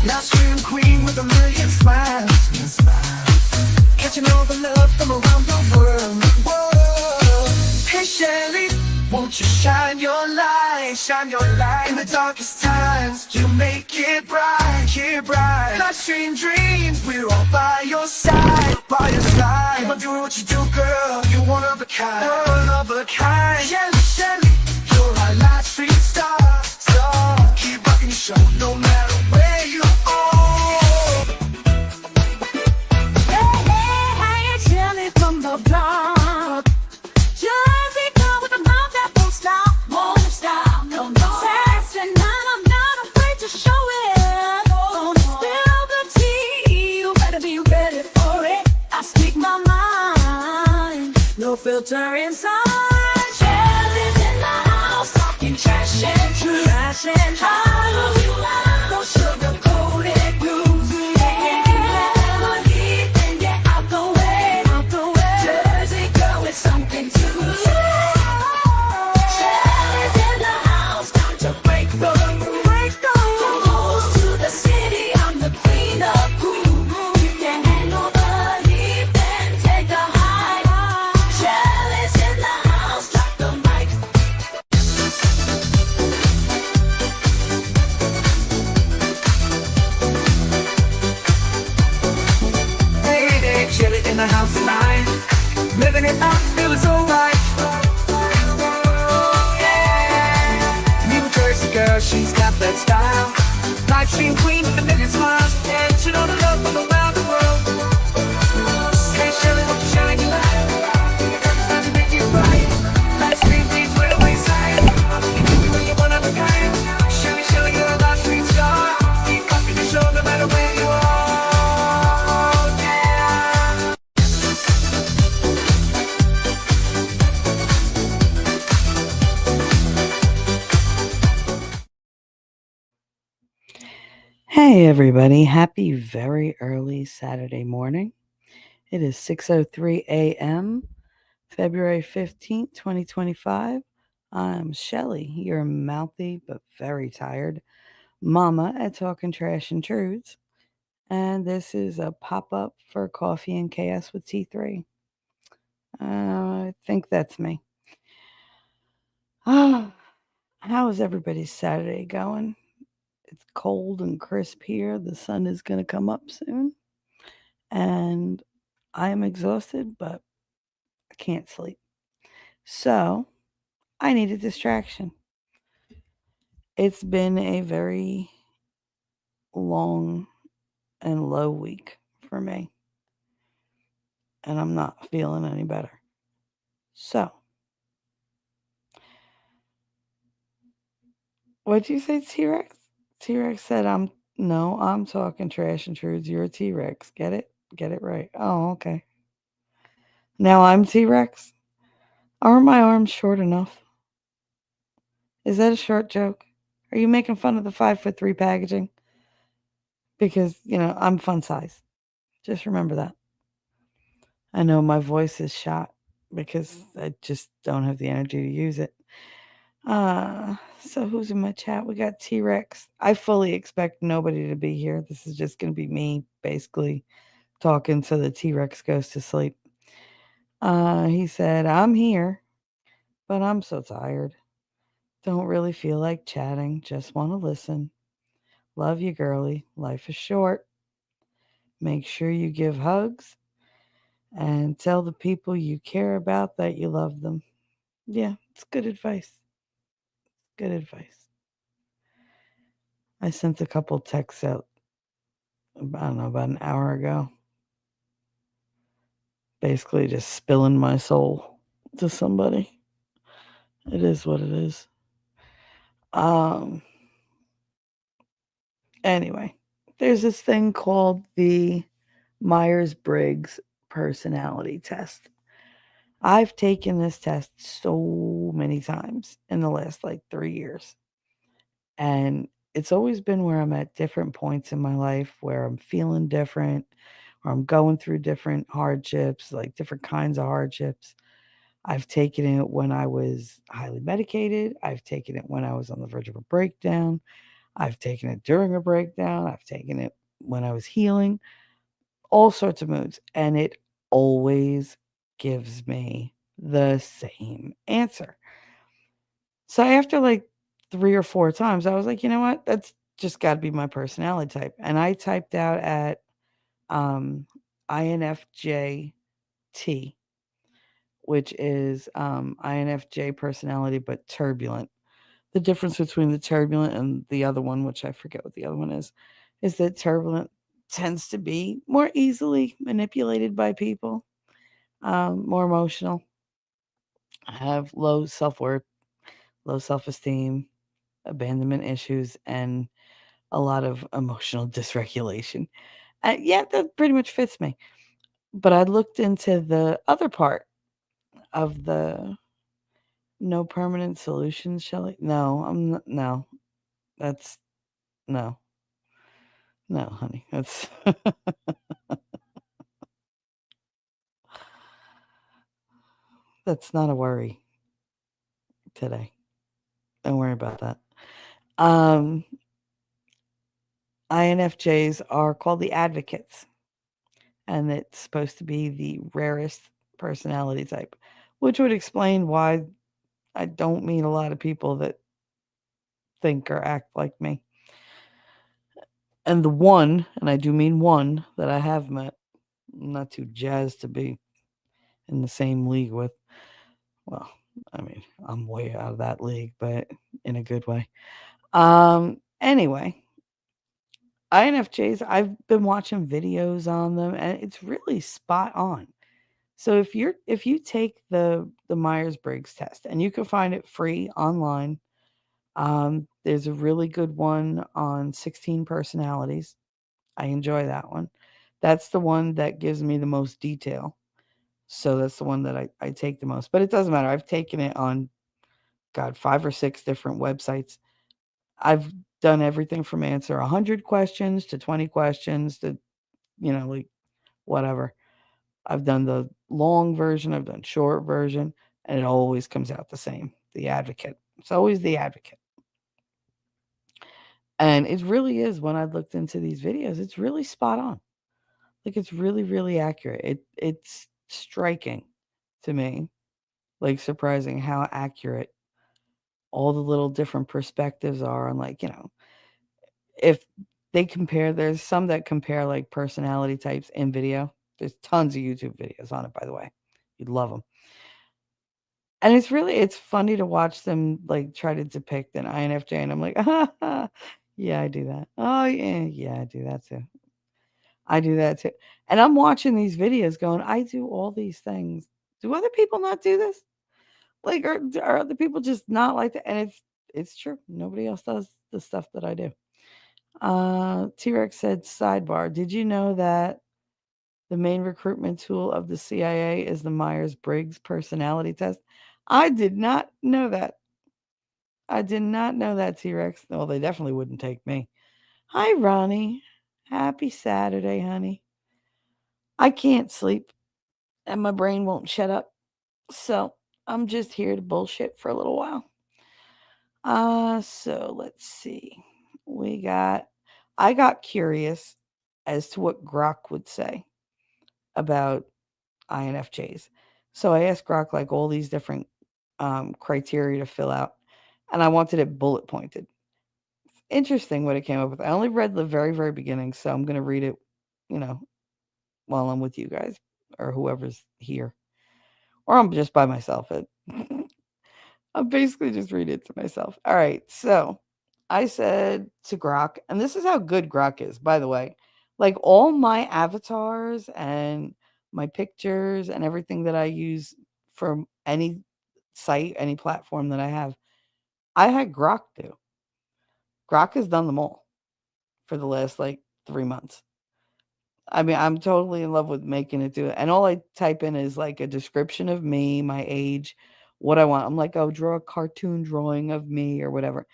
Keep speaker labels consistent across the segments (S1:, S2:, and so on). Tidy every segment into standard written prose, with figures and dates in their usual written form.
S1: Now scream queen with a million smiles. Catching all the love from around the world. Whoa. Hey Shelly, won't you shine your light? Shine your light in the darkest times. You make it bright, bright. Life dreams, we're all by your side, by your side. Keep on doing what you do, girl. You're one of a kind, one of a kind. Shelly, Shelly, you're our live stream star, star. Keep rocking your show, no matter where you are. From the block, Jersey girl with a mouth that won't stop, no, no. Sassy, and I'm not afraid to show it. Gonna spill the tea, you better be ready for it. I speak my mind, no filter inside. Jelly's in the house, talking trash and truth, no sugar-coated grooves. Something to lose. Shelly's in the house, time to break the rules. From hoes to the city, I'm the queen of cool. You can handle the heat, then take the high. Shelly's in the house, drop the mic. Hey, Shelly in the house tonight. Living it up, feeling so right. Yeah. New Jersey girl, she's got that style. Live stream queen with a million smiles. And she know the love from around the world. Hey Shelly, won't you shine your light? It's time to make you bright. Live stream queens with a wayside. You're one of a kind. Shelly, Shelly, you're a live stream star. Keep rocking your show no matter where you are.
S2: Hey everybody, happy very early Saturday morning. It is 6:03 a.m., February 15th, 2025. I'm Shelly, your mouthy but very tired mama at Talking Trash and Truths, and this is a pop-up for Coffee and Chaos with T3. I think that's me. How is everybody's Saturday going? It's cold and crisp here. The sun is going to come up soon. And I am exhausted, but I can't sleep. So I need a distraction. It's been a very long and low week for me. And I'm not feeling any better. So, what'd you say, T-Rex? T-Rex said, I'm talking trash and truths. You're a T-Rex. Get it? Get it right. Oh, okay. Now I'm T-Rex? Are my arms short enough? Is that a short joke? Are you making fun of the 5'3" packaging? Because, I'm fun size. Just remember that. I know my voice is shot because I just don't have the energy to use it. So who's in my chat? We got T-Rex. I fully expect nobody to be here. This is just going to be me basically talking so the T-Rex goes to sleep. He said, I'm here, but I'm so tired. Don't really feel like chatting. Just want to listen. Love you, girly. Life is short. Make sure you give hugs and tell the people you care about that you love them. Yeah, it's good advice. Good advice. I sent a couple texts out, about an hour ago. Basically just spilling my soul to somebody. It is what it is. Anyway, there's this thing called the Myers-Briggs personality test. I've taken this test so many times in the last 3 years. And it's always been where I'm at different points in my life where I'm feeling different or I'm going through different hardships, different kinds of hardships. I've taken it when I was highly medicated. I've taken it when I was on the verge of a breakdown. I've taken it during a breakdown. I've taken it when I was healing, all sorts of moods. And it always gives me the same answer. So after like 3 or 4 times, I was like, you know what? That's just got to be my personality type. And I typed out at um, INFJ T, which is INFJ personality, but turbulent. The difference between the turbulent and the other one, which I forget what the other one is that turbulent tends to be more easily manipulated by people, more emotional, have low self worth, low self esteem, abandonment issues, and a lot of emotional dysregulation. Yeah, that pretty much fits me. But I looked into the other part of the no permanent solutions, Shelley. No, I'm not, no, that's no, no, honey. That's that's not a worry today. Don't worry about that. Um, INFJs are called the advocates, and it's supposed to be the rarest personality type, which would explain why I don't meet a lot of people that think or act like me. And the one, and I do mean one, that I have met, I'm not too jazzed to be in the same league with. Well, I mean, I'm way out of that league, but in a good way. Anyway, INFJs, I've been watching videos on them and it's really spot on. So if you take the Myers-Briggs test and you can find it free online, there's a really good one on 16 personalities. I enjoy that one. That's the one that gives me the most detail. So that's the one that I take the most. But it doesn't matter. I've taken it on, God, 5 or 6 different websites. I've done everything from answer 100 questions to 20 questions to, like whatever. I've done the long version, I've done short version, and it always comes out the same. The advocate. It's always the advocate. And it really is when I looked into these videos, it's really spot on. Like it's really, really accurate. It's striking to me, like surprising how accurate all the little different perspectives are on if they compare there's some that compare like personality types in video. There's tons of YouTube videos on it, by the way. You'd love them. And it's funny to watch them like try to depict an INFJ and I'm like, yeah, I do that. Oh yeah, I do that too. I do that too. And I'm watching these videos going, I do all these things. Do other people not do this? Like, are other people just not like that? And it's true. Nobody else does the stuff that I do. T-Rex said, sidebar, did you know that the main recruitment tool of the CIA is the Myers-Briggs personality test? I did not know that. I did not know that, T-Rex. Well, they definitely wouldn't take me. Hi, Ronnie. Happy Saturday, honey. I can't sleep and my brain won't shut up. So I'm just here to bullshit for a little while. So let's see. I got curious as to what Grok would say about INFJs. So I asked Grok like all these different criteria to fill out, and I wanted it bullet pointed. Interesting what it came up with. I only read the very, very beginning, so I'm going to read it, you know, while I'm with you guys or whoever's here. Or I'm just by myself. I'll basically just read it to myself. All right. So I said to Grok, and this is how good Grok is, by the way. Like all my avatars and my pictures and everything that I use for any site, any platform that I have, I had Grok do. Grok has done them all for the last like 3 months. I mean, I'm totally in love with making it do it. And all I type in is like a description of me, my age, what I want. I'm like, oh, draw a cartoon drawing of me or whatever.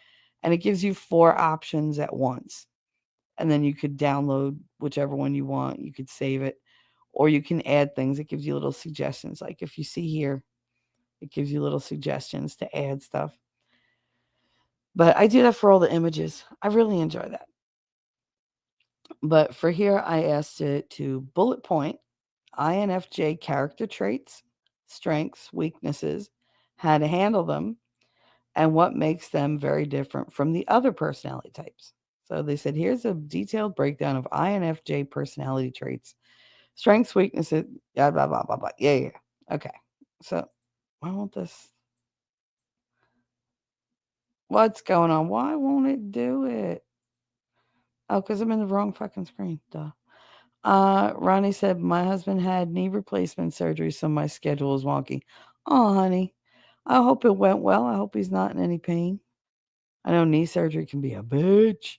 S2: And it gives you 4 options at once. And then you could download whichever one you want. You could save it. Or you can add things. It gives you little suggestions. Like if you see here, it gives you little suggestions to add stuff. But I do that for all the images. I really enjoy that. But for here, I asked it to bullet point INFJ character traits, strengths, weaknesses, how to handle them, and what makes them very different from the other personality types. So they said, here's a detailed breakdown of INFJ personality traits, strengths, weaknesses, blah, blah, blah, blah, blah. Yeah, yeah. Okay. So why won't this? What's going on? Why won't it do it? Oh, because I'm in the wrong fucking screen. Duh. Ronnie said, my husband had knee replacement surgery, so my schedule is wonky. Oh, honey. I hope it went well. I hope he's not in any pain. I know knee surgery can be a bitch.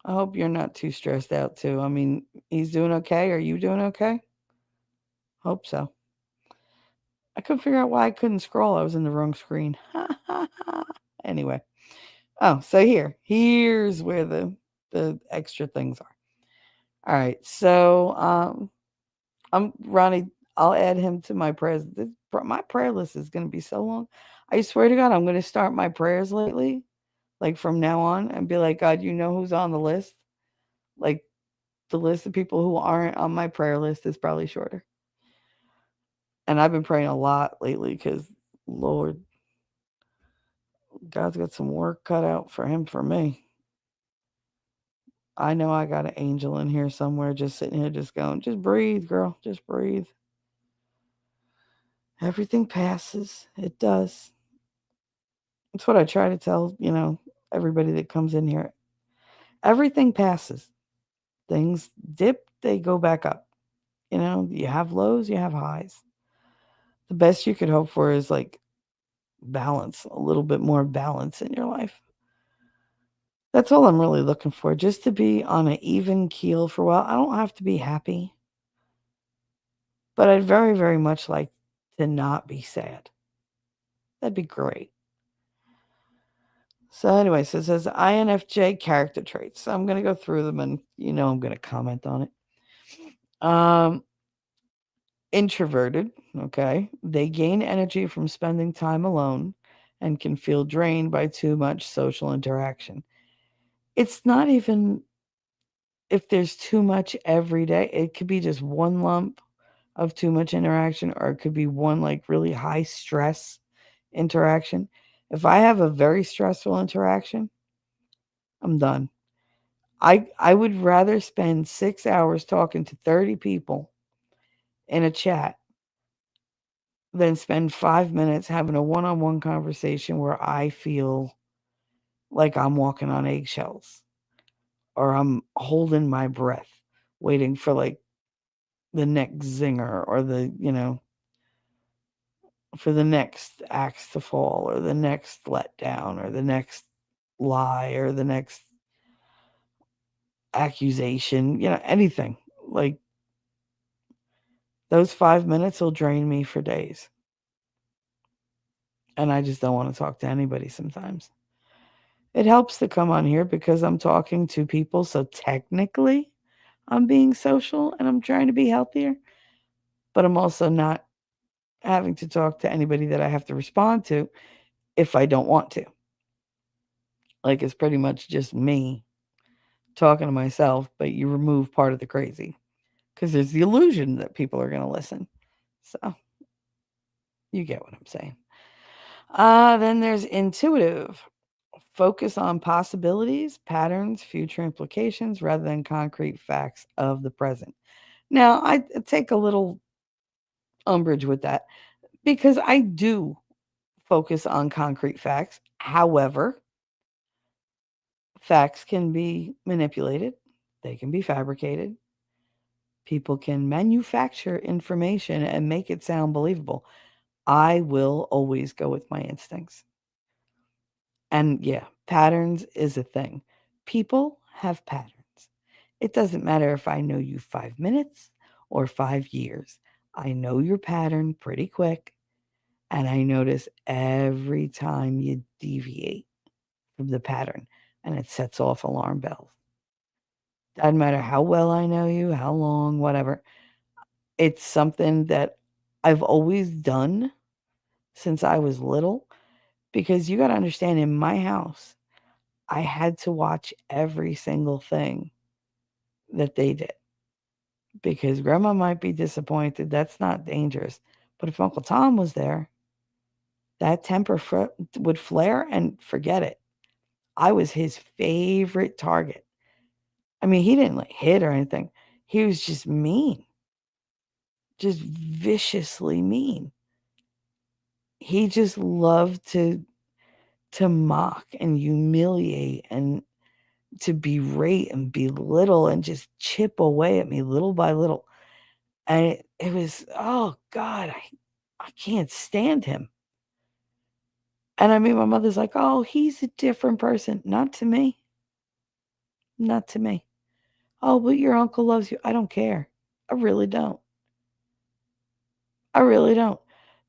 S2: I hope you're not too stressed out, too. I mean, he's doing okay. Are you doing okay? Hope so. I couldn't figure out why I couldn't scroll. I was in the wrong screen. Anyway. Oh, so here's where the extra things are. All right. So, I'm Ronnie. I'll add him to my prayers. My prayer list is going to be so long. I swear to God, I'm going to start my prayers lately, like from now on, and be like, God, you know who's on the list? Like the list of people who aren't on my prayer list is probably shorter. And I've been praying a lot lately because, Lord, God's got some work cut out for him for me. I know I got an angel in here somewhere just sitting here just going, just breathe, girl, just breathe. Everything passes. It does. That's what I try to tell, everybody that comes in here. Everything passes. Things dip, they go back up. You have lows, you have highs. The best you could hope for is like balance, a little bit more balance in your life. That's all I'm really looking for, just to be on an even keel for a while. I don't have to be happy, but I'd very, very much like to not be sad. That'd be great. So, anyway, so it says INFJ character traits. So I'm going to go through them and, I'm going to comment on it. Introverted, okay? They gain energy from spending time alone and can feel drained by too much social interaction. It's not even if there's too much every day, it could be just one lump of too much interaction, or it could be one like really high stress interaction. If I have a very stressful interaction, I'm done. I would rather spend 6 hours talking to 30 people in a chat than spend 5 minutes having a one-on-one conversation where I feel like I'm walking on eggshells or I'm holding my breath waiting for like the next zinger or for the next axe to fall or the next letdown or the next lie or the next accusation, anything. Like those 5 minutes will drain me for days. And I just don't want to talk to anybody sometimes. It helps to come on here because I'm talking to people, so technically I'm being social and I'm trying to be healthier, but I'm also not having to talk to anybody that I have to respond to if I don't want to. Like it's pretty much just me talking to myself, but you remove part of the crazy because there's the illusion that people are going to listen. So you get what I'm saying. Then there's intuitive. Focus on possibilities, patterns, future implications rather than concrete facts of the present. Now, I take a little umbrage with that because I do focus on concrete facts. However, facts can be manipulated, they can be fabricated. People can manufacture information and make it sound believable. I will always go with my instincts. And yeah, patterns is a thing. People have patterns. It doesn't matter if I know you 5 minutes or 5 years. I know your pattern pretty quick, and I notice every time you deviate from the pattern, and it sets off alarm bells. Doesn't matter how well I know you, how long, whatever. It's something that I've always done since I was little. Because you got to understand, in my house, I had to watch every single thing that they did. Because grandma might be disappointed. That's not dangerous. But if Uncle Tom was there, that would flare and forget it. I was his favorite target. I mean, he didn't like hit or anything. He was just mean, just viciously mean. He just loved to mock and humiliate and to berate and belittle and just chip away at me little by little. And it was, oh God, I can't stand him. And I mean, my mother's like, oh, he's a different person. Not to me. Not to me. Oh, but your uncle loves you. I don't care. I really don't. I really don't.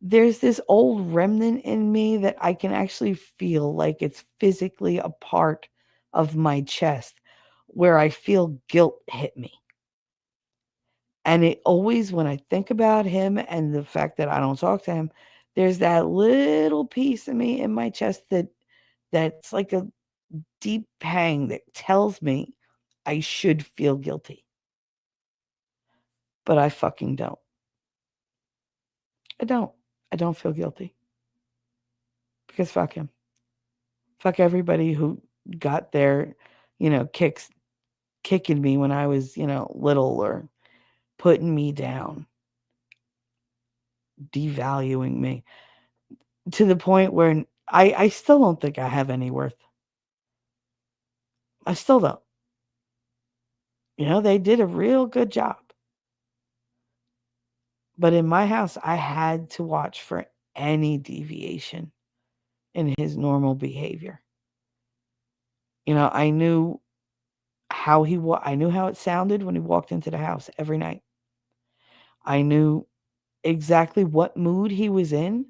S2: There's this old remnant in me that I can actually feel like it's physically a part of my chest where I feel guilt hit me. And it always, when I think about him and the fact that I don't talk to him, there's that little piece of me in my chest that's like a deep pang that tells me I should feel guilty. But I fucking don't. I don't. I don't feel guilty. Because fuck him. Fuck everybody who got their, kicking me when I was, little, or putting me down, devaluing me to the point where I still don't think I have any worth. I still don't. They did a real good job. But in my house, I had to watch for any deviation in his normal behavior. I knew I knew how it sounded when he walked into the house every night. I knew exactly what mood he was in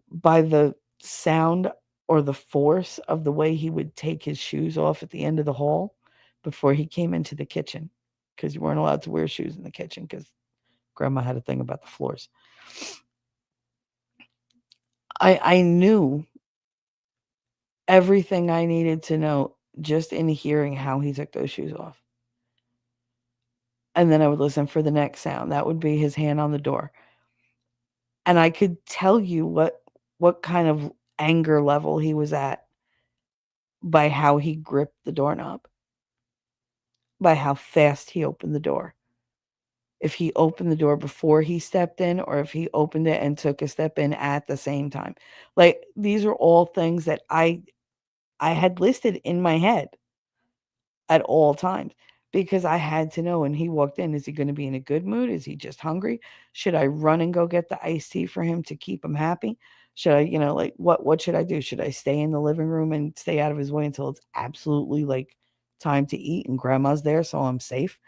S2: by the sound or the force of the way he would take his shoes off at the end of the hall before he came into the kitchen, because you weren't allowed to wear shoes in the kitchen because grandma had a thing about the floors. I knew everything I needed to know just in hearing how he took those shoes off. And then I would listen for the next sound. That would be his hand on the door. And I could tell you what kind of anger level he was at by how he gripped the doorknob, by how fast he opened the door. If he opened the door before he stepped in, or if he opened it and took a step in at the same time. Like, these are all things that I had listed in my head at all times, because I had to know when he walked in, is he going to be in a good mood? Is he just hungry? Should I run and go get the iced tea for him to keep him happy? Should I, what should I do? Should I stay in the living room and stay out of his way until it's absolutely like time to eat and grandma's there so I'm safe?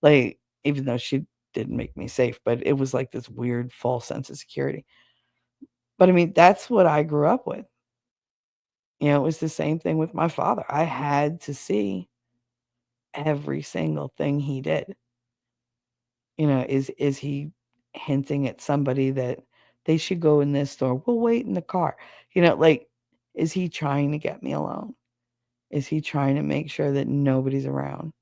S2: Like, even though she didn't make me safe, but it was like this weird false sense of security. But I mean, that's what I grew up with. It was the same thing with my father. I had to see every single thing he did. Is he hinting at somebody that they should go in this store? We'll wait in the car. Like, is he trying to get me alone? Is he trying to make sure that nobody's around?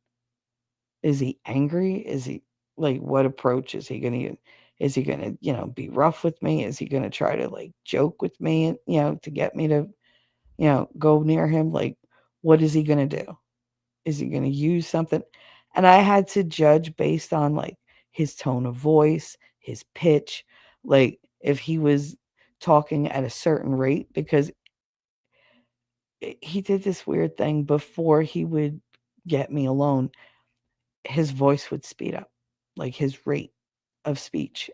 S2: Is he angry? Is he, like, what approach is he going to use? Is he going to, be rough with me? Is he going to try to, like, joke with me, to get me to, go near him? Like, what is he going to do? Is he going to use something? And I had to judge based on, like, his tone of voice, his pitch, like, if he was talking at a certain rate, because he did this weird thing before he would get me alone. His voice would speed up, like his rate of speech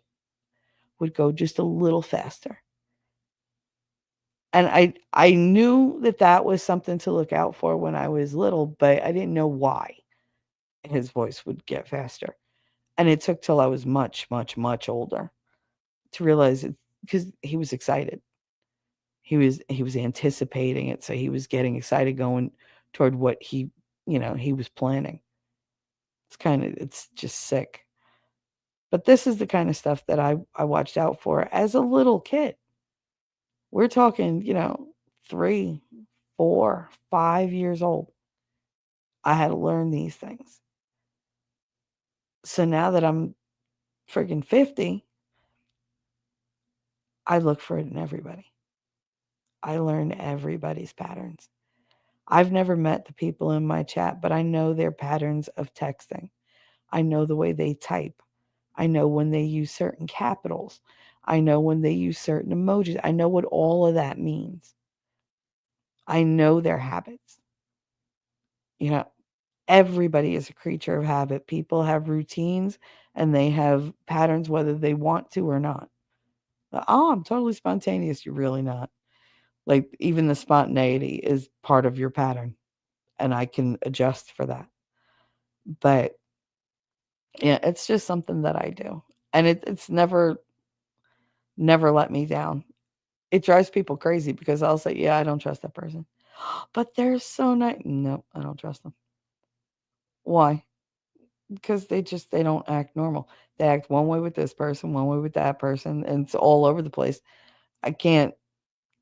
S2: would go just a little faster. And I knew that was something to look out for when I was little, but I didn't know why his voice would get faster. And it took till I was much, much, much older to realize it, because he was excited. He was anticipating it, so he was getting excited going toward what he was planning. It's just sick. But this is the kind of stuff that I watched out for as a little kid. We're talking, 3, 4, 5 years old. I had to learn these things. So now that I'm freaking 50, I look for it in everybody. I learn everybody's patterns. I've never met the people in my chat, but I know their patterns of texting. I know the way they type. I know when they use certain capitals. I know when they use certain emojis. I know what all of that means. I know their habits. You know, everybody is a creature of habit. People have routines and they have patterns whether they want to or not. Oh, I'm totally spontaneous. You're really not. Like, even the spontaneity is part of your pattern, and I can adjust for that. But yeah, it's just something that I do. And it's never let me down. It drives people crazy because I'll say, yeah, I don't trust that person. But they're so nice. No, I don't trust them. Why? Because they don't act normal. They act one way with this person, one way with that person, and it's all over the place. I can't.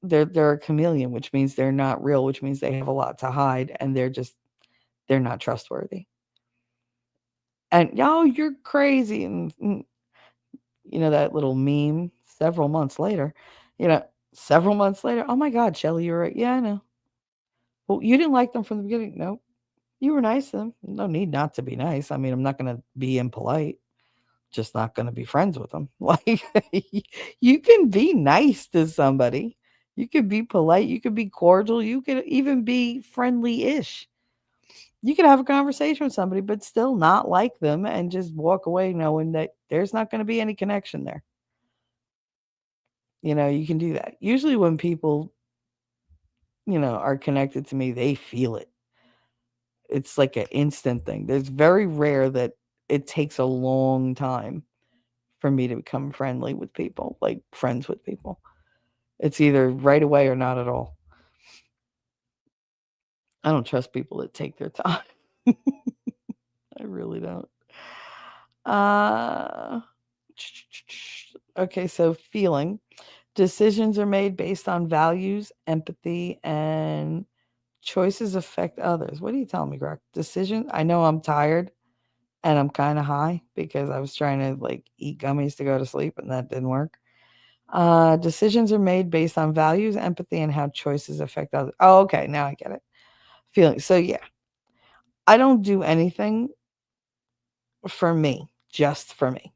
S2: They're a chameleon, which means they're not real, which means they have a lot to hide, and they're not trustworthy. And oh, you're crazy, and that little meme. Several months later, you know, several months later, oh my God, Shelly, you're right. Yeah, I know. Well, you didn't like them from the beginning. No, you were nice to them. No need not to be nice. I mean, I'm not going to be impolite. Just not going to be friends with them. Like, you can be nice to somebody. You could be polite. You could be cordial. You could even be friendly ish. You could have a conversation with somebody, but still not like them and just walk away knowing that there's not going to be any connection there. You can do that. Usually, when people, are connected to me, they feel it. It's like an instant thing. There's very rare that it takes a long time for me to become friendly with people, like friends with people. It's either right away or not at all. I don't trust people that take their time. I really don't. Uh, okay, so feeling. Decisions are made based on values, empathy, and choices affect others. What are you telling me, Grok? Decision? I know I'm tired and I'm kind of high because I was trying to like eat gummies to go to sleep and that didn't work. Decisions are made based on values, empathy, and how choices affect others. Oh, okay. Now I get it. Feeling. So, yeah, I don't do anything for me, just for me.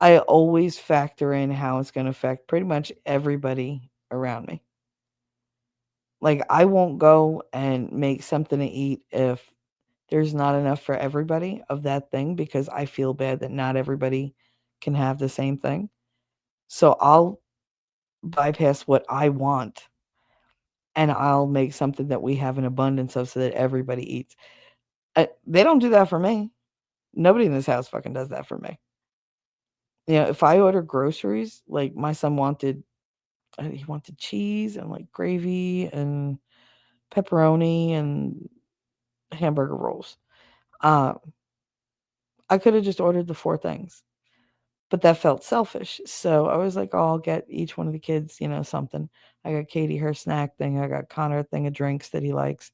S2: I always factor in how it's going to affect pretty much everybody around me. Like, I won't go and make something to eat if there's not enough for everybody of that thing because I feel bad that not everybody can have the same thing. So I'll bypass what I want and I'll make something that we have an abundance of so that everybody eats. They don't do that for me. Nobody in this house fucking does that for me. If I order groceries, like my son wanted, he wanted cheese and like gravy and pepperoni and hamburger rolls. Uh, I could have just ordered the 4 things, but that felt selfish. So I was like, oh, I'll get each one of the kids, something. I got Katie her snack thing. I got Connor a thing of drinks that he likes.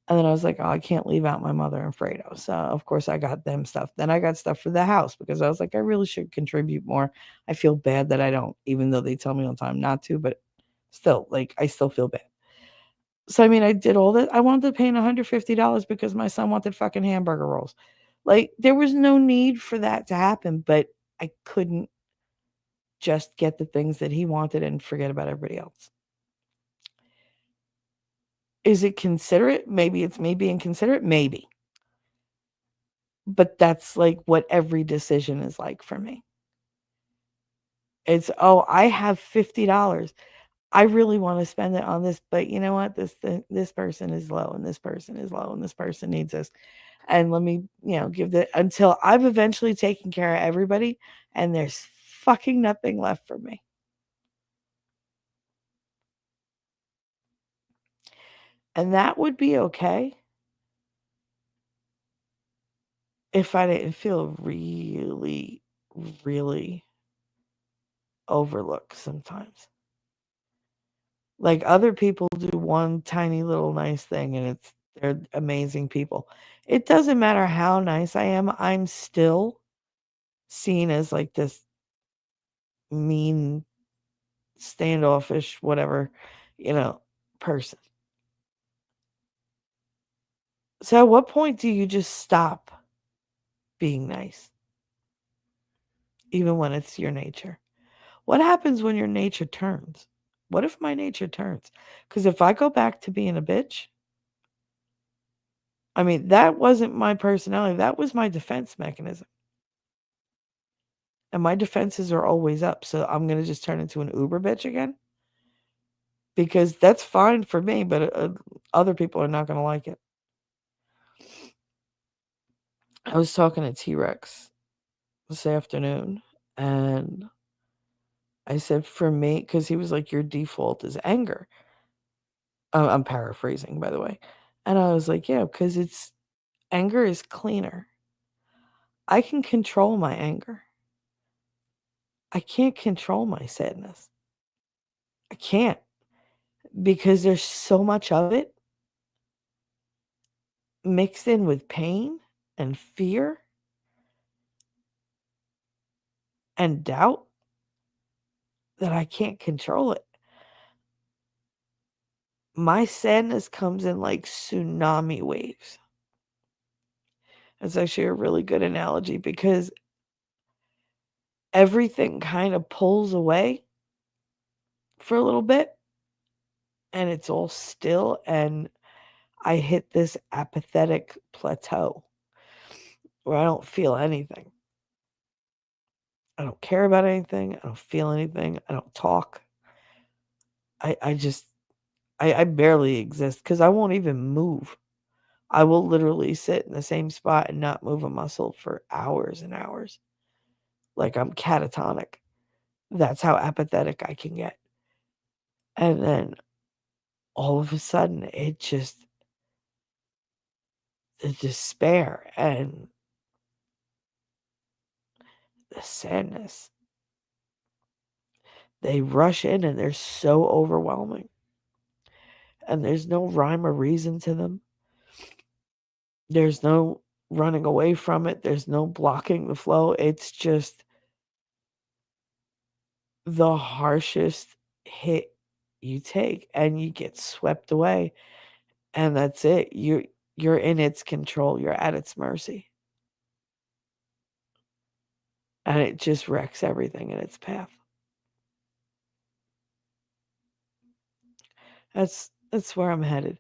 S2: And then I was like, oh, I can't leave out my mother and Fredo. So, of course, I got them stuff. Then I got stuff for the house because I was like, I really should contribute more. I feel bad that I don't, even though they tell me all the time not to, but still, like, I still feel bad. So, I mean, I did all that. I wanted to pay $150 because my son wanted fucking hamburger rolls. Like, there was no need for that to happen, but I couldn't just get the things that he wanted and forget about everybody else. Is it considerate? Maybe it's me being considerate. Maybe. But that's like what every decision is like for me. It's, oh, I have $50. I really want to spend it on this, but you know what? This person is low and this person is low and this person needs this. And let me, give the until I've eventually taken care of everybody and there's fucking nothing left for me. And that would be okay if I didn't feel really, really overlooked sometimes. Like other people do one tiny little nice thing and they're amazing people. It doesn't matter how nice I am, I'm still seen as like this mean, standoffish, whatever, you know, person. So at what point do you just stop being nice, even when it's your nature? What happens when your nature turns? What if my nature turns? Because if I go back to being a bitch, I mean, that wasn't my personality. That was my defense mechanism. And my defenses are always up. So I'm going to just turn into an uber bitch again? Because that's fine for me, but other people are not going to like it. I was talking to T Rex this afternoon, and I said, for me, because he was like, your default is anger. I'm paraphrasing, by the way. And I was like, yeah, because anger is cleaner. I can control my anger. I can't control my sadness. I can't, because there's so much of it mixed in with pain and fear and doubt that I can't control it. My sadness comes in like tsunami waves. It's actually a really good analogy because everything kind of pulls away for a little bit and it's all still, and I hit this apathetic plateau where I don't feel anything. I don't care about anything. I don't feel anything. I don't talk. I barely exist because I won't even move. I will literally sit in the same spot and not move a muscle for hours and hours. Like I'm catatonic. That's how apathetic I can get. And then all of a sudden, the despair and the sadness, they rush in and they're so overwhelming. And there's no rhyme or reason to them. There's no running away from it. There's no blocking the flow. It's just the harshest hit you take and you get swept away, and that's it. You're in its control. You're at its mercy. And it just wrecks everything in its path. That's where I'm headed.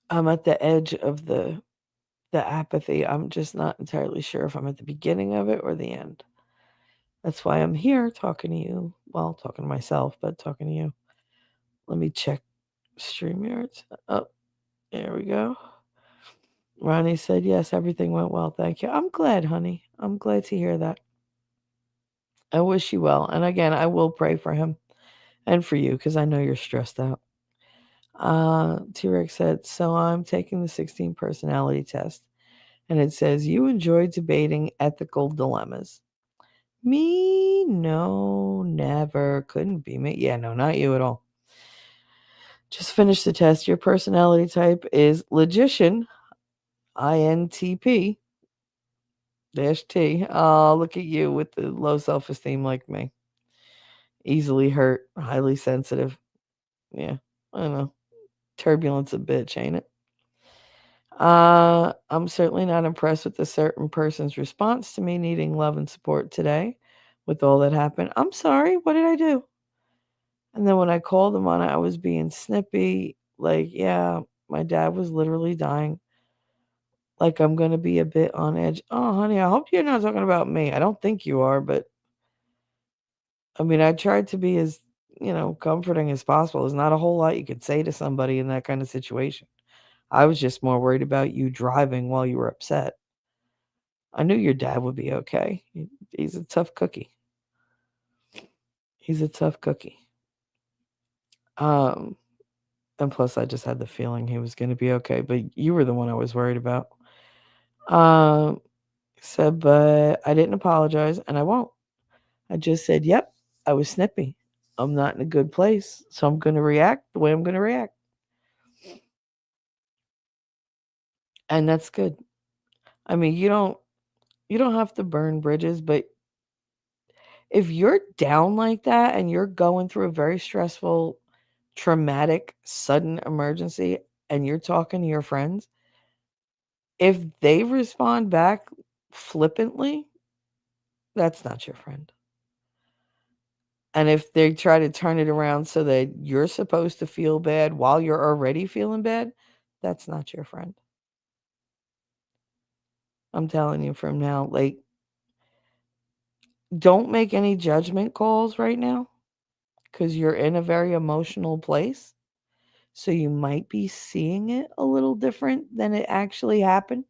S2: I'm at the edge of the apathy. I'm just not entirely sure if I'm at the beginning of it or the end. That's why I'm here talking to you. Well, talking to myself, but talking to you. Let me check Streamyards. Oh, there we go. Ronnie said, yes, everything went well. Thank you. I'm glad, honey. I'm glad to hear that. I wish you well. And again, I will pray for him and for you because I know you're stressed out. T-Rex said, so I'm taking the 16 personality test. And it says, you enjoy debating ethical dilemmas. Me? No, never. Couldn't be me. Yeah, no, not you at all. Just finished the test. Your personality type is logician, INTP -T. Oh, look at you with the low self-esteem like me. Easily hurt, highly sensitive. Yeah, I don't know. Turbulence a bitch, ain't it? I'm certainly not impressed with a certain person's response to me needing love and support today with all that happened. I'm sorry, what did I do? And then when I called them on it, I was being snippy. Like, yeah, my dad was literally dying. Like, I'm going to be a bit on edge. Oh, honey, I hope you're not talking about me. I don't think you are, but I mean, I tried to be as, comforting as possible. There's not a whole lot you could say to somebody in that kind of situation. I was just more worried about you driving while you were upset. I knew your dad would be okay. He's a tough cookie. He's a tough cookie. And plus, I just had the feeling he was going to be okay. But you were the one I was worried about. Said, but I didn't apologize, and I won't. I just said, yep, I was snippy. I'm not in a good place, so I'm going to react the way I'm going to react. And that's good. I mean, you don't have to burn bridges, but if you're down like that and you're going through a very stressful, traumatic, sudden emergency and you're talking to your friends, if they respond back flippantly, that's not your friend. And if they try to turn it around so that you're supposed to feel bad while you're already feeling bad, that's not your friend. I'm telling you from now, like, don't make any judgment calls right now because you're in a very emotional place. So you might be seeing it a little different than it actually happened.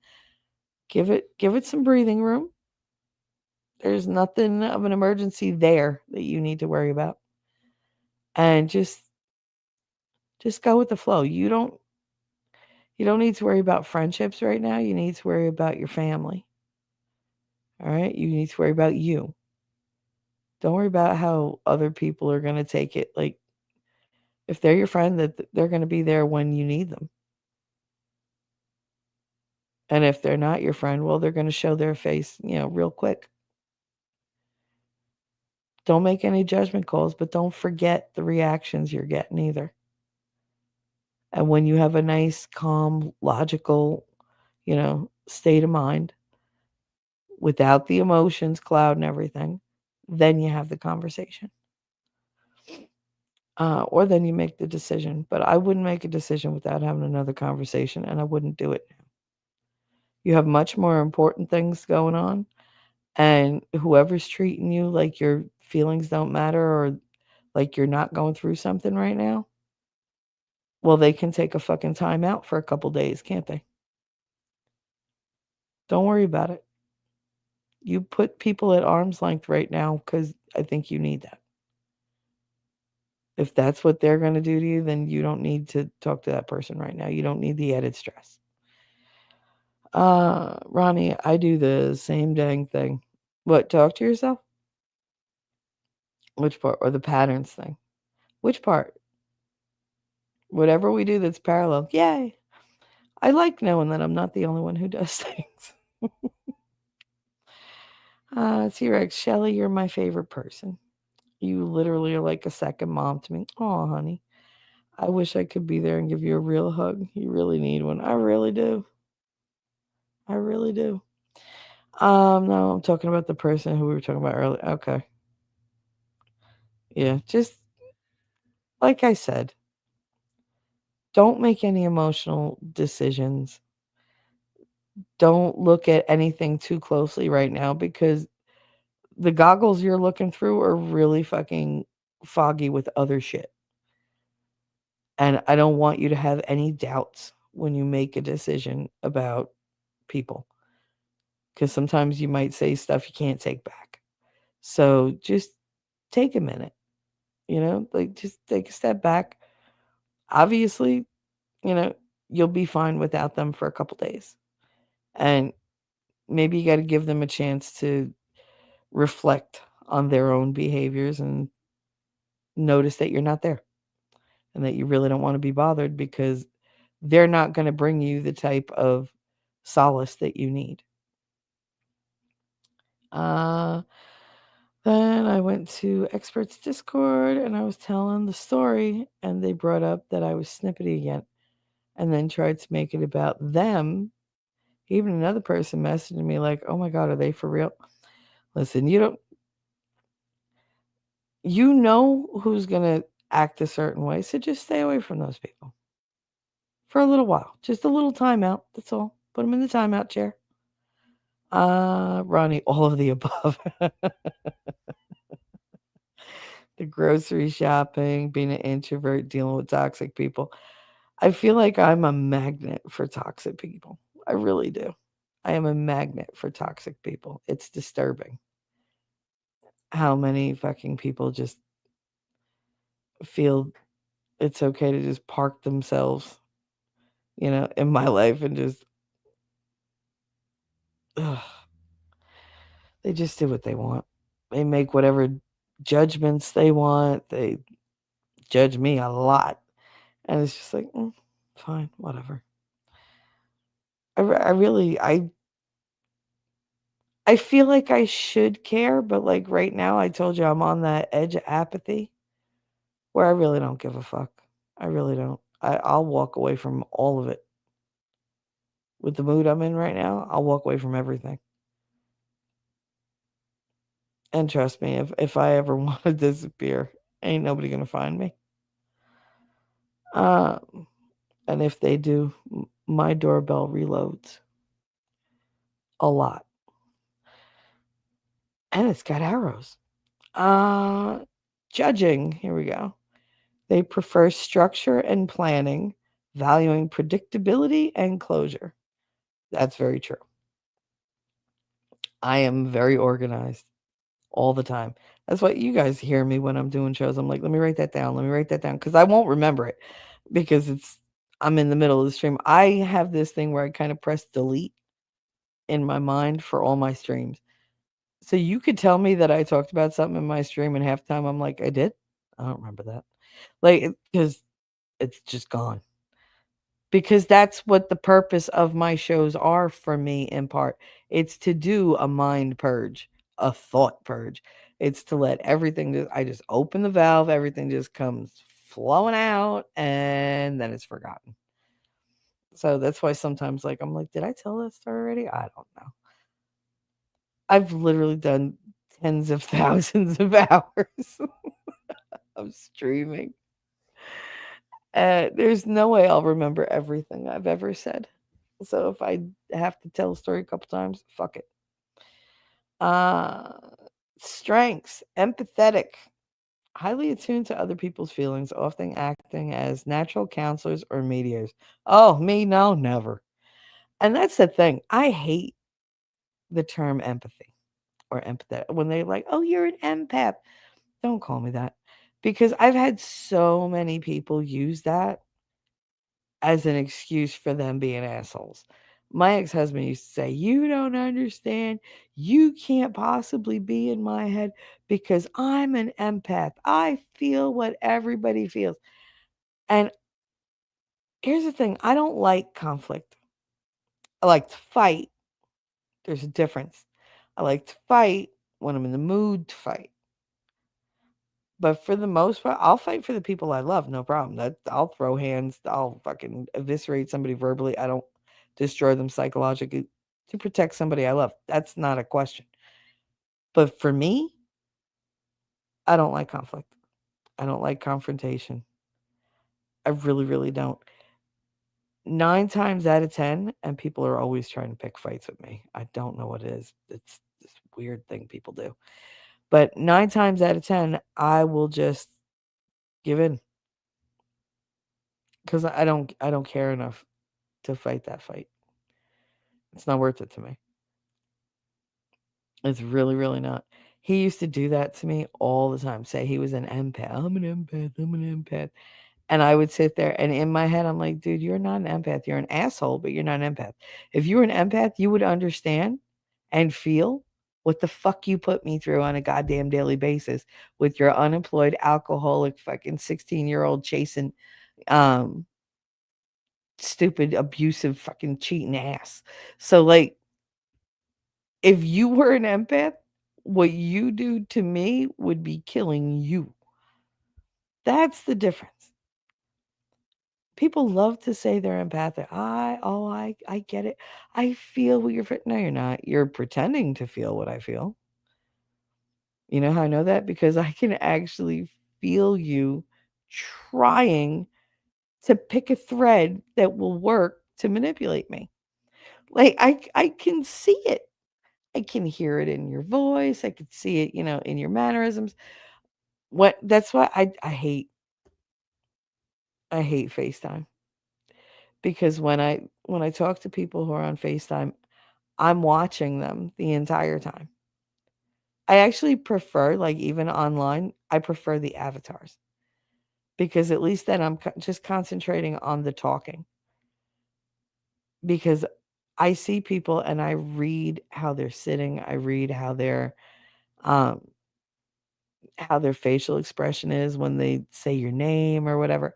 S2: Give it some breathing room. There's nothing of an emergency there that you need to worry about. And just go with the flow. You don't need to worry about friendships right now. You need to worry about your family. All right? You need to worry about you. Don't worry about how other people are going to take it. Like, if they're your friend, that they're going to be there when you need them. And if they're not your friend, well, they're going to show their face, real quick. Don't make any judgment calls, but don't forget the reactions you're getting either. And when you have a nice, calm, logical, state of mind without the emotions clouding everything, then you have the conversation. Or then you make the decision. But I wouldn't make a decision without having another conversation, and I wouldn't do it now. You have much more important things going on, and whoever's treating you like your feelings don't matter or like you're not going through something right now, well, they can take a fucking time out for a couple days, can't they? Don't worry about it. You put people at arm's length right now because I think you need that. If that's what they're going to do to you, then you don't need to talk to that person right now. You don't need the added stress. Ronnie, I do the same dang thing. What, talk to yourself? Which part? Or the patterns thing? Which part? Whatever we do that's parallel. Yay. I like knowing that I'm not the only one who does things. T-Rex, Shelly, you're my favorite person. You literally are like a second mom to me. Oh, honey. I wish I could be there and give you a real hug. You really need one. I really do. I really do. No, I'm talking about the person who we were talking about earlier. Okay. Yeah, just like I said, don't make any emotional decisions. Don't look at anything too closely right now because the goggles you're looking through are really fucking foggy with other shit. And I don't want you to have any doubts when you make a decision about people. Because sometimes you might say stuff you can't take back. So just take a minute, like just take a step back. Obviously, you'll be fine without them for a couple days. And maybe you got to give them a chance to reflect on their own behaviors and notice that you're not there and that you really don't want to be bothered because they're not going to bring you the type of solace that you need. Then I went to Experts Discord and I was telling the story and they brought up that I was snippety again and then tried to make it about them. Even another person messaged me like, oh my God, are they for real? Listen, you know who's going to act a certain way, so just stay away from those people for a little while. Just a little timeout, that's all. Put them in the timeout chair. Ronnie, all of the above. The grocery shopping, being an introvert, dealing with toxic people. I feel like I'm a magnet for toxic people. I really do. I am a magnet for toxic people. It's disturbing how many fucking people just feel it's okay to just park themselves, in my life and just, ugh, they just do what they want. They make whatever judgments they want. They judge me a lot. And it's just like, fine, whatever. I really, I feel like I should care, but like right now, I told you I'm on that edge of apathy where I really don't give a fuck. I really don't. I'll walk away from all of it. With the mood I'm in right now, I'll walk away from everything. And trust me, if I ever want to disappear, ain't nobody gonna find me. Um, and if they do, my doorbell reloads a lot, and it's got arrows. Uh, Judging. Here we go. They prefer structure and planning, valuing predictability and closure. That's very true. I am very organized all the time. That's why you guys hear me when I'm doing shows. I'm like, let me write that down. Let me write that down because I won't remember it because I'm in the middle of the stream. I have this thing where I kind of press delete in my mind for all my streams. So you could tell me that I talked about something in my stream, and half the time I'm like, I did. I don't remember that. Like, because it's just gone. Because that's what the purpose of my shows are for me in part. It's to do a mind purge, a thought purge. It's to let everything I just open the valve, everything just comes flowing out and then it's forgotten. So that's why sometimes like I'm like, did I tell that story already? I don't know. I've literally done tens of thousands of hours of streaming. There's no way I'll remember everything I've ever said. So if I have to tell a story a couple times, fuck it. Uh, Strengths, empathetic, highly attuned to other people's feelings, often acting as natural counselors or mediators. Oh, me? No, never. And that's the thing. I hate the term empathy or empathetic when they're like, oh, you're an empath. Don't call me that because I've had so many people use that as an excuse for them being assholes. My ex-husband used to say, "You don't understand. You can't possibly be in my head because I'm an empath. I feel what everybody feels." And here's the thing, I don't like conflict. I like to fight. There's a difference. I like to fight when I'm in the mood to fight. But for the most part, I'll fight for the people I love, no problem. That I'll throw hands, I'll fucking eviscerate somebody verbally. I don't destroy them psychologically to protect somebody I love. That's not a question. But for me, I don't like conflict. I don't like confrontation. I really, really don't. 9 times out of 10, and people are always trying to pick fights with me. I don't know what it is. It's this weird thing people do. But 9 times out of 10, I will just give in because I don't care enough to fight that fight. It's not worth it to me. It's really, really not. He used to do that to me all the time. Say he was an empath. I'm an empath. I'm an empath. And I would sit there and in my head, I'm like, dude, you're not an empath. You're an asshole, but you're not an empath. If you were an empath, you would understand and feel what the fuck you put me through on a goddamn daily basis with your unemployed, alcoholic, fucking 16-year-old chasing, um, stupid, abusive, fucking cheating ass. So, like, if you were an empath, what you do to me would be killing you. That's the difference. People love to say they're empathic. I get it. I feel what you're no, you're not. You're pretending to feel what I feel. You know how I know that? Because I can actually feel you trying to pick a thread that will work to manipulate me. Like I can see it. I can hear it in your voice. I could see it, in your mannerisms. What that's why I hate FaceTime because when I talk to people who are on FaceTime, I'm watching them the entire time. I actually prefer, like even online, I prefer the avatars because at least then I'm just concentrating on the talking because I see people and I read how they're sitting, I read how they're um how their facial expression is when they say your name or whatever.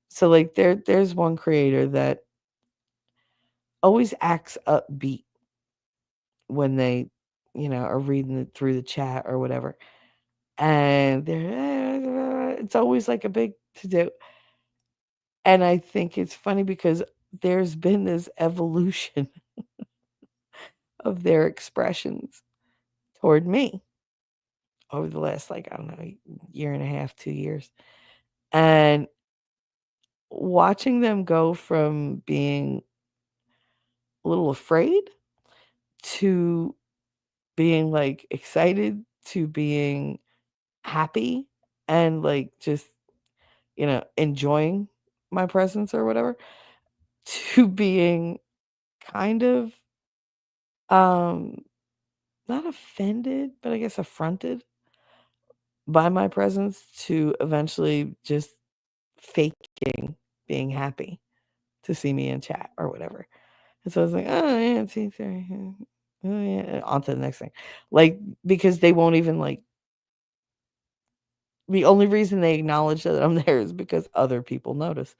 S2: So like there's one creator that always acts upbeat when they, are reading it through the chat or whatever. And they're it's always like a big to do. And I think it's funny because there's been this evolution of their expressions toward me over the last, like, I don't know, year and a half, 2 years. And watching them go from being a little afraid to being like excited to being happy and like just, enjoying my presence or whatever to being kind of um not offended, but I guess affronted by my presence to eventually just faking being happy to see me in chat or whatever. And so I was like, oh yeah, see, sorry. Oh yeah, on to the next thing. Like, because they won't even like the only reason they acknowledge that I'm there is because other people notice.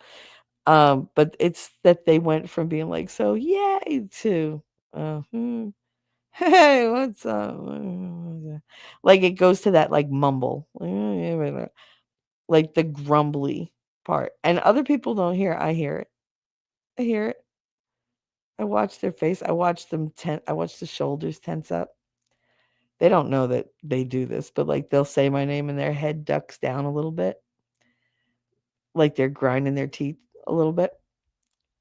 S2: But it's that they went from being like, so yay to hey, what's up? Like it goes to that like mumble. Like the grumbly part. And other people don't hear. I hear it. I hear it. I watch their face. I watch them I watch the shoulders tense up. They don't know that they do this, but like they'll say my name and their head ducks down a little bit. Like they're grinding their teeth a little bit.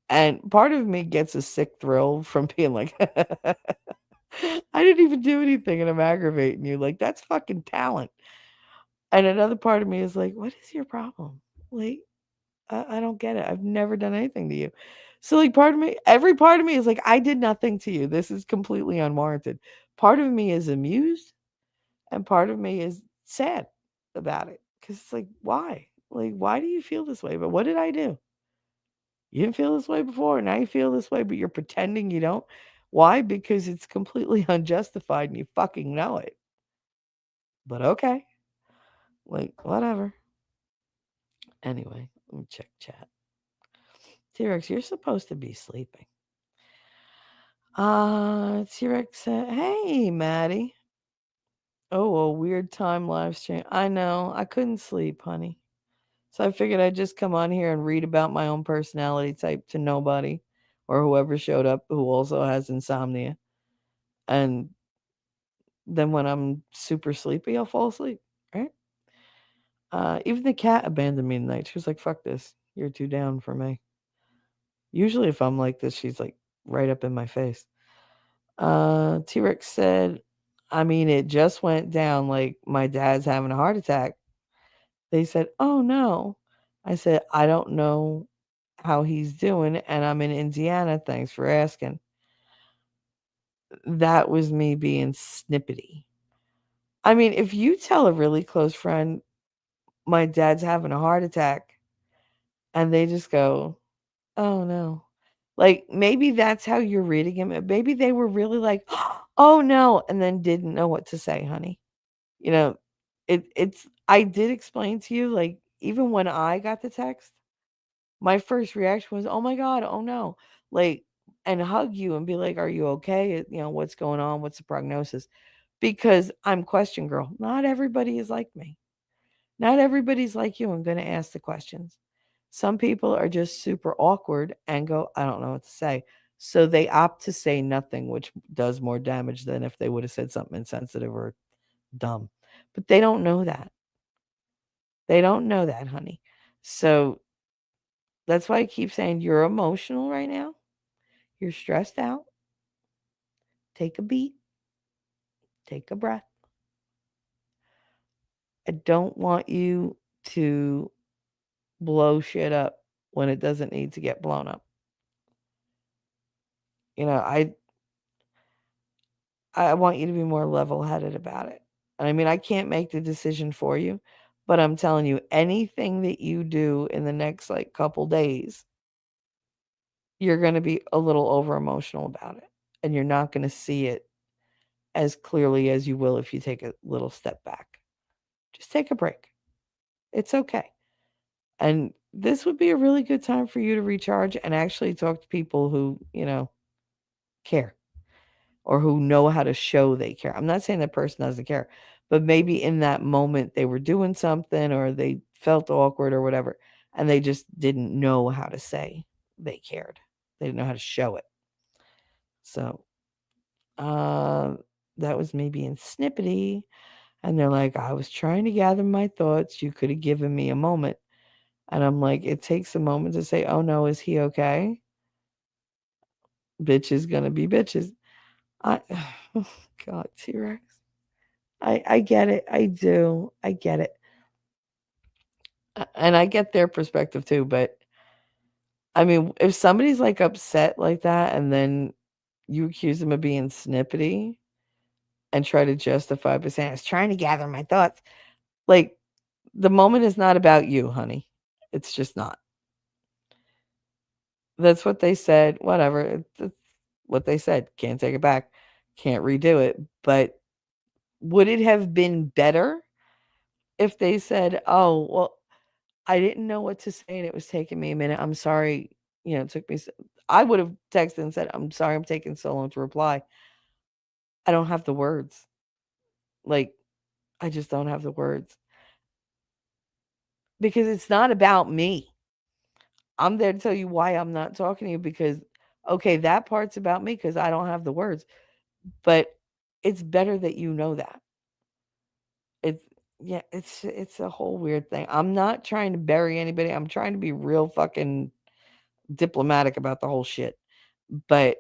S2: And part of me gets a sick thrill from being like, I didn't even do anything and I'm aggravating you. Like, that's fucking talent. And another part of me is like, what is your problem? Like, I don't get it. I've never done anything to you. So, like, part of me, every part of me is like, I did nothing to you. This is completely unwarranted. Part of me is amused, and part of me is sad about it. Because it's like, why? Like, why do you feel this way? But what did I do? You didn't feel this way before. Now you feel this way, but you're pretending you don't. Why? Because it's completely unjustified and you fucking know it. But okay. Like, whatever. Anyway, let me check chat. T-Rex, you're supposed to be sleeping. T-Rex said, hey, Maddie. Oh, a weird time live stream. I know. I couldn't sleep, honey. So I figured I'd just come on here and read about my own personality type to nobody or whoever showed up who also has insomnia. And then when I'm super sleepy, I'll fall asleep, right? Even the cat abandoned me tonight. She was like, fuck this. You're too down for me. Usually if I'm like this, she's like right up in my face. T-Rex said, I mean, it just went down like my dad's having a heart attack. They said, oh no. I said, I don't know how he's doing, and I'm in Indiana. Thanks for asking. That was me being snippety. I mean, if you tell a really close friend, my dad's having a heart attack, and they just go, oh no. Like maybe that's how you're reading him. Maybe they were really like, oh no, and then didn't know what to say, honey. You know, it's I did explain to you, like, even when I got the text, my first reaction was, oh my God, oh no. Like, and hug you and be like, are you okay? What's going on? What's the prognosis? Because I'm question girl. Not everybody is like me. Not everybody's like you. I'm going to ask the questions. Some people are just super awkward and go, I don't know what to say. So they opt to say nothing, which does more damage than if they would have said something insensitive or dumb. But they don't know that. They don't know that, honey. So that's why I keep saying you're emotional right now. You're stressed out. Take a beat. Take a breath. I don't want you to blow shit up when it doesn't need to get blown up. I want you to be more level-headed about it. And I mean, I can't make the decision for you, but I'm telling you, anything that you do in the next like couple days, you're going to be a little over emotional about it, and you're not going to see it as clearly as you will if you take a little step back. Just take a break. It's okay. And this would be a really good time for you to recharge and actually talk to people who, care or who know how to show they care. I'm not saying that person doesn't care, but maybe in that moment they were doing something or they felt awkward or whatever, and they just didn't know how to say they cared. They didn't know how to show it. So, uh, that was me being snippety. And they're like, I was trying to gather my thoughts. You could have given me a moment. And I'm like, it takes a moment to say, oh no, is he okay? Bitches gonna be bitches. I, oh God, T Rex. I get it. I do. I get it. And I get their perspective too. But I mean, if somebody's like upset like that and then you accuse them of being snippety and try to justify by saying, I was trying to gather my thoughts, like the moment is not about you, honey. It's just not. That's what they said. Whatever. It's what they said. Can't take it back. Can't redo it. But would it have been better if they said, "Oh, well, I didn't know what to say and it was taking me a minute. I'm sorry. It took me." I would have texted and said, "I'm sorry. I'm taking so long to reply. I don't have the words. Like, I just don't have the words because it's not about me. I'm there to tell you why I'm not talking to you because, okay, that part's about me because I don't have the words. But it's better that you know that. It's yeah, it's a whole weird thing. I'm not trying to bury anybody. I'm trying to be real fucking diplomatic about the whole shit. But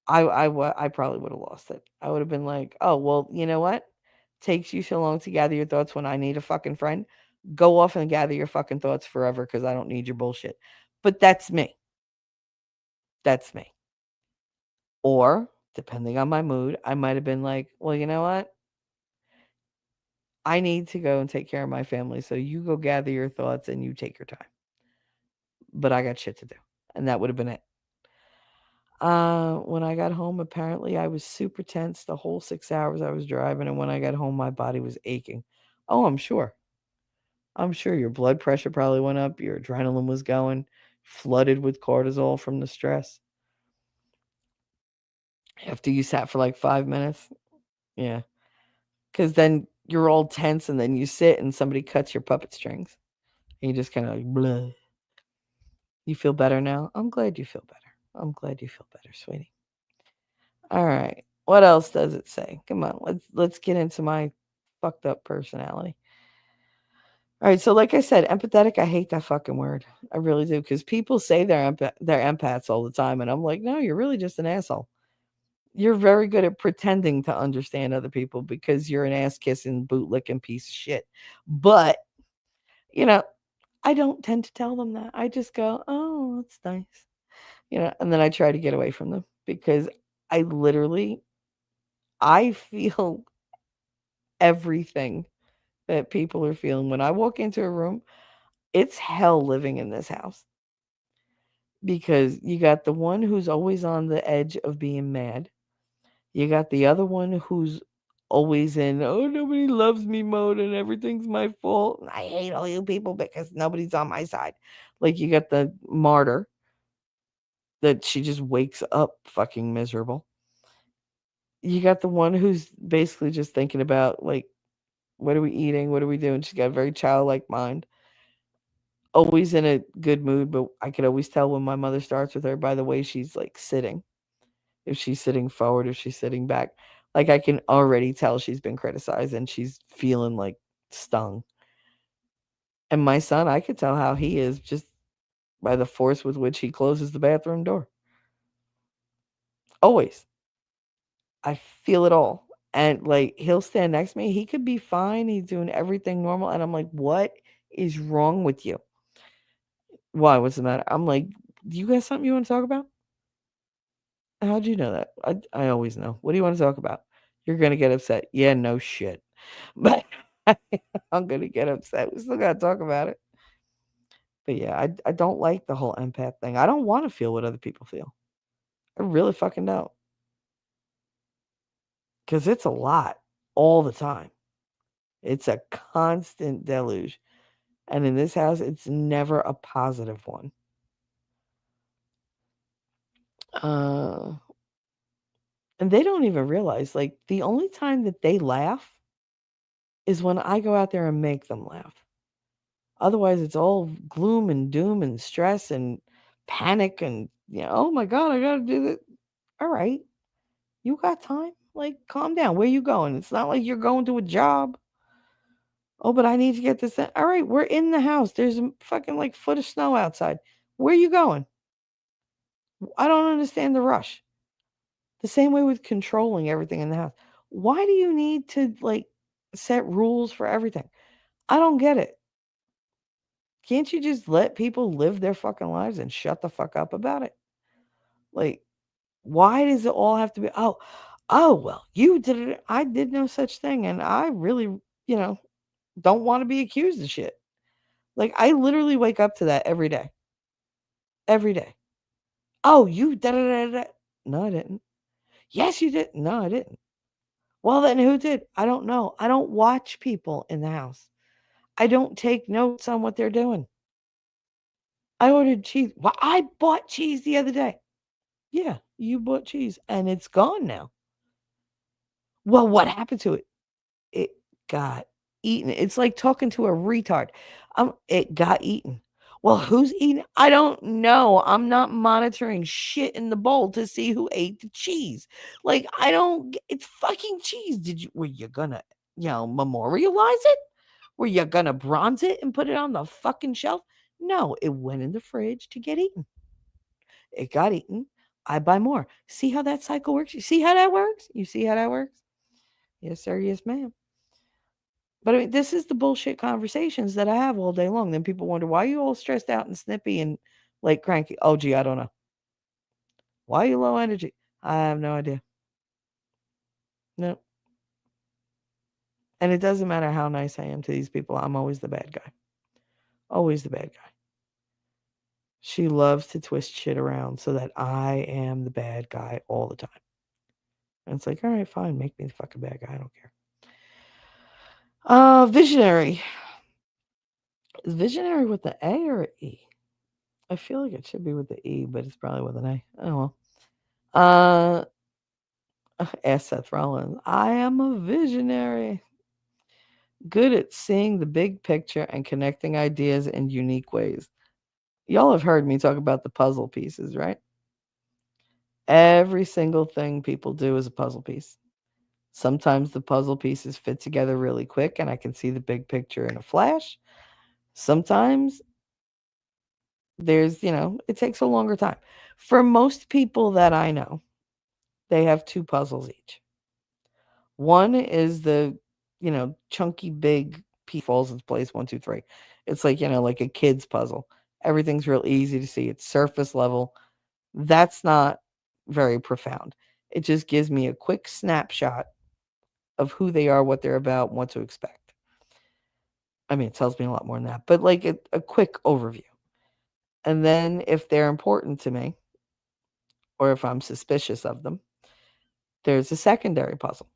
S2: I probably would have lost it. I would have been like, "Oh, well, you know what? Takes you so long to gather your thoughts when I need a fucking friend. Go off and gather your fucking thoughts forever because I don't need your bullshit." But that's me. That's me. Or, depending on my mood, I might have been like, "Well, you know what? I need to go and take care of my family. So you go gather your thoughts and you take your time. But I got shit to do." And that would have been it. When I got home, apparently I was super tense the whole 6 hours I was driving. And when I got home, my body was aching. Oh, I'm sure. I'm sure your blood pressure probably went up. Your adrenaline was going, flooded with cortisol from the stress. After you sat for like 5 minutes. Yeah. Because then you're all tense and then you sit and somebody cuts your puppet strings. And you just kind of like, blah. You feel better now? I'm glad you feel better. I'm glad you feel better, sweetie. All right. What else does it say? Come on, let's get into my fucked up personality. All right, so like I said, empathetic, I hate that fucking word. I really do because people say they're empaths all the time, and I'm like, no, you're really just an asshole. You're very good at pretending to understand other people because you're an ass kissing, boot licking piece of shit. But you know, I don't tend to tell them that. I just go, oh, that's nice. And then I try to get away from them because I literally I feel everything that people are feeling. When I walk into a room, it's hell living in this house because you got the one who's always on the edge of being mad. You got the other one who's always in, oh, nobody loves me mode and everything's my fault. And I hate all you people because nobody's on my side. Like you got the martyr that she just wakes up fucking miserable. You got the one who's basically just thinking about like, what are we eating? What are we doing? She's got a very childlike mind. Always in a good mood, but I could always tell when my mother starts with her by the way she's like sitting. If she's sitting forward, if she's sitting back. Like I can already tell she's been criticized and she's feeling like stung. And my son, I could tell how he is just by the force with which he closes the bathroom door. Always. I feel it all. And like he'll stand next to me. He could be fine. He's doing everything normal. And I'm like, what is wrong with you? Why? What's the matter? I'm like, do you got something you want to talk about? How'd you know that? I always know. What do you want to talk about? You're gonna get upset. Yeah, no shit. But I'm gonna get upset. We still gotta talk about it. But yeah, I don't like the whole empath thing. I don't want to feel what other people feel. I really fucking don't. Cause it's a lot. all the time. It's a constant deluge. And in this house, it's never a positive one. Uh, and they don't even realize, like, the only time that they laugh is when I go out there and make them laugh. Otherwise, it's all gloom and doom and stress and panic and, oh my God, I got to do that. All right. You got time? Like, calm down. Where you going? It's not like you're going to a job. Oh, but I need to get this. All right, we're in the house. There's a fucking like foot of snow outside. Where you going? I don't understand the rush. The same way with controlling everything in the house. Why do you need to like set rules for everything? I don't get it. Can't you just let people live their fucking lives and shut the fuck up about it? Like, why does it all have to be, well, you did it. I did no such thing. And I really, don't want to be accused of shit. Like, I literally wake up to that every day. Every day. Oh, you da da da da. No, I didn't. Yes, you did. No, I didn't. Well, then who did? I don't know. I don't watch people in the house. I don't take notes on what they're doing. I ordered cheese. Well, I bought cheese the other day. Yeah, you bought cheese and it's gone now. Well, what happened to it? It got eaten. It's like talking to a retard. It got eaten. Well, who's eating? I don't know. I'm not monitoring shit in the bowl to see who ate the cheese. Like, I don't. It's fucking cheese. Were you gonna, memorialize it? Were you gonna bronze it and put it on the fucking shelf? No, it went in the fridge to get eaten. It got eaten. I buy more. See how that cycle works? You see how that works? You see how that works? Yes, sir. Yes, ma'am. But I mean, this is the bullshit conversations that I have all day long. Then people wonder, why are you all stressed out and snippy and like cranky? Oh, gee, I don't know. Why are you low energy? I have no idea. No. And it doesn't matter how nice I am to these people. I'm always the bad guy. Always the bad guy. She loves to twist shit around so that I am the bad guy all the time. And it's like, all right, fine. Make me the fucking bad guy. I don't care. Visionary. Is visionary with the A or E? I feel like it should be with the E, but it's probably with an A. Oh well. Ask Seth Rollins. I am a visionary. Good at seeing the big picture and connecting ideas in unique ways. Y'all have heard me talk about the puzzle pieces, right? Every single thing people do is a puzzle piece. Sometimes the puzzle pieces fit together really quick and I can see the big picture in a flash. Sometimes there's, it takes a longer time. For most people that I know, they have 2 puzzles each. One is the, chunky big piece falls into place, 1, 2, 3. It's like, like a kid's puzzle. Everything's real easy to see. It's surface level. That's not very profound. It just gives me a quick snapshot of who they are, what they're about, and what to expect. I mean, it tells me a lot more than that, but like a quick overview. And then if they're important to me, or if I'm suspicious of them, there's a secondary puzzle.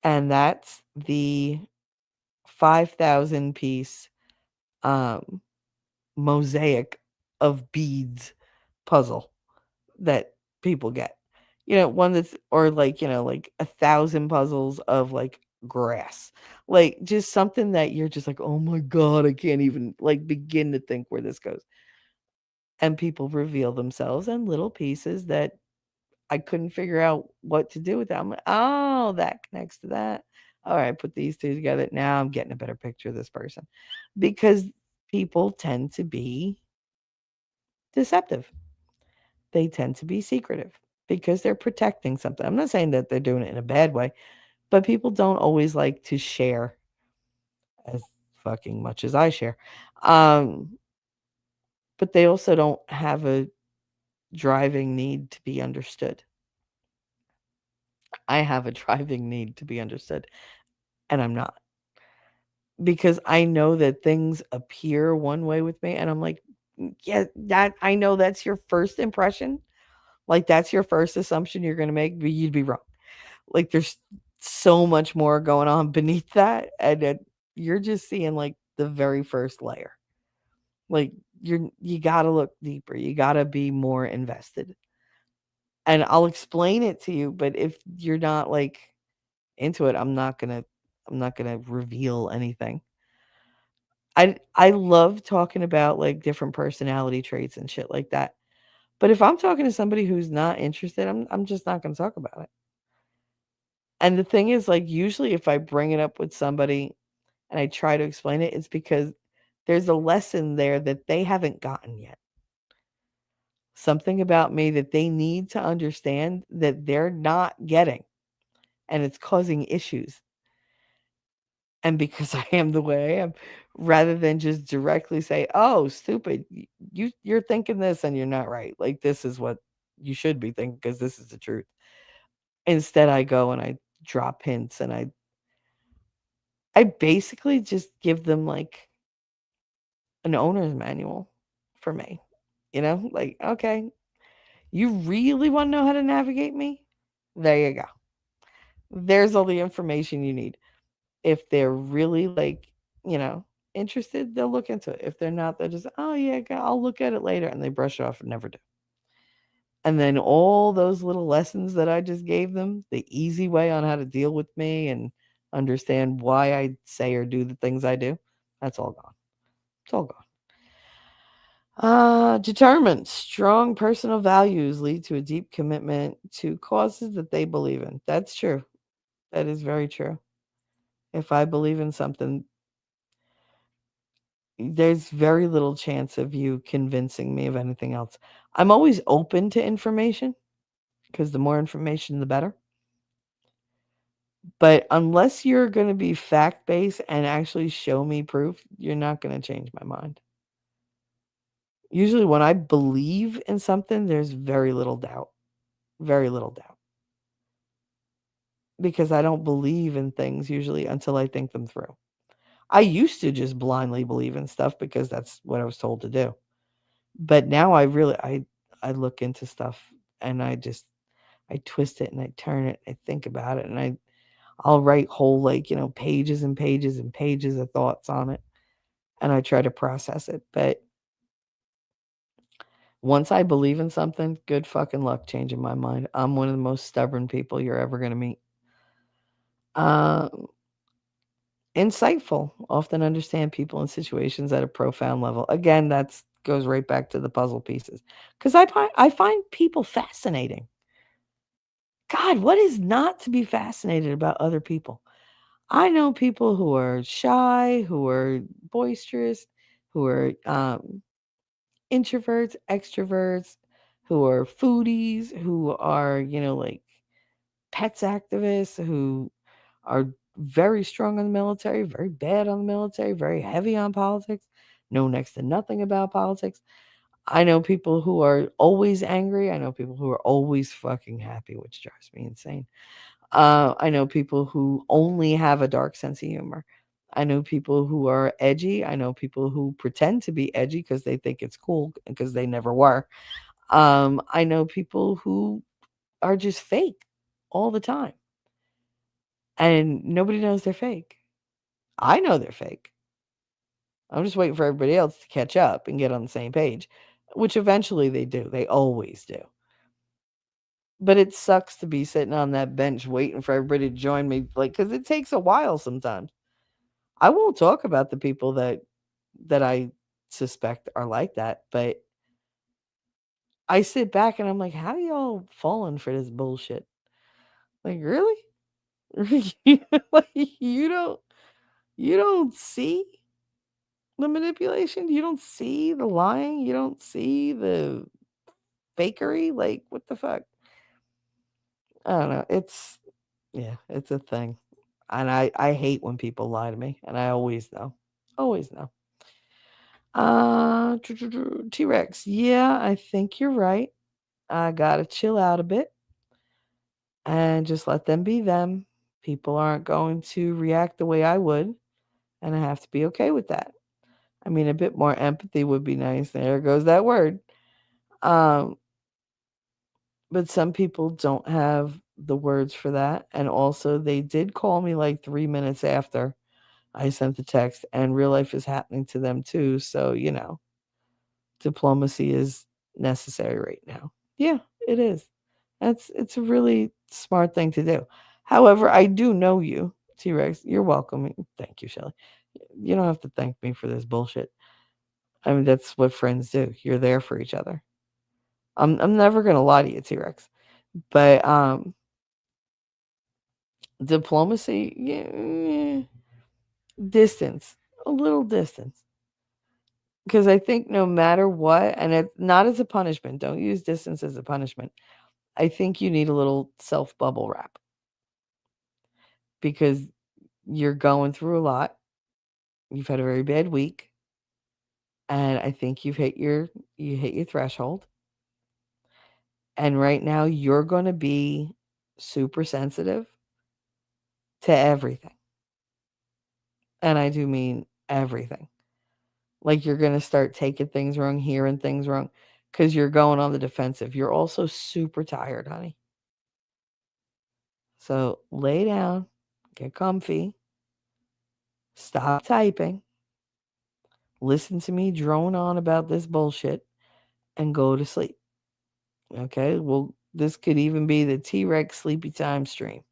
S2: And that's the 5,000 piece mosaic of beads puzzle that people get. One that's, or like, like 1,000 puzzles of like grass. Like just something that you're just like, oh my God, I can't even like begin to think where this goes. And people reveal themselves in little pieces that I couldn't figure out what to do with that. I'm like, oh, that connects to that. All right, put these 2 together. Now I'm getting a better picture of this person. Because people tend to be deceptive. They tend to be secretive because they're protecting something. I'm not saying that they're doing it in a bad way, but people don't always like to share as fucking much as I share. But they also don't have a driving need to be understood. I have a driving need to be understood, and I'm not. Because I know that things appear one way with me, and I'm like, yeah, that I know that's your first impression. Like that's your first assumption you're gonna make, but you'd be wrong. Like there's so much more going on beneath that, and you're just seeing like the very first layer. Like you got to look deeper. You got to be more invested. And I'll explain it to you, but if you're not like into it, I'm not going to reveal anything. I love talking about like different personality traits and shit like that. But if I'm talking to somebody who's not interested, I'm just not going to talk about it. And the thing is, like, usually if I bring it up with somebody and I try to explain it, it's because there's a lesson there that they haven't gotten yet. Something about me that they need to understand that they're not getting, and it's causing issues. And because I am the way I am, rather than just directly say, "Oh, stupid, you're thinking this and you're not right. Like this is what you should be thinking because this is the truth." Instead, I go and I drop hints and I basically just give them like an owner's manual for me. Like, okay, you really want to know how to navigate me? There you go. There's all the information you need. If they're really like, you know, interested, they'll look into it. If they're not, they're just, oh yeah, I'll look at it later, and they brush it off and never do. And then all those little lessons that I just gave them, the easy way on how to deal with me and understand why I say or do the things I do, that's all gone. It's all gone. Determined. Strong personal values lead to a deep commitment to causes that they believe in. That's true. That is very true. If I believe in something, there's very little chance of you convincing me of anything else. I'm always open to information because the more information, the better. But unless you're going to be fact based and actually show me proof, you're not going to change my mind. Usually, when I believe in something, there's very little doubt. Very little doubt. Because I don't believe in things usually until I think them through. I used to just blindly believe in stuff because that's what I was told to do. But now I look into stuff and I twist it and I turn it, I think about it, and I'll write whole like, pages and pages and pages of thoughts on it, and I try to process it. But once I believe in something, good fucking luck changing my mind. I'm one of the most stubborn people you're ever going to meet. Um Insightful, often understand people and situations at a profound level. Again, that's goes right back to the puzzle pieces. Because I find people fascinating. God, what is not to be fascinated about other people? I know people who are shy, who are boisterous, who are introverts, extroverts, who are foodies, who are, like pets activists, who are very strong on the military, very bad on the military, very heavy on politics, know next to nothing about politics. I know people who are always angry. I know people who are always fucking happy, which drives me insane. I know people who only have a dark sense of humor. I know people who are edgy. I know people who pretend to be edgy because they think it's cool because they never were. I know people who are just fake all the time and nobody knows they're fake. I know they're fake. I'm just waiting for everybody else to catch up and get on the same page, which eventually they do. They always do. But it sucks to be sitting on that bench waiting for everybody to join me, like, because it takes a while sometimes. I won't talk about the people that I suspect are like that, but I sit back and I'm like, how y'all falling for this bullshit? Like, really? Like, you don't see the manipulation? You don't see the lying? You don't see the fakery? Like, what the fuck? I don't know. Yeah, it's a thing. And I hate when people lie to me, and I always know. Always know. T-Rex. Yeah, I think you're right. I gotta chill out a bit and just let them be them. People aren't going to react the way I would, and I have to be okay with that. I mean, a bit more empathy would be nice. There goes that word. Um, But some people don't have the words for that. And also, they did call me like 3 minutes after I sent the text, and real life is happening to them too. So, diplomacy is necessary right now. Yeah, it is. It's a really smart thing to do. However, I do know you, T Rex. You're welcome. Thank you, Shelly. You don't have to thank me for this bullshit. I mean, that's what friends do. You're there for each other. I'm never gonna lie to you, T Rex. But diplomacy, yeah, distance, a little distance. Because I think no matter what, and it's not as a punishment, don't use distance as a punishment. I think you need a little self bubble wrap because you're going through a lot. You've had a very bad week, and I think you hit your threshold. And right now you're going to be super sensitive to everything. And I do mean everything. Like you're going to start taking things wrong, hearing things wrong cuz you're going on the defensive. You're also super tired, honey. So lay down, get comfy, stop typing, listen to me drone on about this bullshit, and go to sleep. Okay? Well, this could even be the T Rex sleepy time stream.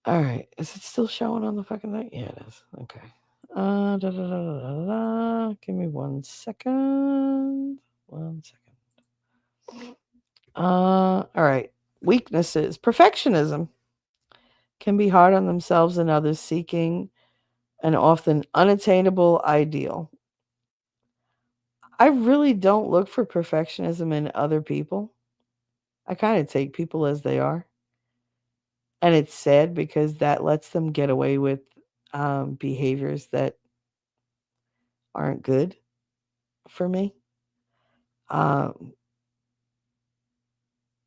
S2: All right. Is it still showing on the fucking thing? Yeah, it is. Okay. Da, da, da, da, da, da. Give me 1 second. 1 second. All right. Weaknesses. Perfectionism can be hard on themselves and others, seeking an often unattainable ideal. I really don't look for perfectionism in other people. I kind of take people as they are. And it's sad because that lets them get away with behaviors that aren't good for me. Um,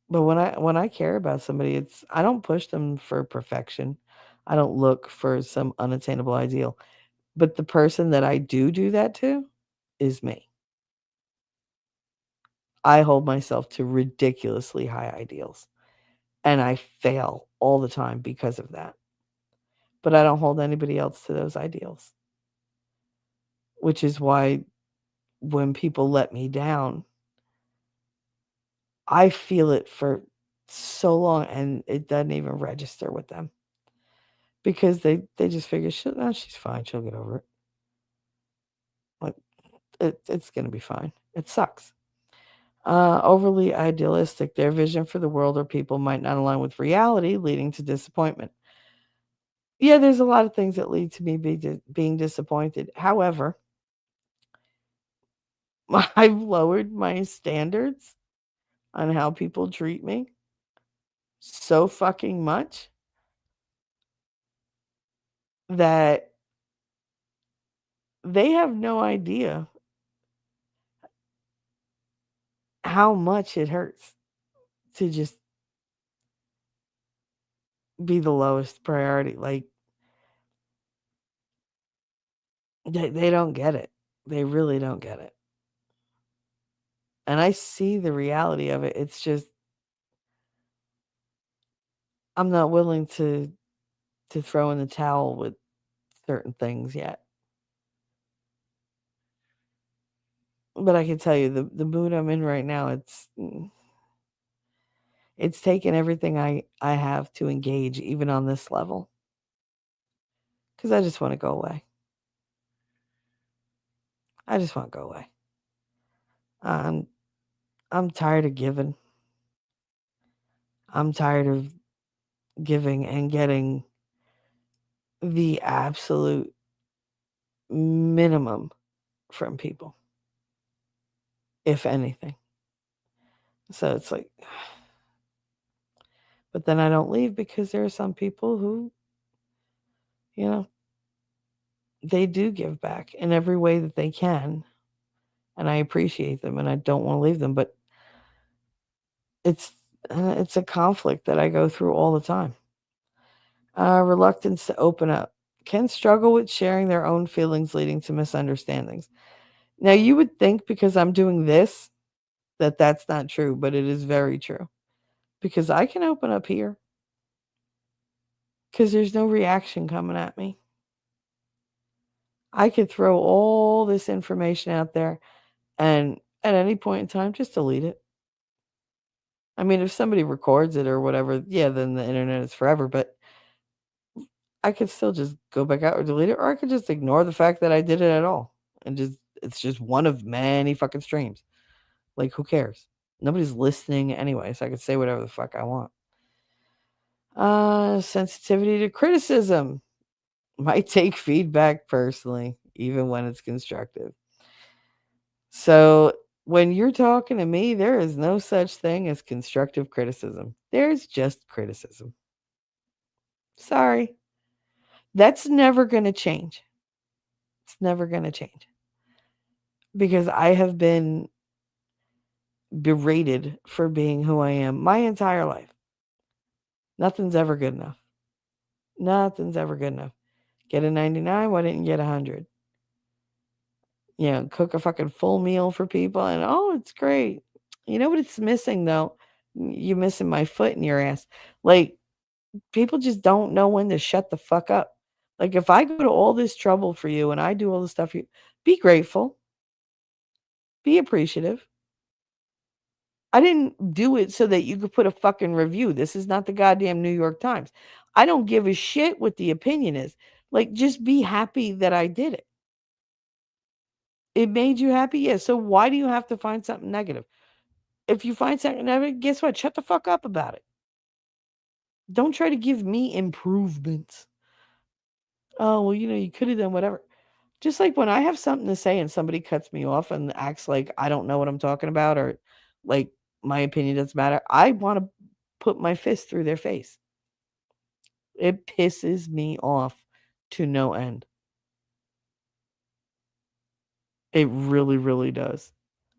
S2: but when I care about somebody, I don't push them for perfection. I don't look for some unattainable ideal. But the person that I do that to is me. I hold myself to ridiculously high ideals, and I fail all the time because of that. But I don't hold anybody else to those ideals, which is why when people let me down, I feel it for so long and it doesn't even register with them because they just figure, she's fine. She'll get over it. Like, it's going to be fine. It sucks. Overly idealistic. Their vision for the world or people might not align with reality, leading to disappointment. Yeah, there's a lot of things that lead to me being disappointed. However, I've lowered my standards on how people treat me so fucking much that they have no idea how much it hurts to just be the lowest priority. Like, they don't get it. They really don't get it. And I see the reality of it. It's just I'm not willing to throw in the towel with certain things yet. But I can tell you the mood I'm in right now, it's taken everything I have to engage even on this level. Cuz I just want to go away. I just want to go away. I'm I'm tired of giving. I'm tired of giving and getting the absolute minimum from people, if anything. So it's like, but then I don't leave because there are some people who, you know, they do give back in every way that they can. And I appreciate them and I don't want to leave them. But it's, it's a conflict that I go through all the time. Reluctance to open up can struggle with sharing their own feelings, leading to misunderstandings. Now, you would think because I'm doing this that that's not true, but it is very true. Because I can open up here because there's no reaction coming at me. I could throw all this information out there and at any point in time just delete it. I mean, if somebody records it or whatever, yeah, then the internet is forever, but I could still just go back out or delete it, or I could just ignore the fact that I did it at all and just it's just one of many fucking streams. Like, who cares? Nobody's listening anyway, so I could say whatever the fuck I want. Sensitivity to criticism. Might take feedback personally, even when it's constructive. So, when you're talking to me, there is no such thing as constructive criticism. There's just criticism. Sorry. That's never going to change. It's never going to change. Because I have been berated for being who I am my entire life. Nothing's ever good enough. Nothing's ever good enough. Get a 99, why didn't you get 100? You know, cook a fucking full meal for people and oh, it's great. You know what it's missing though? You're missing my foot in your ass. Like, people just don't know when to shut the fuck up. Like, if I go to all this trouble for you and I do all this stuff for you, be grateful. Be appreciative. I didn't do it so that you could put a fucking review. This is not the goddamn New York Times. I don't give a shit what the opinion is. Like, just be happy that I did it. It made you happy? Yeah. So why do you have to find something negative? If you find something negative, guess what? Shut the fuck up about it. Don't try to give me improvements. Oh, well, you know, you could have done whatever. Just like when I have something to say and somebody cuts me off and acts like I don't know what I'm talking about or like my opinion doesn't matter, I want to put my fist through their face. It pisses me off to no end. It really, really does.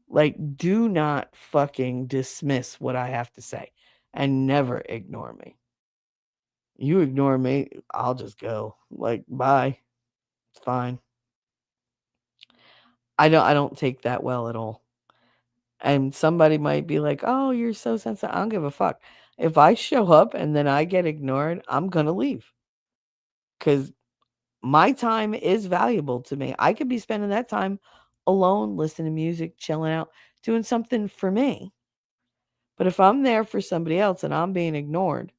S2: Like, do not fucking dismiss what I have to say and never ignore me. You ignore me, I'll just go. Like, bye. It's fine. I don't take that well at all. And somebody might be like, "Oh, you're so sensitive." I don't give a fuck. If I show up and then I get ignored, I'm gonna leave. Cause my time is valuable to me. I could be spending that time alone, listening to music, chilling out, doing something for me. But if I'm there for somebody else and I'm being ignored,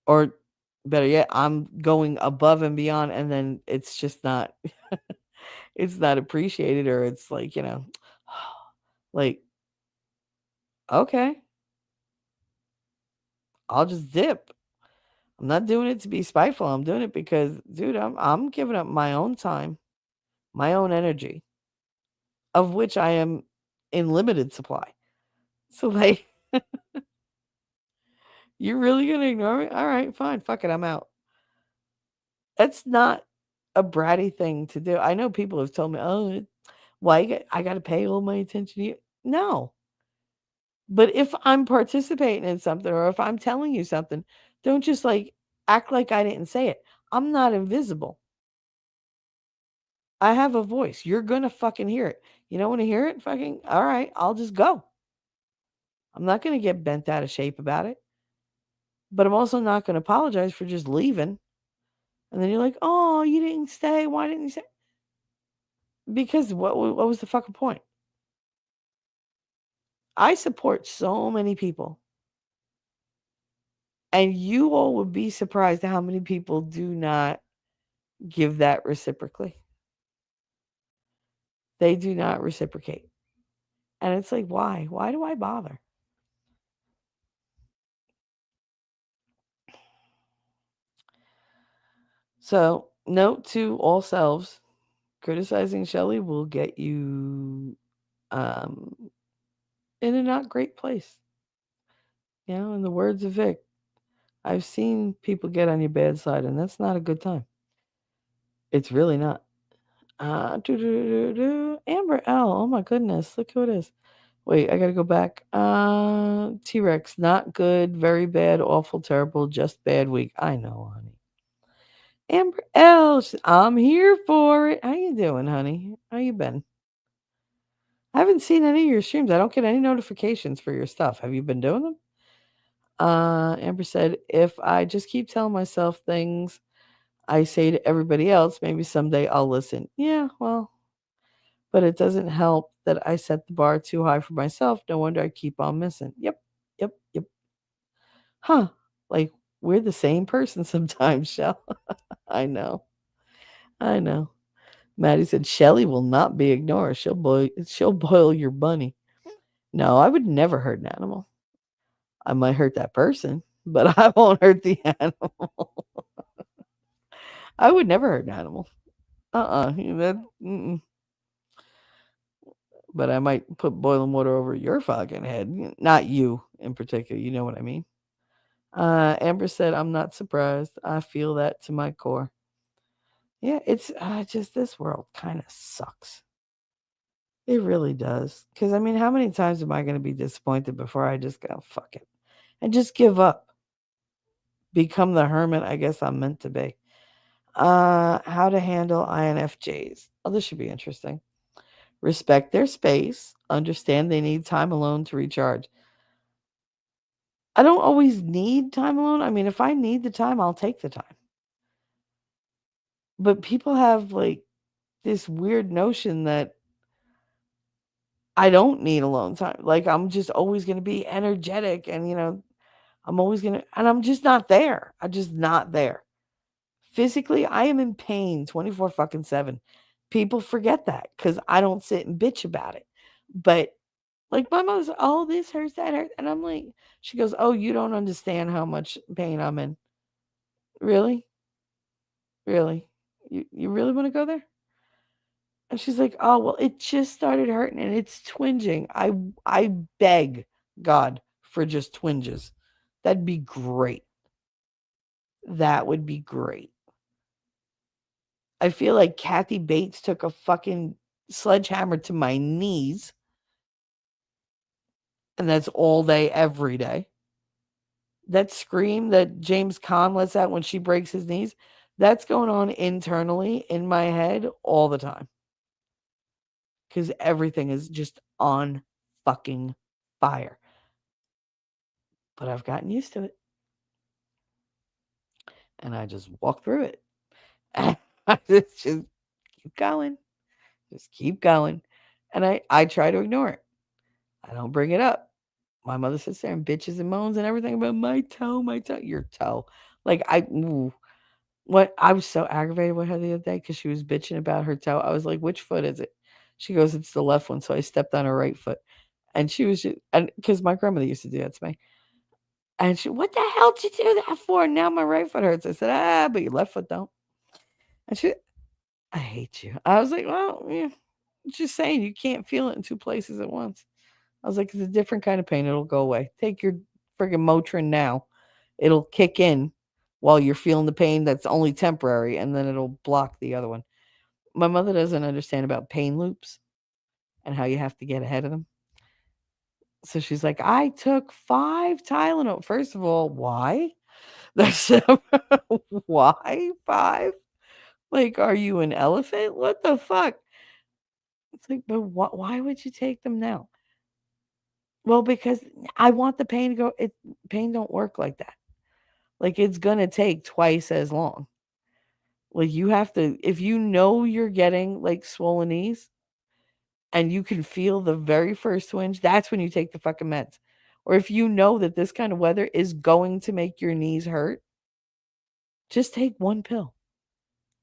S2: or better yet, I'm going above and beyond, and then it's just not it's not appreciated, or it's like, like, okay, I'll just dip. I'm not doing it to be spiteful. I'm doing it because, dude, I'm giving up my own time, my own energy, of which I am in limited supply. So, like, you're really gonna ignore me? All right, fine, fuck it, I'm out. That's not a bratty thing to do. I know people have told me, "Oh, why I got to pay all my attention to you?" No, but if I'm participating in something or if I'm telling you something, don't just like act like I didn't say it. I'm not invisible. I have a voice. You're gonna fucking hear it. You don't want to hear it? Fucking all right, I'll just go. I'm not gonna get bent out of shape about it. But I'm also not gonna apologize for just leaving. And then you're like, oh, you didn't stay. Why didn't you stay? Because what was the fucking point? I support so many people. And you all would be surprised at how many people do not give that reciprocally. They do not reciprocate. And it's like, why? Why do I bother? So, note to all selves, criticizing Shelley will get you um, in a not great place. You know, in the words of Vic, I've seen people get on your bad side, and that's not a good time. It's really not. Amber L. Oh my goodness, look who it is. Wait, I gotta go back. T-Rex, not good, very bad, awful, terrible, just bad week. I know, honey. Amber L. I'm here for it. How you doing, honey? How you been? I haven't seen any of your streams. I don't get any notifications for your stuff. Have you been doing them? Amber said, if I just keep telling myself things I say to everybody else, maybe someday I'll listen. Yeah, well, but it doesn't help that I set the bar too high for myself. No wonder I keep on missing. Yep, yep, yep. Huh. Like we're the same person sometimes, Shell. I know. I know. Maddie said Shelly will not be ignored. She'll boil your bunny. No, I would never hurt an animal. I might hurt that person, but I won't hurt the animal. I would never hurt an animal. That. But I might put boiling water over your fucking head. Not you in particular. You know what I mean. Amber said, I'm not surprised. I feel that to my core. Yeah, it's just this world kind of sucks. It really does. Because, I mean, how many times am I going to be disappointed before I just go, fuck it, and just give up? Become the hermit I guess I'm meant to be. How to handle INFJs. Oh, this should be interesting. Respect their space. Understand they need time alone to recharge. I don't always need time alone. I mean, if I need the time, I'll take the time. But people have like this weird notion that I don't need alone time. Like I'm just always going to be energetic and I'm always going to and I'm just not there. I'm just not there. Physically, I am in pain 24 fucking 7. People forget that cuz I don't sit and bitch about it. But like my mother's, oh, this hurts, that hurts. And I'm like, she goes, oh, you don't understand how much pain I'm in. Really? Really? You really want to go there? And she's like, oh, well, it just started hurting and it's twinging. I beg God for just twinges. That'd be great. That would be great. I feel like Kathy Bates took a fucking sledgehammer to my knees. And that's all day, every day. That scream that James Caan lets out when she breaks his knees, that's going on internally in my head all the time. Because everything is just on fucking fire. But I've gotten used to it. And I just walk through it. I just keep going. Just keep going. And I try to ignore it. I don't bring it up. My mother sits there and bitches and moans and everything about my toe, your toe. Like what I was so aggravated with her the other day because she was bitching about her toe. I was like, which foot is it? She goes, it's the left one. So I stepped on her right foot. And she was just, and because my grandmother used to do that to me. And she, what the hell did you do that for? Now my right foot hurts. I said, but your left foot don't. And she, I hate you. I was like, well, yeah, just saying you can't feel it in two places at once. I was like, it's a different kind of pain. It'll go away. Take your friggin' Motrin now. It'll kick in while you're feeling the pain that's only temporary, and then it'll block the other one. My mother doesn't understand about pain loops and how you have to get ahead of them. So she's like, I took 5 Tylenol. First of all, why? That's why 5? Like, are you an elephant? What the fuck? It's like, but why would you take them now? Well, because I want the pain to go. Pain don't work like that. Like it's gonna take twice as long. Like you have to, if you know you're getting like swollen knees, and you can feel the very first twinge, that's when you take the fucking meds. Or if you know that this kind of weather is going to make your knees hurt, just take one pill.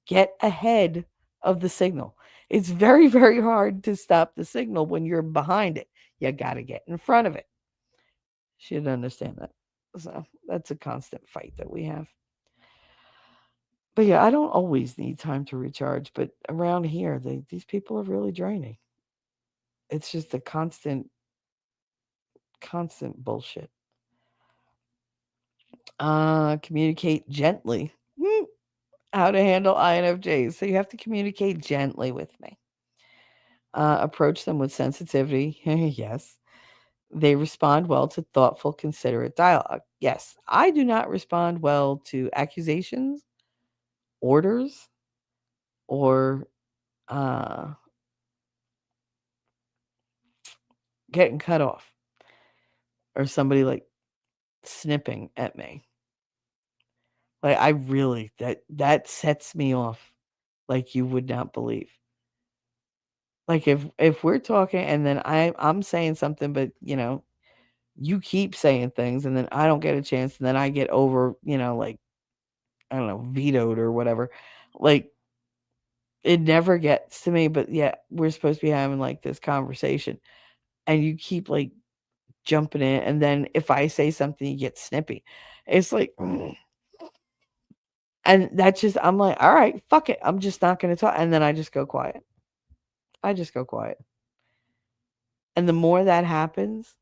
S2: Get ahead of the signal. It's very, very hard to stop the signal when you're behind it. You got to get in front of it. Should understand that. So that's a constant fight that we have. But yeah, I don't always need time to recharge, but around here, these people are really draining. It's just a constant bullshit. Communicate gently. How to handle INFJs. So you have to communicate gently with me. Approach them with sensitivity. Yes. They respond well to thoughtful, considerate dialogue. Yes. I do not respond well to accusations, orders, or getting cut off or somebody like snipping at me. Like I really that sets me off like you would not believe. Like if we're talking and then I'm saying something, but you keep saying things and then I don't get a chance and then I get over, like I don't know, vetoed or whatever. Like it never gets to me, but yeah, we're supposed to be having like this conversation and you keep like jumping in and then if I say something you get snippy. It's like and that's just I'm like, all right, fuck it. I'm just not gonna talk. And then I just go quiet. I just go quiet. And the more that happens,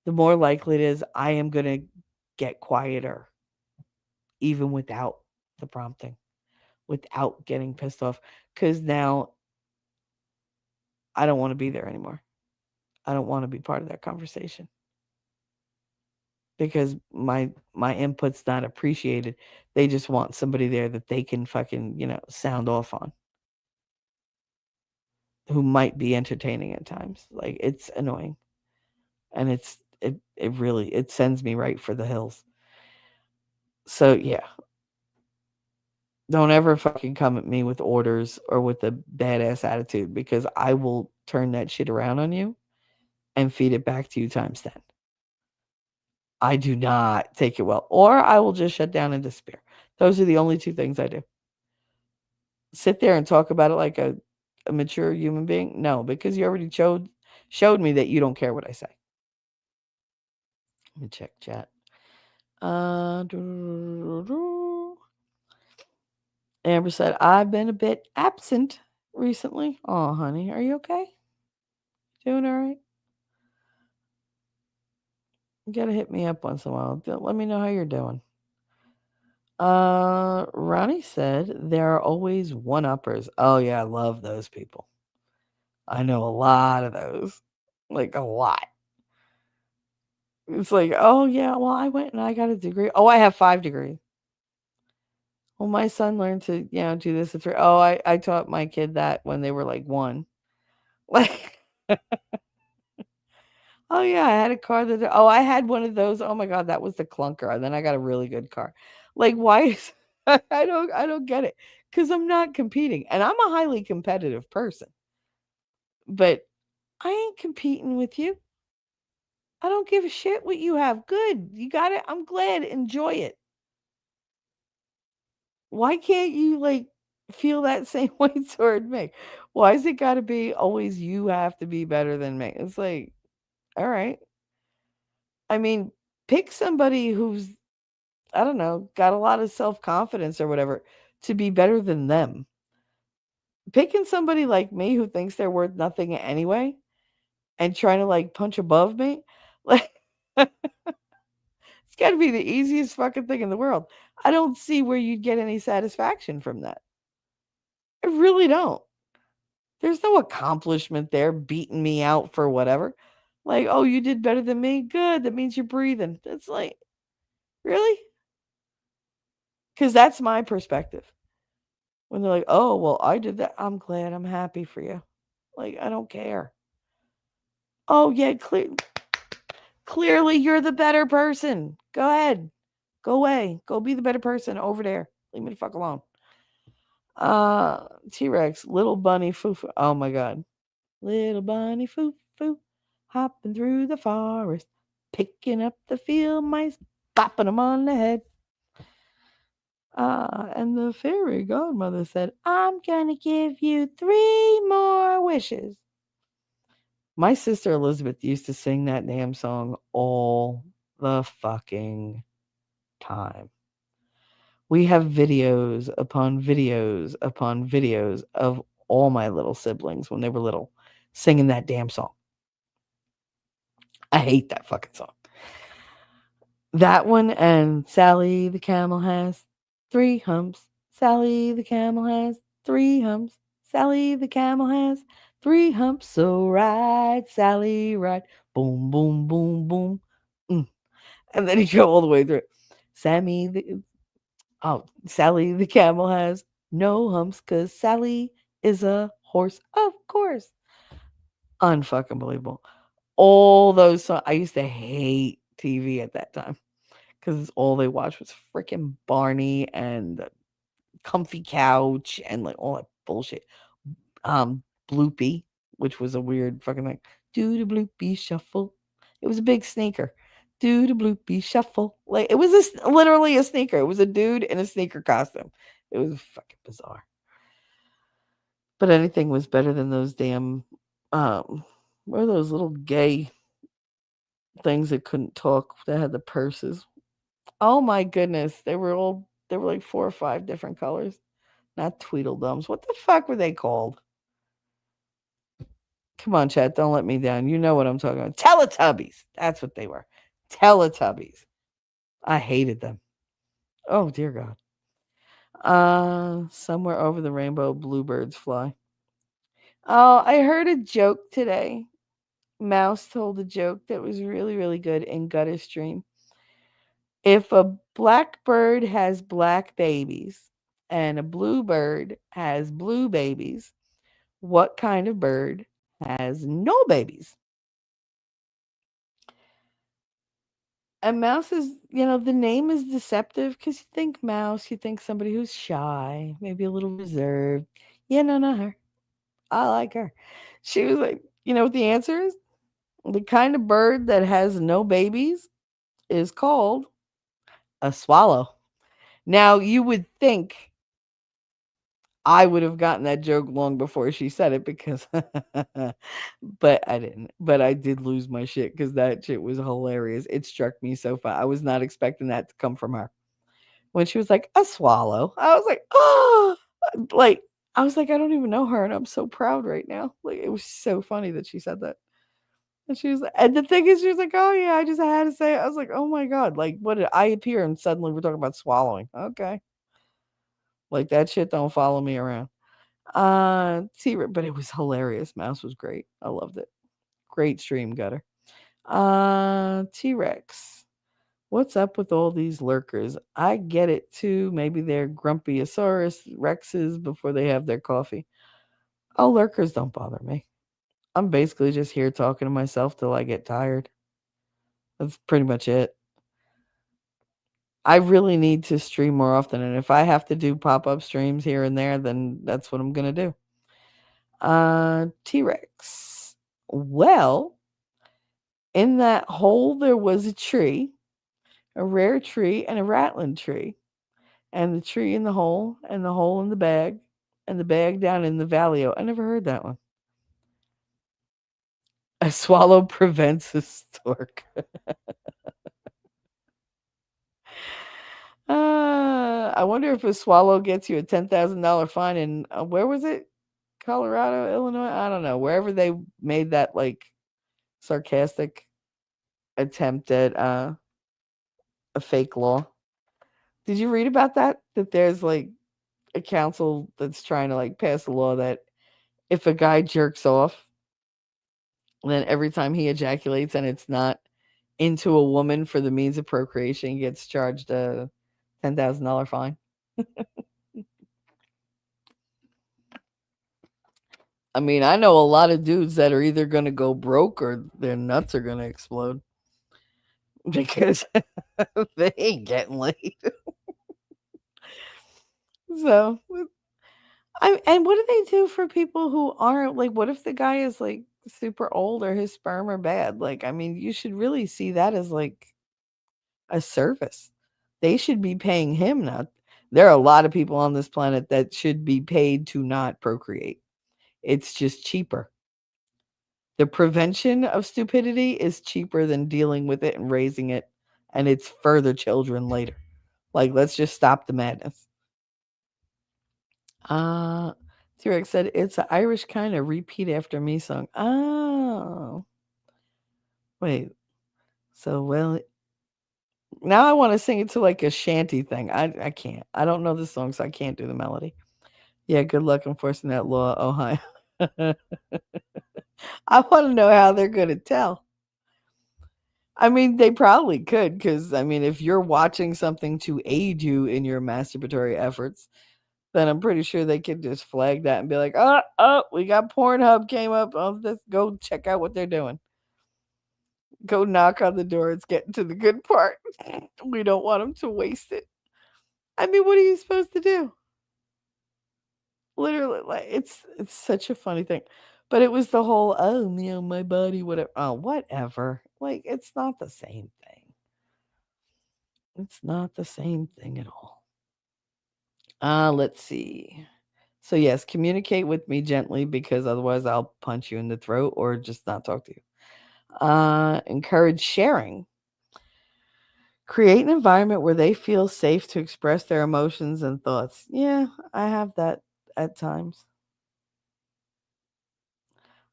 S2: the more likely it is I am gonna get quieter, even without the prompting, without getting pissed off. Cause now I don't want to be there anymore. I don't want to be part of that conversation. Because my input's not appreciated. They just want somebody there that they can fucking, sound off on. Who might be entertaining at times. Like it's annoying. And it really it sends me right for the hills. So yeah. Don't ever fucking come at me with orders or with a badass attitude because I will turn that shit around on you and feed it back to you times 10. I do not take it well. Or I will just shut down in despair. Those are the only two things I do. Sit there and talk about it like a mature human being? No, because you already showed me that you don't care what I say. Let me check chat. Amber said, I've been a bit absent recently. Oh, honey, are you okay? Doing all right? You gotta hit me up once in a while. Let me know how you're doing. Ronnie said there are always one-uppers. Oh yeah, I love those people. I know a lot of those. Like a lot. It's like, oh yeah, well I went and I got a degree. Oh, I have 5 degrees. Well, my son learned to, do this at 3. Oh, I taught my kid that when they were like 1. Like oh yeah, I had a car that I had one of those. Oh my god, that was the clunker. And then I got a really good car. Like why is I don't get it. Cuz I'm not competing and I'm a highly competitive person. But I ain't competing with you. I don't give a shit what you have. Good. You got it. I'm glad. Enjoy it. Why can't you like feel that same way toward me? Why is it got to be always you have to be better than me? It's like, all right. I mean, pick somebody who's I don't know, got a lot of self-confidence or whatever to be better than them. Picking somebody like me who thinks they're worth nothing anyway and trying to like punch above me, like it's got to be the easiest fucking thing in the world. I don't see where you'd get any satisfaction from that. I really don't. There's no accomplishment there beating me out for whatever. Like, oh, you did better than me? Good. That means you're breathing. It's like, really? Because that's my perspective. When they're like, "Oh, well, I did that." I'm glad. I'm happy for you. Like, I don't care. Oh, yeah, clearly you're the better person. Go ahead. Go away. Go be the better person over there. Leave me the fuck alone. T-Rex, little bunny foo foo. Oh my god. Little bunny foo foo, hopping through the forest, picking up the field mice, bopping them on the head. And the fairy godmother said, I'm gonna give you 3 more wishes. My sister Elizabeth used to sing that damn song all the fucking time. We have videos upon videos upon videos of all my little siblings when they were little singing that damn song. I hate that fucking song. That one and Sally the camel has 3 humps. Sally the camel has 3 humps. Sally the camel has 3 humps. So ride, Sally, ride. Boom, boom, boom, boom. Mm. And then you go all the way through. Sally the camel has no humps because Sally is a horse, of course. Unfucking believable. All those songs. I used to hate TV at that time because all they watched was freaking Barney and the Comfy Couch and like all that bullshit. Bloopy, which was a weird fucking thing. Do the bloopy shuffle. It was a big sneaker. Do the bloopy shuffle. Like it was literally a sneaker. It was a dude in a sneaker costume. It was fucking bizarre. But anything was better than those damn what are those little gay things that couldn't talk that had the purses. Oh my goodness. They were like 4 or 5 different colors. Not Tweedledums. What the fuck were they called? Come on, chat. Don't let me down. You know what I'm talking about. Teletubbies. That's what they were. Teletubbies. I hated them. Oh, dear God. Somewhere over the rainbow, bluebirds fly. Oh, I heard a joke today. Mouse told a joke that was really, really good in Gutter Stream. If a black bird has black babies and a blue bird has blue babies, what kind of bird has no babies? And mouse is, the name is deceptive because you think mouse, you think somebody who's shy, maybe a little reserved. Yeah, no, not her. I like her. She was like, you know what the answer is? The kind of bird that has no babies is called a swallow. Now, you would think I would have gotten that joke long before she said it because, but I didn't. But I did lose my shit because that shit was hilarious. It struck me so far. I was not expecting that to come from her. When she was like, a swallow, I was like, oh, like, I was like, I don't even know her. And I'm so proud right now. Like, it was so funny that she said that. And she was, and the thing is, she was like, oh, yeah, I just had to say it. I was like, oh my God. Like, what did I appear? And suddenly we're talking about swallowing. Okay. Like, that shit don't follow me around. But it was hilarious. Mouse was great. I loved it. Great stream, Gutter. T-Rex. What's up with all these lurkers? I get it too. Maybe they're grumpyosaurus rexes before they have their coffee. Oh, lurkers don't bother me. I'm basically just here talking to myself till I get tired. That's pretty much it. I really need to stream more often, and if I have to do pop-up streams here and there, then that's what I'm gonna do. T-Rex. Well, in that hole there was a tree, a rare tree, and a rattling tree. And the tree in the hole, and the hole in the bag, and the bag down in the valley. I never heard that one. A swallow prevents a stork. I wonder if a swallow gets you a $10,000 fine in where was it? Colorado, Illinois? I don't know. Wherever they made that like sarcastic attempt at a fake law. Did you read about that? That there's like a council that's trying to like pass a law that if a guy jerks off, then every time he ejaculates and it's not into a woman for the means of procreation, he gets charged a $10,000 fine. I mean, I know a lot of dudes that are either going to go broke or their nuts are going to explode because they ain't getting laid. So, and what do they do for people who aren't like? What if the guy is like super old or his sperm are bad? Like, I mean, you should really see that as like a service. They should be paying him not. There are a lot of people on this planet that should be paid to not procreate. It's just cheaper. The prevention of stupidity is cheaper than dealing with it and raising it, and it's further children later. Like, let's just stop the madness. Uh T-Rex said it's an Irish kind of repeat after me song. Oh. Wait. So well now I want to sing it to like a shanty thing. I can't. I don't know the song, so I can't do the melody. Yeah, good luck enforcing that law, Ohio. I want to know how they're going to tell. I mean, they probably could, because, I mean, if you're watching something to aid you in your masturbatory efforts, then I'm pretty sure they could just flag that and be like, oh, we got Pornhub came up. Oh, let's go check out what they're doing. Go knock on the door. It's getting to the good part. We don't want them to waste it. I mean, what are you supposed to do? Literally, like it's such a funny thing. But it was the whole, oh, my body, whatever. Oh, whatever. Like, it's not the same thing. It's not the same thing at all. Let's see. So yes, communicate with me gently because otherwise I'll punch you in the throat or just not talk to you. Encourage sharing. Create an environment where they feel safe to express their emotions and thoughts. Yeah, I have that at times.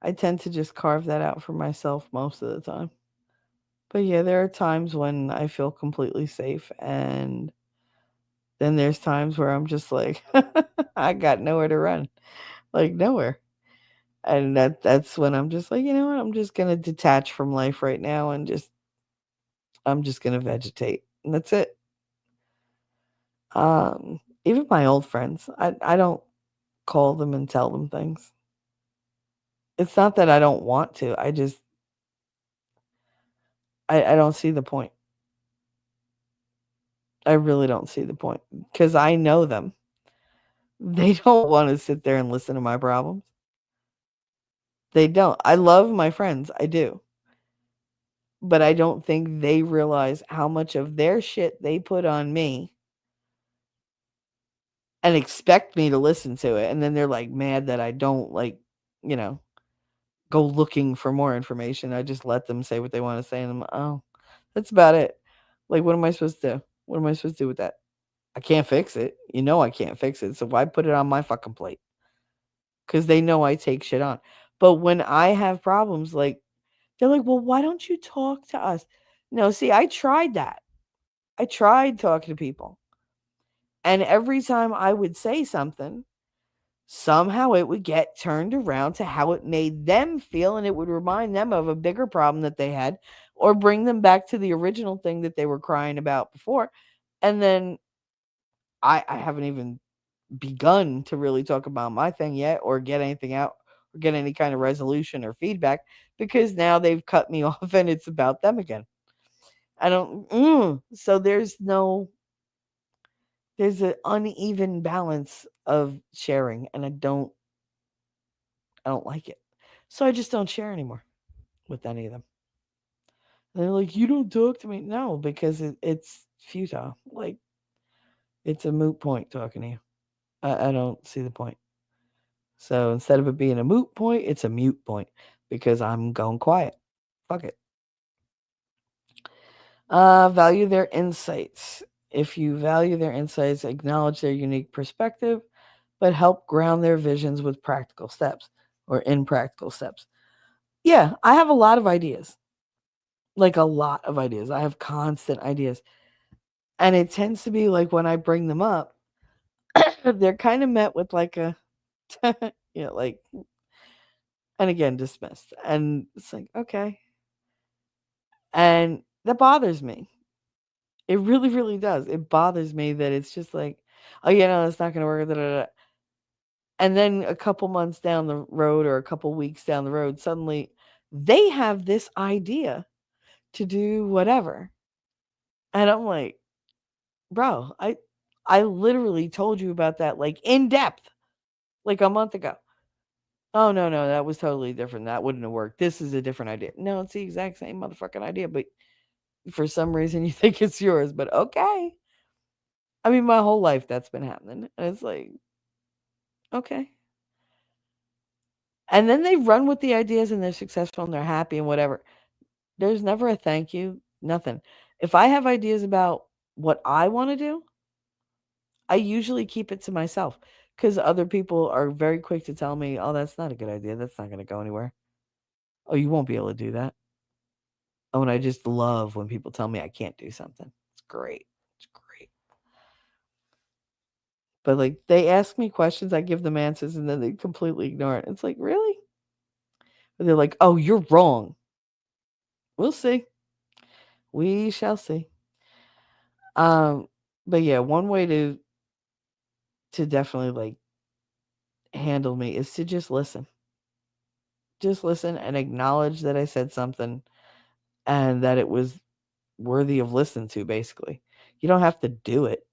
S2: I tend to just carve that out for myself most of the time. But yeah, there are times when I feel completely safe, and then there's times where I'm just like, I got nowhere to run, like nowhere. And that's when I'm just like, you know what? I'm just gonna detach from life right now and I'm just gonna vegetate. And that's it. Even my old friends, I don't call them and tell them things. It's not that I don't want to. I don't see the point. I really don't see the point because I know them. They don't want to sit there and listen to my problems. They don't. I love my friends. I do. But I don't think they realize how much of their shit they put on me and expect me to listen to it. And then they're like mad that I don't like, you know, go looking for more information. I just let them say what they want to say. And I'm, oh, that's about it. Like, what am I supposed to do? What am I supposed to do with that? I can't fix it. You know, I can't fix it. So why put it on my fucking plate? Because they know I take shit on. But when I have problems, like, they're like, well, why don't you talk to us? No, see, I tried that. I tried talking to people. And every time I would say something, somehow it would get turned around to how it made them feel, and it would remind them of a bigger problem that they had or bring them back to the original thing that they were crying about before. And then I haven't even begun to really talk about my thing yet or get anything out or get any kind of resolution or feedback because now they've cut me off and it's about them again. I don't so there's an uneven balance of sharing and I don't like it. So I just don't share anymore with any of them. And they're like, you don't talk to me. No, because it's futile. Like, it's a moot point talking to you. I don't see the point. So instead of it being a moot point, it's a mute point because I'm going quiet. Fuck it. Value their insights. If you value their insights, acknowledge their unique perspective, but help ground their visions with practical steps or in practical steps. Yeah, I have a lot of ideas. Like a lot of ideas. I have constant ideas. And it tends to be like when I bring them up, they're kind of met with like a, like, and again, dismissed. And it's like, okay. And that bothers me. It really, really does. It bothers me that it's just like, oh, yeah, no, it's not going to work. Da, da, da. And then a couple months down the road or a couple weeks down the road, suddenly they have this idea to do whatever. And I'm like, bro, I literally told you about that like in depth like a month ago. Oh no, no, that was totally different. That wouldn't have worked. This is a different idea. No, it's the exact same motherfucking idea, but for some reason you think it's yours, but okay. I mean, my whole life that's been happening. And it's like, okay. And then they run with the ideas and they're successful and they're happy and whatever. There's never a thank you, nothing. If I have ideas about what I want to do, I usually keep it to myself because other people are very quick to tell me, oh, that's not a good idea. That's not going to go anywhere. Oh, you won't be able to do that. Oh, and I just love when people tell me I can't do something. It's great. It's great. But like they ask me questions, I give them answers, and then they completely ignore it. It's like, really? But they're like, oh, you're wrong. We'll see. We shall see. Um, but yeah, one way to definitely like handle me is to just listen. Just listen and acknowledge that I said something and that it was worthy of listening to, basically. You don't have to do it,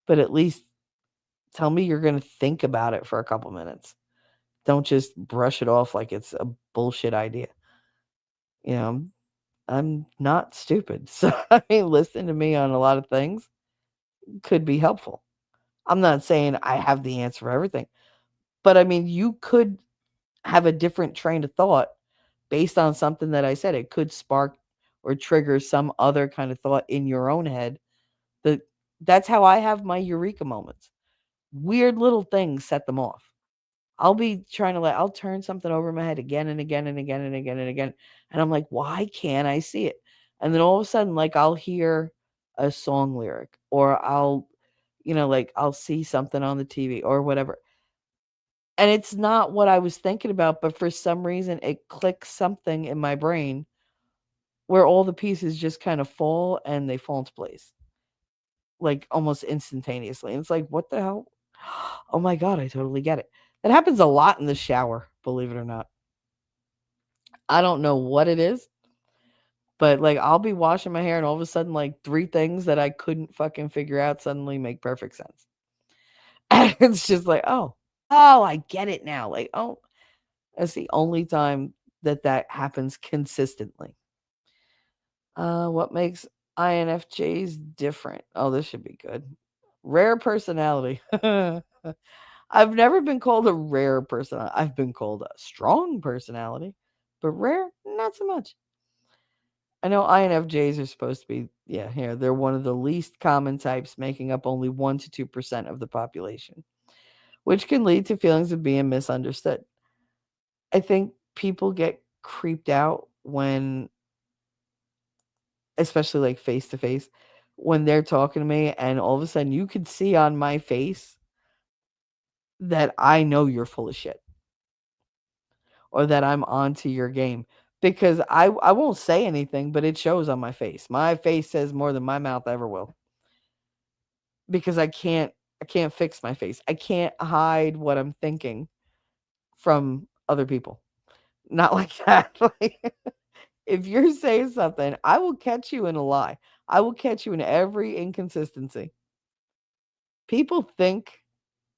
S2: but at least tell me you're going to think about it for a couple minutes. Don't just brush it off like it's a bullshit idea. You know, I'm not stupid. So, I mean, listening to me on a lot of things could be helpful. I'm not saying I have the answer for everything, but I mean, you could have a different train of thought based on something that I said. It could spark or trigger some other kind of thought in your own head. That's how I have my eureka moments. Weird little things set them off. I'll be trying to I'll turn something over in my head again and again and again and again and again. And I'm like, why can't I see it? And then all of a sudden, like, I'll hear a song lyric, or I'll see something on the TV or whatever. And it's not what I was thinking about, but for some reason it clicks something in my brain where all the pieces just kind of fall and they fall into place, like, almost instantaneously. And it's like, what the hell? Oh my God, I totally get it. That happens a lot in the shower, believe it or not. I don't know what it is, but, like, I'll be washing my hair and all of a sudden, like, 3 things that I couldn't fucking figure out suddenly make perfect sense. And it's just like, oh, I get it now. Like, oh, that's the only time that happens consistently. What makes INFJs different? Oh, this should be good. Rare personality. I've never been called a rare personality. I've been called a strong personality, but rare, not so much. I know INFJs are supposed to be, here, they're one of the least common types, making up only 1 to 2% of the population, which can lead to feelings of being misunderstood. I think people get creeped out when, especially like face to face, when they're talking to me and all of a sudden you can see on my face that I know you're full of shit or that I'm onto your game, because I won't say anything, but it shows on my face. My face says more than my mouth ever will, because I can't fix my face. I can't hide what I'm thinking from other people. Not like that. Like, if you're saying something, I will catch you in a lie. I will catch you in every inconsistency. People think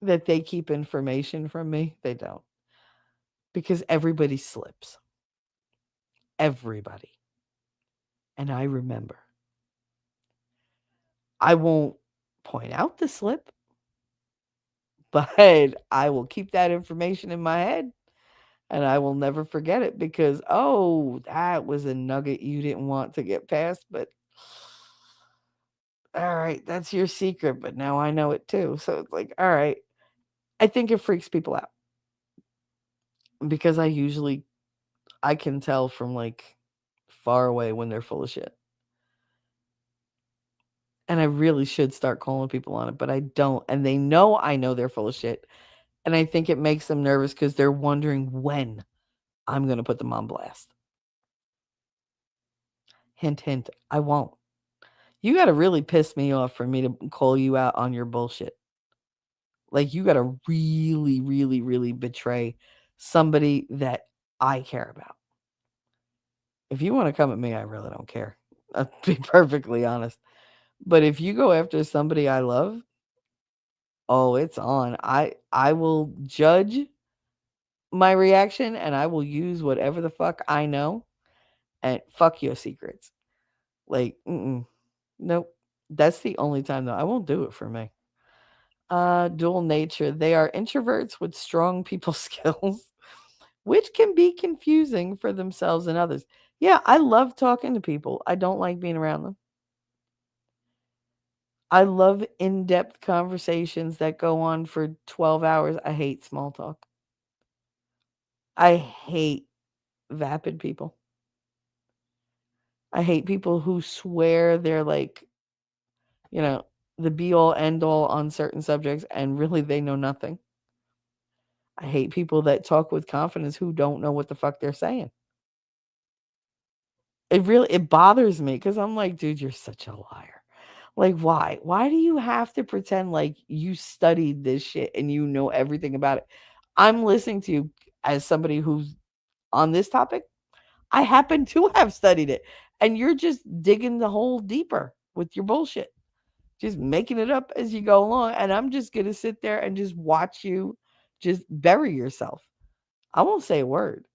S2: that they keep information from me. They don't. Because everybody slips. Everybody. And I remember. I won't point out the slip, but I will keep that information in my head and I will never forget it, because, oh, that was a nugget you didn't want to get past, but all right, that's your secret, but now I know it too. So it's like, all right. I think it freaks people out because I can tell from, like, far away when they're full of shit. And I really should start calling people on it, but I don't. And they know I know they're full of shit. And I think it makes them nervous because they're wondering when I'm going to put them on blast. Hint, hint, I won't. You got to really piss me off for me to call you out on your bullshit. Like, you got to really, really, really betray somebody that I care about. If you want to come at me, I really don't care. I'll be perfectly honest. But if you go after somebody I love, oh, it's on. I will judge my reaction and I will use whatever the fuck I know, and fuck your secrets. Like, nope. That's the only time, though. I won't do it for me. Dual nature. They are introverts with strong people skills, which can be confusing for themselves and others. Yeah, I love talking to people. I don't like being around them. I love in-depth conversations that go on for 12 hours. I hate small talk. I hate vapid people. I hate people who swear they're like, you know, the be all end all on certain subjects and really they know nothing. I hate people that talk with confidence who don't know what the fuck they're saying. It bothers me because I'm like, dude, you're such a liar. Like, why? Why do you have to pretend like you studied this shit and you know everything about it? I'm listening to you as somebody who's on this topic. I happen to have studied it. And you're just digging the hole deeper with your bullshit, just making it up as you go along. And I'm just going to sit there and just watch you just bury yourself. I won't say a word,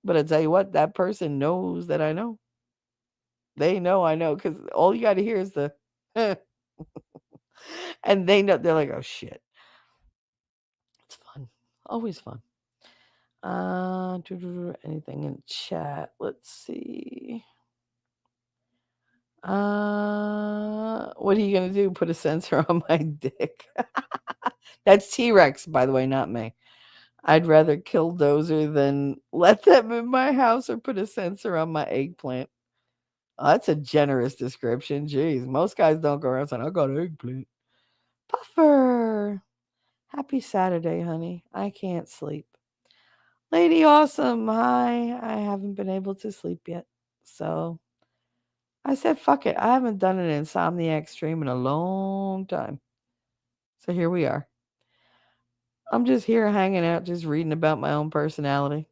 S2: but I tell you what, that person knows that I know. They know I know because all you got to hear is the, and they know, they're like, oh shit. It's fun. Always fun. Anything in chat? Let's see. What are you gonna do? Put a sensor on my dick? That's T-Rex, by the way, not me. I'd rather kill Dozer than let them in my house or put a sensor on my eggplant. Oh, that's a generous description. Jeez, most guys don't go around saying, I got an eggplant. Puffer. Happy Saturday, honey. I can't sleep. Lady Awesome, hi. I haven't been able to sleep yet. So I said, fuck it. I haven't done an insomniac stream in a long time. So here we are. I'm just here hanging out, just reading about my own personality.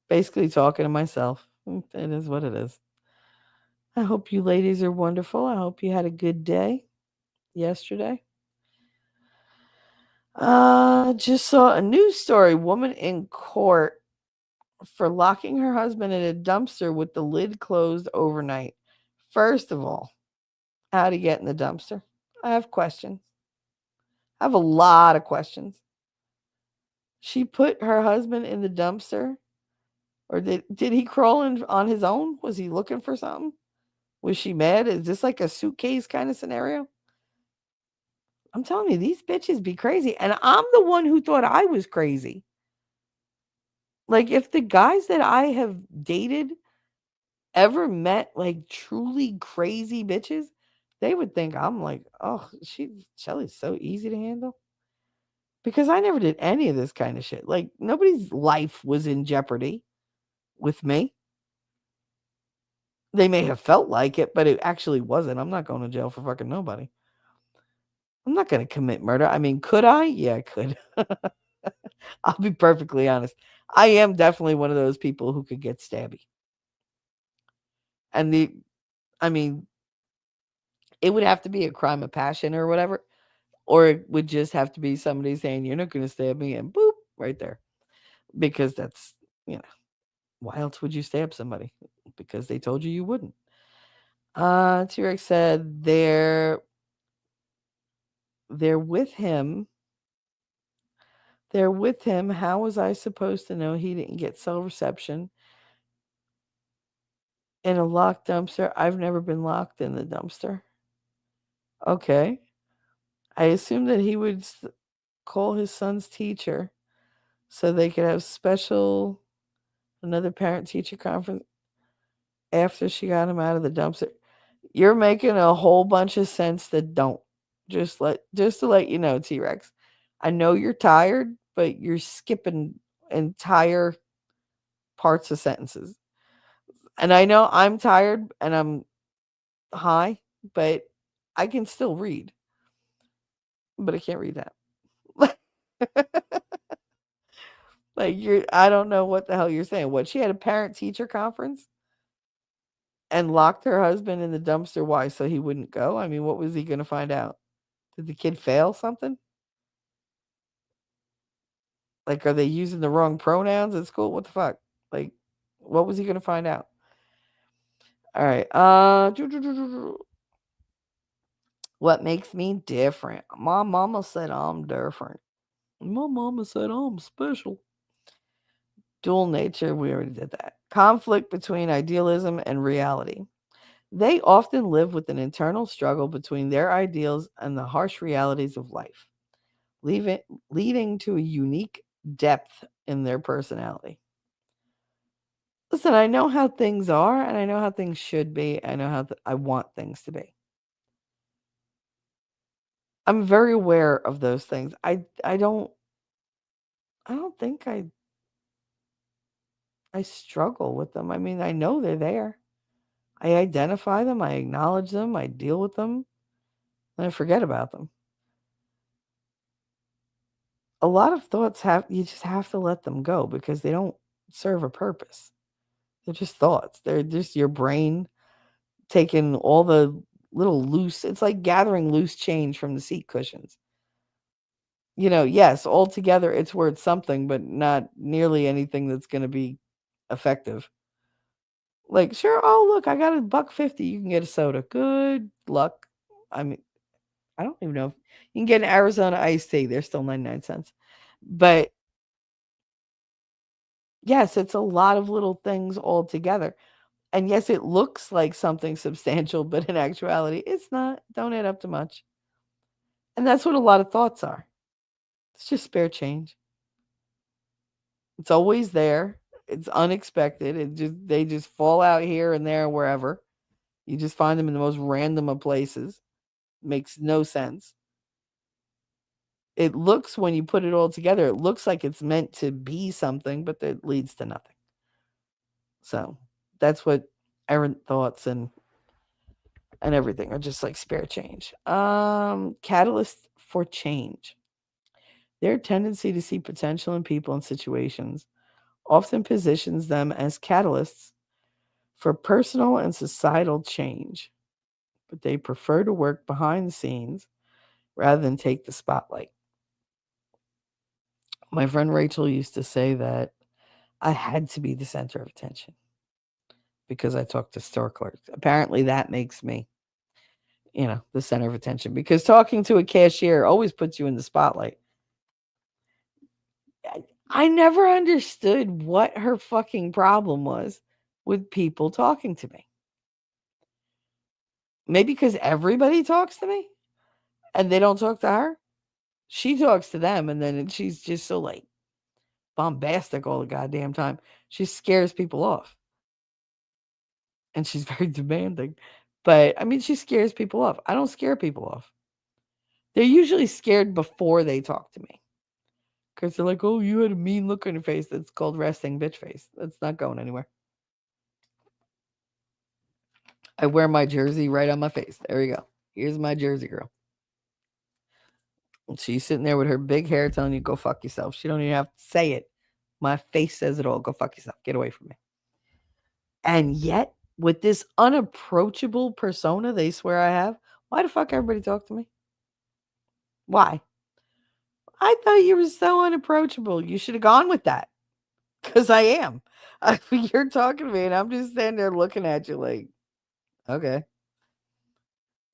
S2: Basically talking to myself. It is what it is. I hope you ladies are wonderful. I hope you had a good day yesterday. Just saw a news story. Woman in court for locking her husband in a dumpster with the lid closed overnight. First of all, how'd he get in the dumpster? I have questions. I have a lot of questions. She put her husband in the dumpster, or did he crawl in on his own? Was he looking for something? Was she mad? Is this like a suitcase kind of scenario? I'm telling you, these bitches be crazy. And I'm the one who thought I was crazy. Like, if the guys that I have dated ever met like truly crazy bitches, they would think I'm like, oh, Shelly's so easy to handle. Because I never did any of this kind of shit. Like, nobody's life was in jeopardy with me. They may have felt like it, but it actually wasn't. I'm not going to jail for fucking nobody. I'm not going to commit murder. I mean, could I? Yeah, I could. I'll be perfectly honest. I am definitely one of those people who could get stabby. And I mean, it would have to be a crime of passion or whatever. Or it would just have to be somebody saying, you're not going to stab me, and boop, right there. Because that's, why else would you stab somebody? Because they told you wouldn't. T-Rex said they're with him. They're with him. How was I supposed to know he didn't get cell reception in a locked dumpster? I've never been locked in the dumpster. Okay. I assumed that he would call his son's teacher so they could have another parent-teacher conference after she got him out of the dumpster. You're making a whole bunch of sense that don't. Just to let you know, T-Rex. I know you're tired, but you're skipping entire parts of sentences. And I know I'm tired and I'm high, but I can still read. But I can't read that. Like, I don't know what the hell you're saying. What, she had a parent-teacher conference and locked her husband in the dumpster? Why? So he wouldn't go? I mean, what was he going to find out? Did the kid fail something? Like, are they using the wrong pronouns at school? What the fuck? Like, what was he going to find out? All right. What makes me different? My mama said I'm different. My mama said I'm special. Dual nature, we already did that. Conflict between idealism and reality. They often live with an internal struggle between their ideals and the harsh realities of life, leading to a unique depth in their personality. Listen, I know how things are, and I know how things should be. I know how I want things to be. I'm very aware of those things. I don't think I struggle with them. I mean, I know they're there. I identify them, I acknowledge them, I deal with them, and I forget about them. A lot of thoughts you just have to let them go because they don't serve a purpose. They're just thoughts. They're just your brain taking all the little loose, it's like gathering loose change from the seat cushions. Yes, altogether it's worth something, but not nearly anything that's going to be effective. Like, sure, oh look, I got $1.50. You can get a soda. Good luck. I mean, I don't even know if you can get an Arizona iced tea. They're still 99 cents. But yes, it's a lot of little things all together. And yes, it looks like something substantial, but in actuality, it's not. Don't add up to much. And that's what a lot of thoughts are. It's just spare change. It's always there. It's unexpected. They just fall out here and there, wherever. You just find them in the most random of places. Makes no sense. It looks, when you put it all together, it looks like it's meant to be something, but it leads to nothing. So that's what errant thoughts and everything are, just like spare change. Catalysts for change. Their tendency to see potential in people and situations often positions them as catalysts for personal and societal change, but they prefer to work behind the scenes rather than take the spotlight. My friend Rachel used to say that I had to be the center of attention because I talked to store clerks. Apparently, that makes me, the center of attention, because talking to a cashier always puts you in the spotlight. I never understood what her fucking problem was with people talking to me. Maybe because everybody talks to me and they don't talk to her. She talks to them, and then she's just so like bombastic all the goddamn time. She scares people off. And she's very demanding. But I mean, she scares people off. I don't scare people off. They're usually scared before they talk to me. Because they're like, oh, you had a mean look on your face. That's called resting bitch face. That's not going anywhere. I wear my jersey right on my face. There you go. Here's my jersey girl. And she's sitting there with her big hair telling you, go fuck yourself. She don't even have to say it. My face says it all. Go fuck yourself. Get away from me. And yet, with this unapproachable persona they swear I have, why the fuck everybody talk to me? Why? I thought you were so unapproachable. You should have gone with that. Because I am. You're talking to me, and I'm just standing there looking at you like, okay.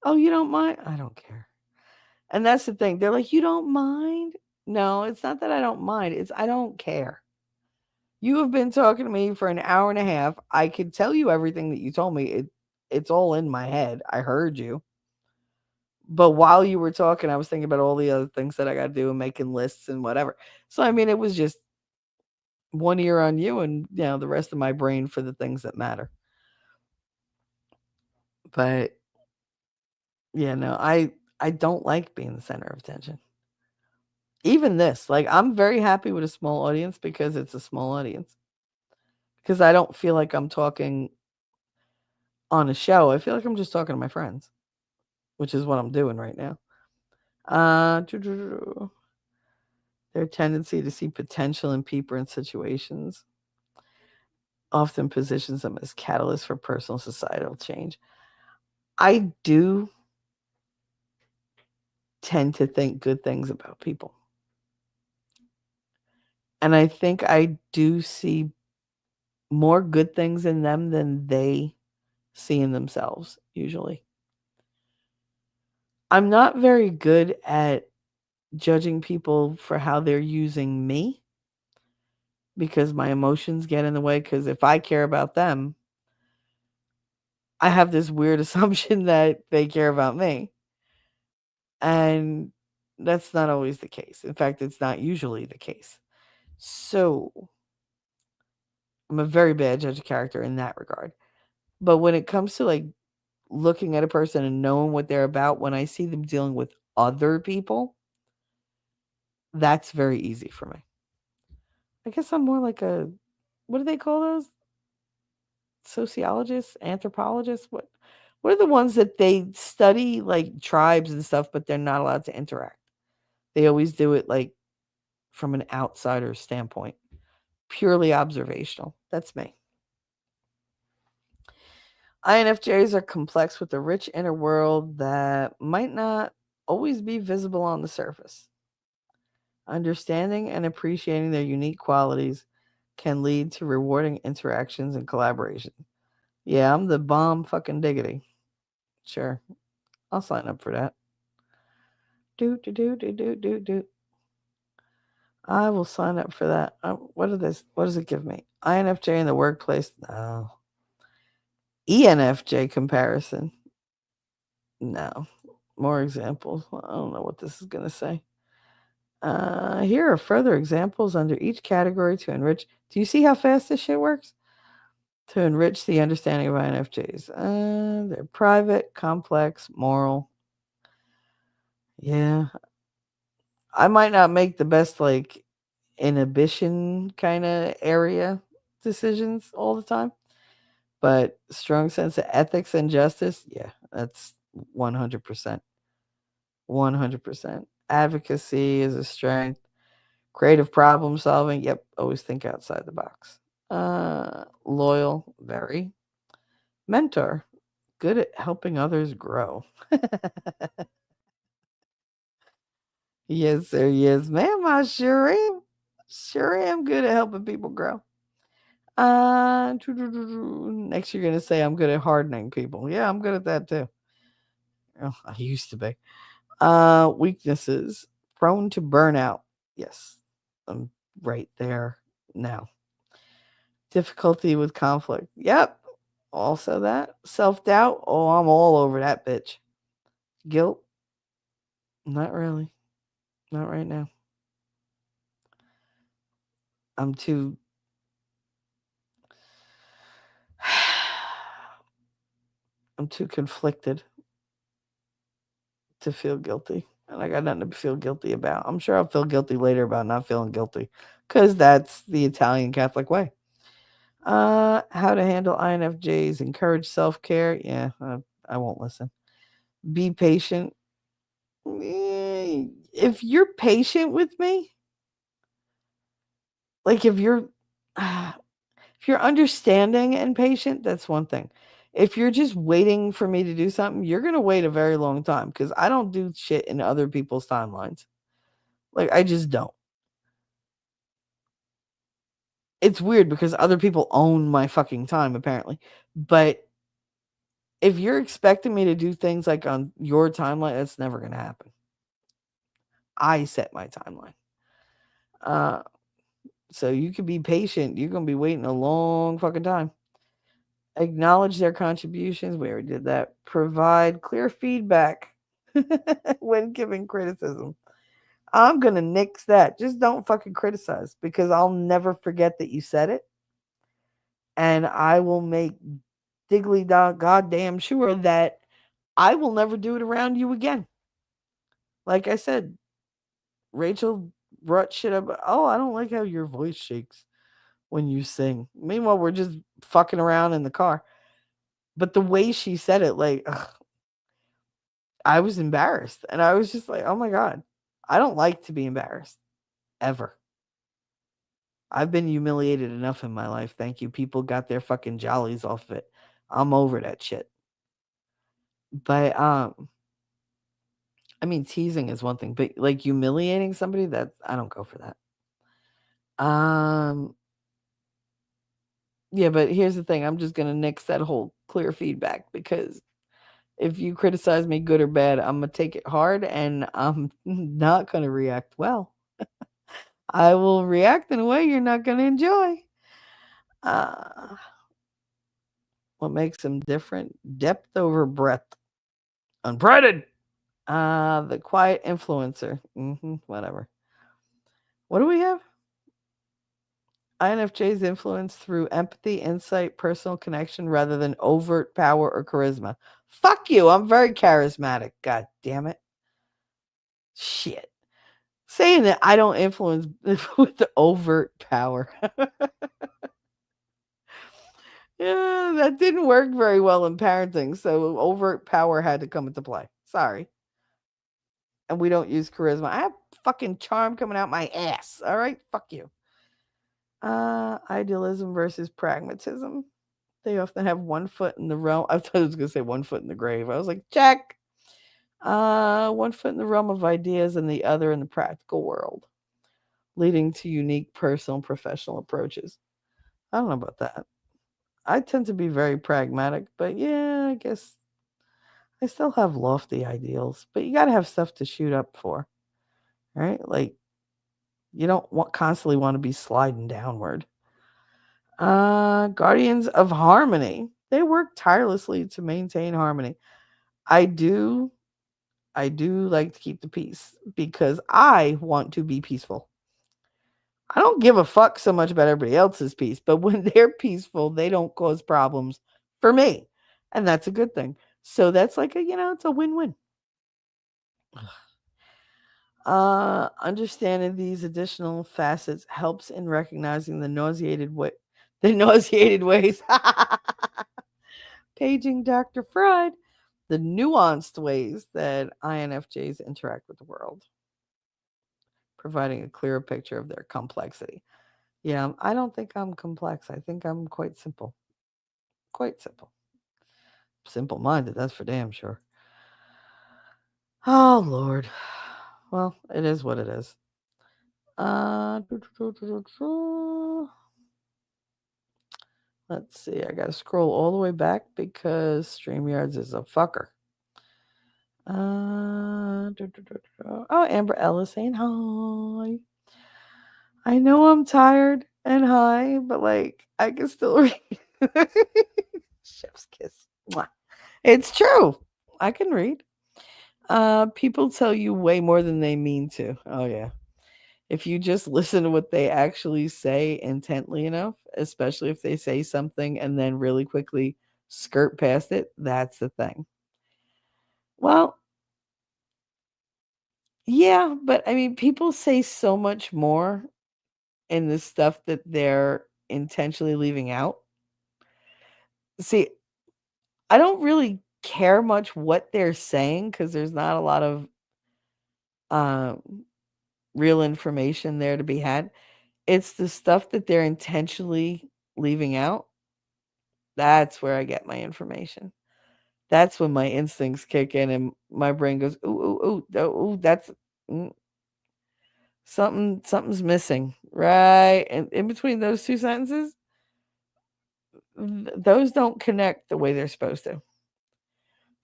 S2: Oh, you don't mind? I don't care. And that's the thing. They're like, you don't mind? No, it's not that I don't mind. It's I don't care. You have been talking to me for an hour and a half. I could tell you everything that you told me. It's all in my head. I heard you. But while you were talking, I was thinking about all the other things that I got to do and making lists and whatever. So, I mean, it was just one ear on you and, the rest of my brain for the things that matter. But, yeah, no, I don't like being the center of attention. Even this, like, I'm very happy with a small audience because it's a small audience. Because I don't feel like I'm talking on a show. I feel like I'm just talking to my friends, which is what I'm doing right now. Their tendency to see potential in people and situations often positions them as catalysts for personal societal change. I do tend to think good things about people. And I think I do see more good things in them than they see in themselves, usually. I'm not very good at judging people for how they're using me because my emotions get in the way. Because if I care about them, I have this weird assumption that they care about me. And that's not always the case. In fact, it's not usually the case. So I'm a very bad judge of character in that regard. But when it comes to like looking at a person and knowing what they're about, when I see them dealing with other people, that's very easy for me. I guess I'm more like what do they call those? Sociologists, anthropologists? What are the ones that they study like tribes and stuff, but they're not allowed to interact? They always do it like from an outsider standpoint, purely observational. That's me. INFJs are complex with a rich inner world that might not always be visible on the surface. Understanding and appreciating their unique qualities can lead to rewarding interactions and collaboration. Yeah, I'm the bomb fucking diggity. Sure, I'll sign up for that. Do do do do do do do. I will sign up for that. What are this? What does it give me? INFJ in the workplace? No. ENFJ comparison? No. More examples. I don't know what this is going to say. Here are further examples under each category to enrich. Do you see how fast this shit works? To enrich the understanding of INFJs. They're private, complex, moral. Yeah. I might not make the best, like, inhibition kind of area decisions all the time, but strong sense of ethics and justice, yeah, that's 100%. 100%. Advocacy is a strength. Creative problem solving, yep, always think outside the box. Loyal, very. Mentor, good at helping others grow. Yes, sir. Yes, ma'am. I sure am. Sure am good at helping people grow. Next, you're gonna say I'm good at hardening people. Yeah, I'm good at that too. Oh, I used to be. Weaknesses: prone to burnout. Yes, I'm right there now. Difficulty with conflict. Yep, also that. Self doubt. Oh, I'm all over that bitch. Guilt. Not really. Not right now. I'm too. I'm too conflicted to feel guilty. And I got nothing to feel guilty about. I'm sure I'll feel guilty later about not feeling guilty because that's the Italian Catholic way. How to handle INFJs, encourage self care. Yeah, I won't listen. Be patient. If you're patient with me, like if you're understanding and patient, that's one thing. If you're just waiting for me to do something, you're gonna wait a very long time because I don't do shit in other people's timelines. Like I just don't. It's weird because other people own my fucking time apparently. But if you're expecting me to do things like on your timeline, that's never gonna happen. I set my timeline. Uh so you can be patient. You're gonna be waiting a long fucking time. Acknowledge their contributions. We already did that. Provide clear feedback when giving criticism. I'm gonna nix that. Just don't fucking criticize because I'll never forget that you said it. And I will make diggly dog goddamn sure that I will never do it around you again. Like I said, Rachel brought shit up. Oh, I don't like how your voice shakes when you sing. Meanwhile, we're just fucking around in the car. But the way she said it, like, ugh, I was embarrassed. And I was just like, oh my God, I don't like to be embarrassed ever. I've been humiliated enough in my life. Thank you. People got their fucking jollies off of it. I'm over that shit. But I mean, teasing is one thing, but like humiliating somebody, that I don't go for that. Yeah, but here's the thing. I'm just gonna nix that whole clear feedback because if you criticize me good or bad, I'm gonna take it hard and I'm not gonna react well. I will react in a way you're not gonna enjoy. Uh, what makes them different? Depth over breadth. Unbreaded. The quiet influencer. Whatever. What do we have? INFJ's influence through empathy, insight, personal connection rather than overt power or charisma. Fuck you. I'm very charismatic. God damn it. Shit. Saying that I don't influence with the overt power. Yeah, that didn't work very well in parenting. So overt power had to come into play. Sorry. And we don't use charisma. I have fucking charm coming out my ass. All right. Fuck you. Idealism versus pragmatism. They often have one foot in the realm. I thought I was going to say one foot in the grave. I was like, check. One foot in the realm of ideas and the other in the practical world, leading to unique personal and professional approaches. I don't know about that. I tend to be very pragmatic, but yeah, I guess I still have lofty ideals. But you got to have stuff to shoot up for, right? Like you don't constantly want to be sliding downward. Guardians of Harmony. They work tirelessly to maintain harmony. I do like to keep the peace because I want to be peaceful. I don't give a fuck so much about everybody else's peace, but when they're peaceful, they don't cause problems for me. And that's a good thing. So that's like it's a win-win. Understanding these additional facets helps in recognizing the nauseated ways. Paging Dr. Freud, the nuanced ways that INFJs interact with the world, providing a clearer picture of their complexity. Yeah, I don't think I'm complex. I think I'm quite simple. Quite simple. Simple minded, that's for damn sure. Oh, Lord. Well, it is what it is. Let's see. I got to scroll all the way back because Streamyards is a fucker. Oh, Amber Ellis saying hi. I know I'm tired and high, but like I can still read. Chef's kiss. Mwah. It's true. I can read. People tell you way more than they mean to. Oh yeah. If you just listen to what they actually say intently enough, especially if they say something and then really quickly skirt past it, that's the thing. Well, yeah, but I mean, people say so much more in the stuff that they're intentionally leaving out. See, I don't really care much what they're saying because there's not a lot of um, real information there to be had. It's the stuff that they're intentionally leaving out. That's where I get my information. That's when my instincts kick in and my brain goes, ooh, ooh, ooh, ooh, that's something's missing, right? And in between those two sentences, those don't connect the way they're supposed to.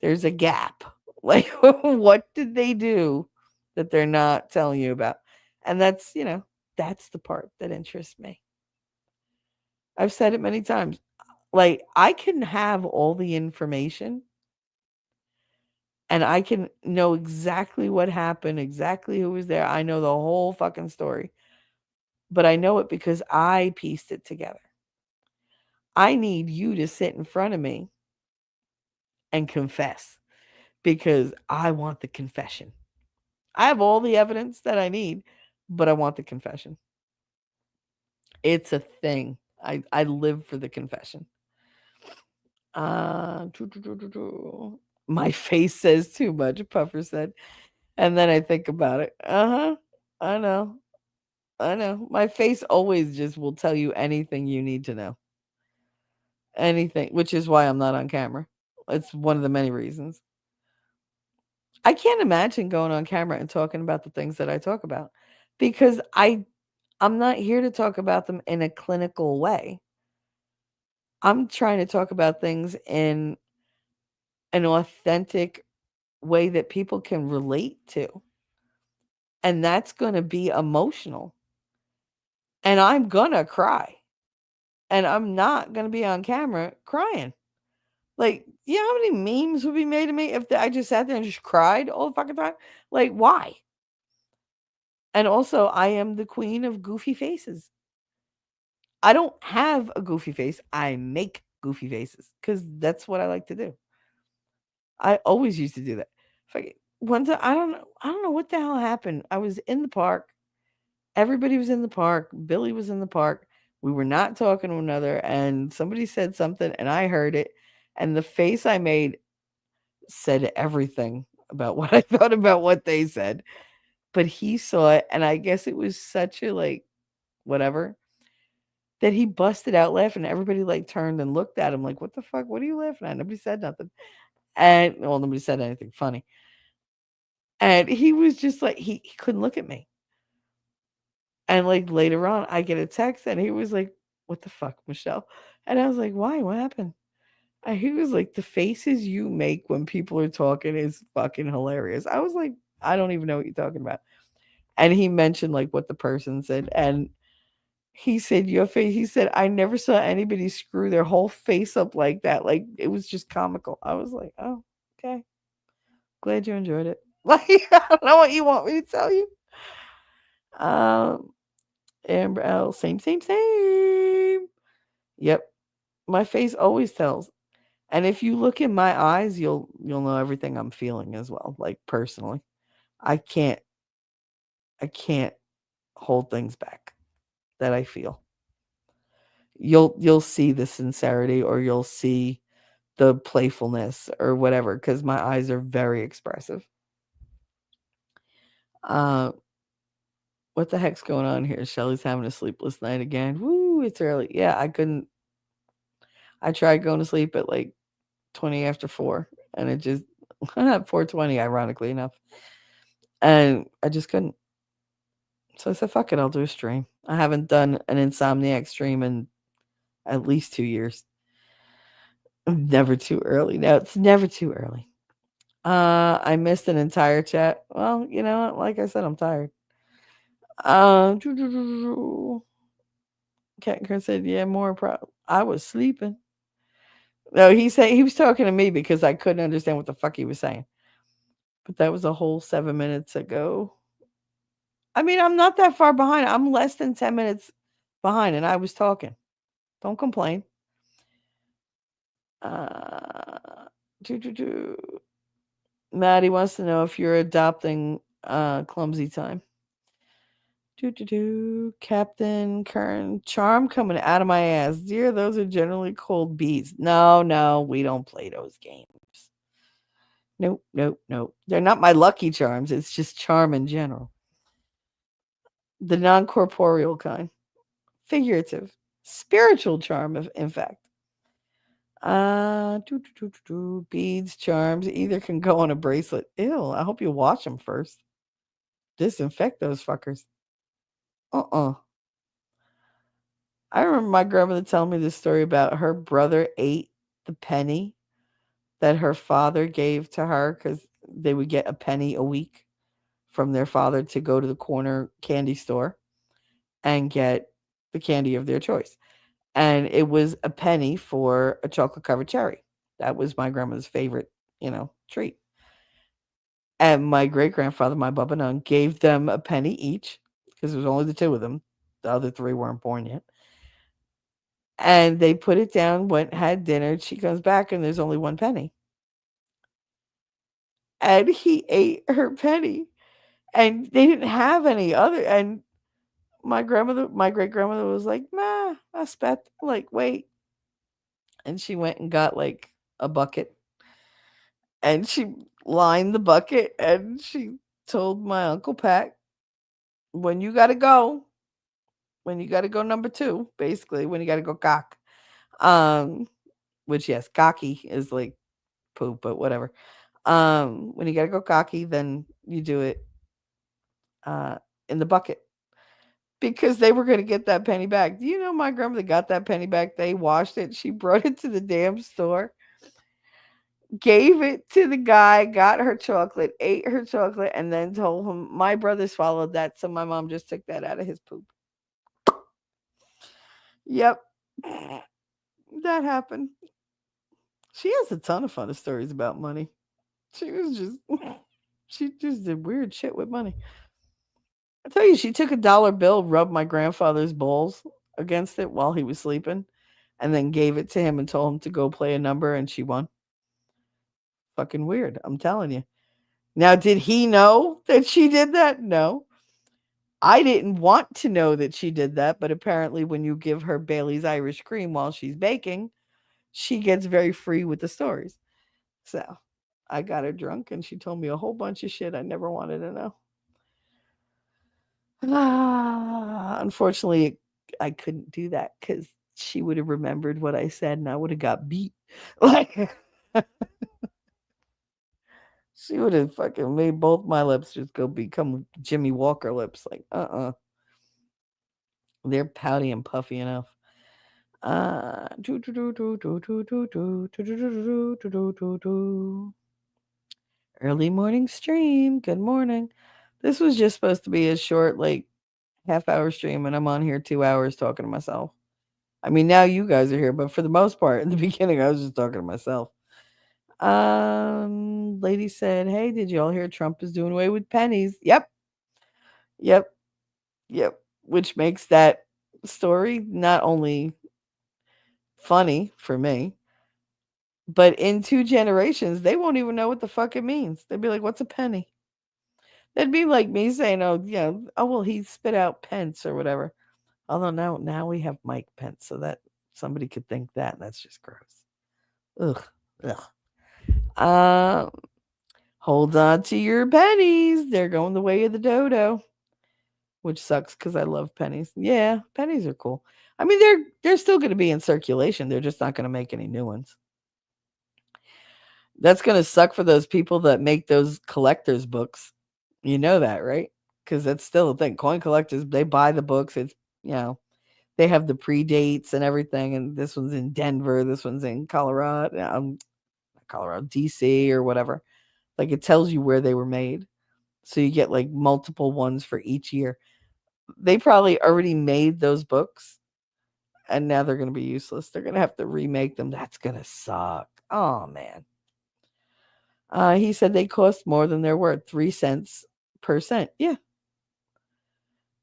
S2: There's a gap. Like, what did they do that they're not telling you about? And that's the part that interests me. I've said it many times. Like, I can have all the information and I can know exactly what happened, exactly who was there. I know the whole fucking story. But I know it because I pieced it together. I need you to sit in front of me and confess because I want the confession. I have all the evidence that I need, but I want the confession. It's a thing. I live for the confession. My face says too much, Puffer said. And then I think about it. I know. I know. My face always just will tell you anything you need to know. Anything, which is why I'm not on camera. It's one of the many reasons. I can't imagine going on camera and talking about the things that I talk about because I'm not here to talk about them in a clinical way. I'm trying to talk about things in an authentic way that people can relate to. And that's going to be emotional. And I'm going to cry. And I'm not going to be on camera crying. Like, you know how many memes would be made of me if I just sat there and just cried all the fucking time? Like, why? And also, I am the queen of goofy faces. I don't have a goofy face. I make goofy faces because that's what I like to do. I always used to do that. One time, I don't know what the hell happened. I was in the park. Everybody was in the park. Billy was in the park. We were not talking to one another, and somebody said something, and I heard it, and the face I made said everything about what I thought about what they said. But he saw it, and I guess it was such a whatever. that he busted out laughing. Everybody like turned and looked at him like, "What the fuck? What are you laughing at?" Nobody said nothing, and well, nobody said anything funny. And he was just like he couldn't look at me. And like later on, I get a text, and he was like, "What the fuck, Michelle?" And I was like, "Why? What happened?" And he was like, "The faces you make when people are talking is fucking hilarious." I was like, "I don't even know what you're talking about." And he mentioned like what the person said, and he said, "Your face." He said, "I never saw anybody screw their whole face up like that. Like it was just comical." I was like, "Oh, okay. Glad you enjoyed it." Like I don't know what you want me to tell you. Um, Amber L, same, same, same. Yep, my face always tells. And if you look in my eyes, you'll know everything I'm feeling as well. Like personally, I can't I can't hold things back that I feel. You'll see the sincerity, or you'll see the playfulness or whatever, because my eyes are very expressive. Uh, what the heck's going on here? Shelly's having a sleepless night again. Woo, it's early. Yeah, I couldn't. I tried going to sleep at like 20 after 4, and it just 4:20, ironically enough, and I just couldn't. So I said, "Fuck it, I'll do a stream." I haven't done an insomniac stream in at least 2 years. Never too early. No, it's never too early. I missed an entire chat. Well, you know what? Like I said, I'm tired. Cat Chris said, "Yeah, more I was sleeping." No, he said he was talking to me because I couldn't understand what the fuck he was saying. But that was a whole 7 minutes ago. I mean, I'm not that far behind. I'm less than 10 minutes behind, and I was talking. Don't complain. Uh, Maddie wants to know if you're adopting clumsy time. Captain Kern, charm coming out of my ass. Dear, those are generally called bees. No, no, we don't play those games. Nope, nope, nope. They're not my lucky charms. It's just charm in general. The non corporeal kind. Figurative. Spiritual charm, in fact. Beads, charms, either can go on a bracelet. Ew, I hope you wash them first. Disinfect those fuckers. Uh-uh. I remember my grandmother telling me this story about her brother ate the penny that her father gave to her, because they would get a penny a week from their father to go to the corner candy store and get the candy of their choice. And it was a penny for a chocolate covered cherry. That was my grandmother's favorite, treat. And my great grandfather, my Baba Nun, gave them a penny each, because there was only the two of them. The other three weren't born yet. And they put it down, went, had dinner. She comes back, and there's only one penny. And he ate her penny. And they didn't have any other. And my great grandmother was like, "Nah, I spent." Like, wait. And she went and got like a bucket, and she lined the bucket, and she told my Uncle Pat, when you got to go, number two, basically, when you got to go cock. Um, which, yes, cocky is like poop, but whatever. When you got to go cocky, then you do it uh, in the bucket, because they were going to get that penny back. Do you know my grandmother got that penny back? They washed it. She brought it to the damn store, gave it to the guy, got her chocolate, ate her chocolate, and then told him my brother swallowed that, so my mom just took that out of his poop. Yep. That happened. She has a ton of funny stories about money. She was just she just did weird shit with money. I tell you, she took a dollar bill, rubbed my grandfather's balls against it while he was sleeping, and then gave it to him and told him to go play a number, and she won. Fucking weird, I'm telling you. Now, did he know that she did that? No. I didn't want to know that she did that, but apparently when you give her Bailey's Irish cream while she's baking, she gets very free with the stories. So, I got her drunk, and she told me a whole bunch of shit I never wanted to know. Unfortunately, I couldn't do that because she would have remembered what I said and I would have got beat. Like she would have fucking made both my lips just go become Jimmy Walker lips. Like, they're pouty and puffy enough. Early morning stream. Good morning. This was just supposed to be a short, like, half-hour stream, and I'm on here 2 hours talking to myself. I mean, now you guys are here, but for the most part, in the beginning, I was just talking to myself. Lady said, "Hey, did you all hear Trump is doing away with pennies?" Yep, yep, yep. Which makes that story not only funny for me, but in 2 generations, they won't even know what the fuck it means. They'd be like, "What's a penny?" That'd be like me saying, "Oh, yeah, oh well, he spit out pence or whatever." Although now we have Mike Pence, so that somebody could think that, and that's just gross. Ugh, ugh. Um, hold on to your pennies. They're going the way of the dodo, which sucks because I love pennies. Yeah, pennies are cool. I mean, they're still going to be in circulation. They're just not going to make any new ones. That's going to suck for those people that make those collectors books. You know that, right? Because that's still a thing. Coin collectors, they buy the books. It's, you know, they have the pre-dates and everything. And this one's in Denver. This one's in Colorado, Colorado, DC or whatever. Like it tells you where they were made. So you get like multiple ones for each year. They probably already made those books and now they're going to be useless. They're going to have to remake them. That's going to suck. Oh, man. He said they cost more than they're worth, 3 cents per cent. Yeah.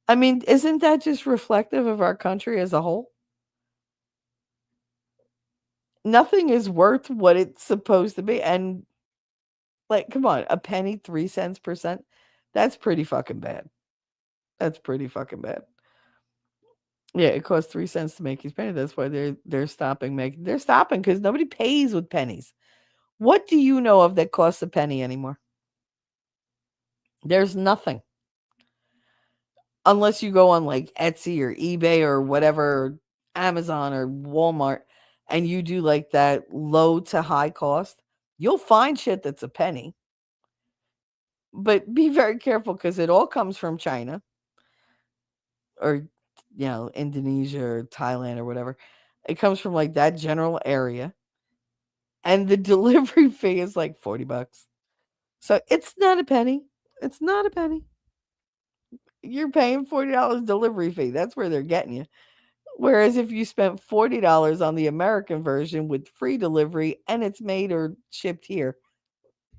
S2: I mean, isn't that just reflective of our country as a whole? Nothing is worth what it's supposed to be. And, like, come on, a penny, 3 cents per cent? That's pretty fucking bad. That's pretty fucking bad. Yeah, it costs 3 cents to make these pennies. That's why they're stopping making. They're stopping because nobody pays with pennies. What do you know of that costs a penny anymore? There's nothing. Unless you go on like Etsy or eBay or whatever, Amazon or Walmart, and you do like that low to high cost, you'll find shit that's a penny. But be very careful because it all comes from China or, Indonesia or Thailand or whatever. It comes from like that general area. And the delivery fee is like $40. So it's not a penny. It's not a penny. You're paying $40 delivery fee. That's where they're getting you. Whereas if you spent $40 on the American version with free delivery and it's made or shipped here,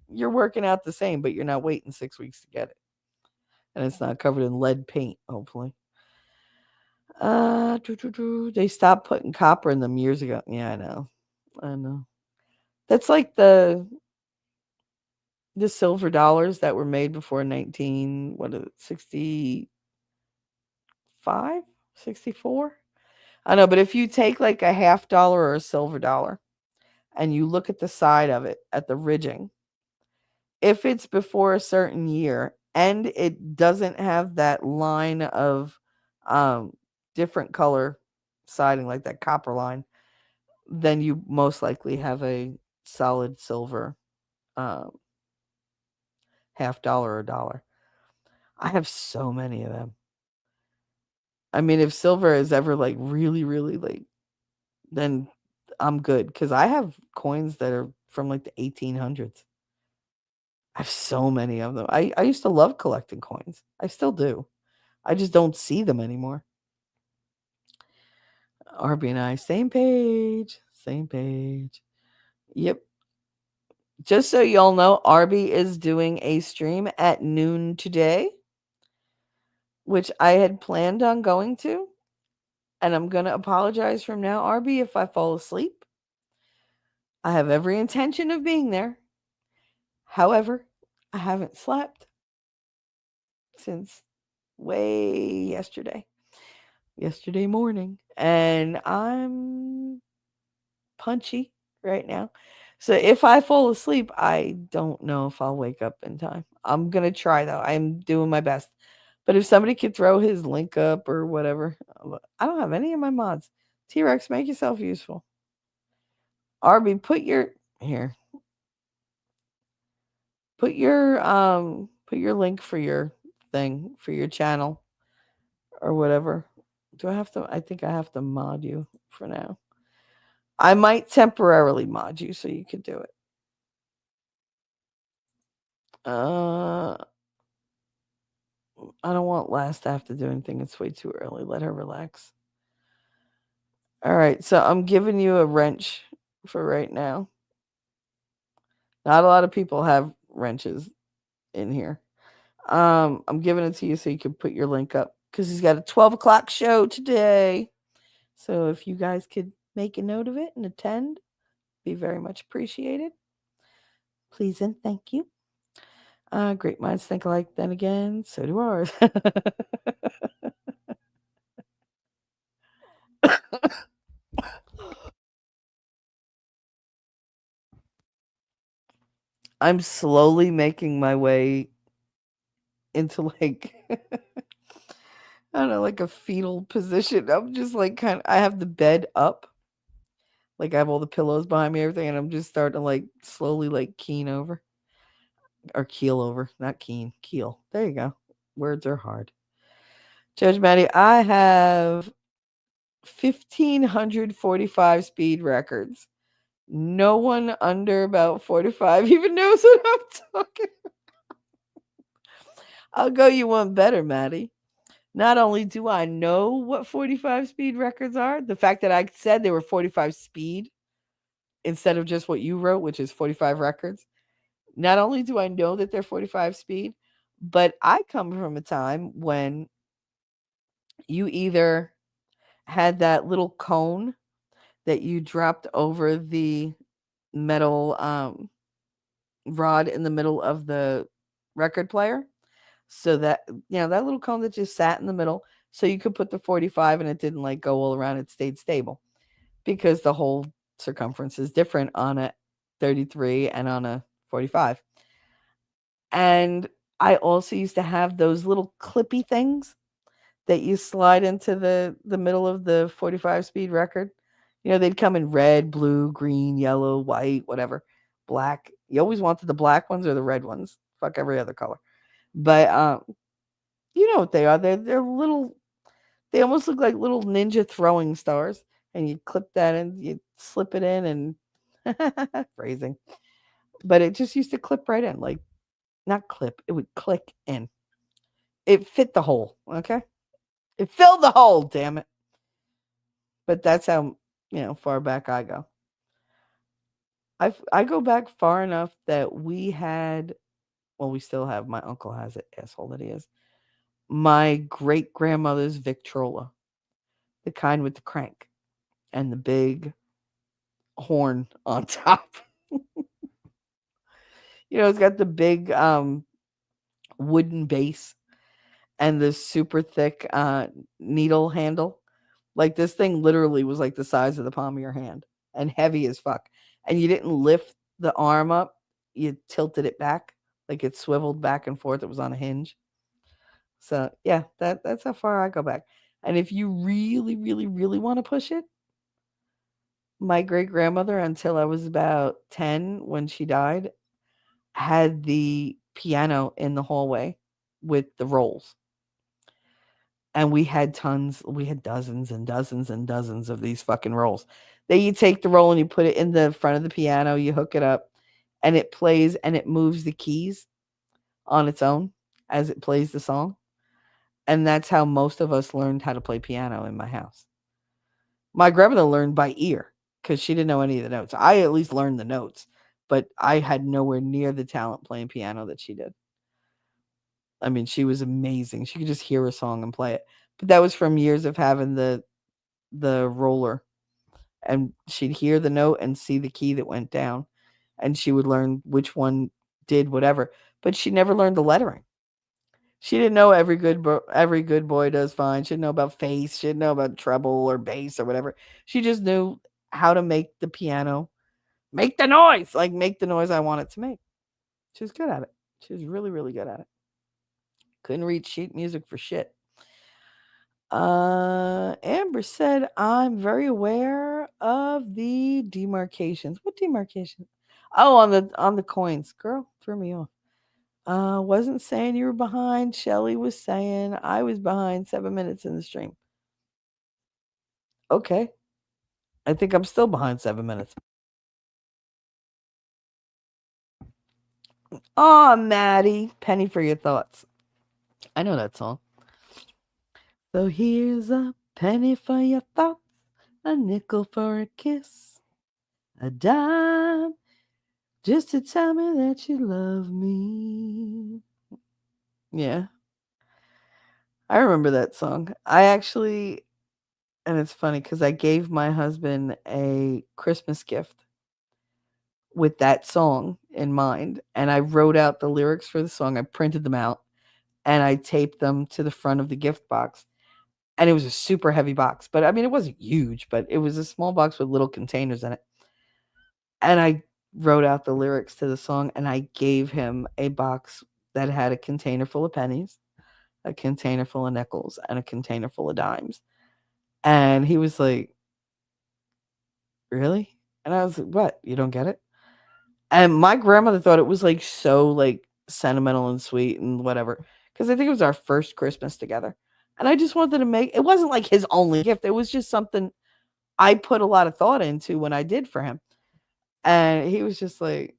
S2: you're working out the same, but you're not waiting 6 weeks to get it. And it's not covered in lead paint, hopefully. They stopped putting copper in them years ago. Yeah, I know. I know. That's like the silver dollars that were made before 65, 64. I know, but if you take like a $half or a silver dollar and you look at the side of it at the ridging, if it's before a certain year and it doesn't have that line of different color siding, like that copper line, then you most likely have a solid silver um, $half or dollar. I have so many of them. I mean, if silver is ever like really, really like, then I'm good because I have coins that are from like the 1800s. I have so many of them. I used to love collecting coins. I still do. I just don't see them anymore. RB and I, same page. Same page. Yep. Just so y'all know, RB is doing a stream at noon today, which I had planned on going to. And I'm going to apologize from now, RB, if I fall asleep. I have every intention of being there. However, I haven't slept since way yesterday morning. And I'm punchy right now. So if I fall asleep, I don't know if I'll wake up in time. I'm going to try though. I'm doing my best. But if somebody could throw his link up or whatever, I don't have any of my mods. T Rex, make yourself useful. Arby, here. Put your link for your thing for your channel or whatever. Do I have to? I think I have to mod you for now. I might temporarily mod you so you could do it. I don't want last to have to do anything. It's way too early. Let her relax. All right, so I'm giving you a wrench for right now. Not a lot of people have wrenches in here. I'm giving it to you so you can put your link up because he's got a 12 o'clock show today. So if you guys could make a note of it and attend, be very much appreciated. Please and thank you. Great minds think alike. Then again, so do ours. I'm slowly making my way into like I don't know, like a fetal position. I'm just like I have the bed up. Like I have all the pillows behind me, everything, and I'm just starting to like slowly like keen over. Or keel over, not keen, keel. There you go. Words are hard. Judge Maddie, I have 1,545 speed records. No one under about 45 even knows what I'm talking about. I'll go you one better, Maddie. Not only do I know what 45 speed records are, the fact that I said they were 45 speed instead of just what you wrote, which is 45 records. Not only do I know that they're 45 speed, but I come from a time when you either had that little cone that you dropped over the metal rod in the middle of the record player. So that, that little cone that just sat in the middle, so you could put the 45 and it didn't like go all around, it stayed stable because the whole circumference is different on a 33 and on a 45. And I also used to have those little clippy things that you slide into the middle of the 45 speed record. They'd come in red, blue, green, yellow, white, whatever, black. You always wanted the black ones or the red ones. Fuck every other color. But you know what they are. They're little. They almost look like little ninja throwing stars. And you clip that and you slip it in and phrasing. But it just used to clip right in, like not clip. It would click in. It fit the hole. Okay, it filled the hole. Damn it. But that's how far back I go. I go back far enough that we had, well, we still have. My uncle has it, asshole that he is. My great grandmother's Victrola, the kind with the crank and the big horn on top. It's got the big wooden base and the super thick needle handle. Like this thing literally was like the size of the palm of your hand and heavy as fuck. And you didn't lift the arm up, you tilted it back, like it swiveled back and forth. It was on a hinge. So yeah, that's how far I go back. And if you really, really, really want to push it, my great grandmother, until I was about 10 when she died, had the piano in the hallway with the rolls. And we had dozens and dozens and dozens of these fucking rolls. Then you take the roll and you put it in the front of the piano, you hook it up, and it plays and it moves the keys on its own as it plays the song. And that's how most of us learned how to play piano in my house. My grandmother learned by ear because she didn't know any of the notes. I at least learned the notes, but I had nowhere near the talent playing piano that she did. I mean, she was amazing. She could just hear a song and play it. But that was from years of having the roller. And she'd hear the note and see the key that went down. And she would learn which one did whatever. But she never learned the lettering. She didn't know every good boy does fine. She didn't know about face. She didn't know about treble or bass or whatever. She just knew how to make the piano make the noise. Like make the noise I want it to make. She was good at it. She was really, really good at it. Couldn't read sheet music for shit. Amber said, I'm very aware of the demarcations. What demarcation? Oh, on the coins. Girl, threw me off. Wasn't saying you were behind. Shelly was saying I was behind 7 minutes in the stream. Okay. I think I'm still behind 7 minutes. Aw, Maddie. Penny for your thoughts. I know that song. So here's a penny for your thoughts, a nickel for a kiss, a dime just to tell me that you love me. Yeah. I remember that song. I actually, and it's funny because I gave my husband a Christmas gift with that song in mind, and I wrote out the lyrics for the song. I printed them out, and I taped them to the front of the gift box. And it was a super heavy box, but I mean, it wasn't huge, but it was a small box with little containers in it. And I wrote out the lyrics to the song, and I gave him a box that had a container full of pennies, a container full of nickels, and a container full of dimes. And he was like, really? And I was like, what? You don't get it? And my grandmother thought it was like so like sentimental and sweet and whatever. Because I think it was our first Christmas together. And I just wanted to make it wasn't like his only gift. It was just something I put a lot of thought into when I did for him. And he was just like,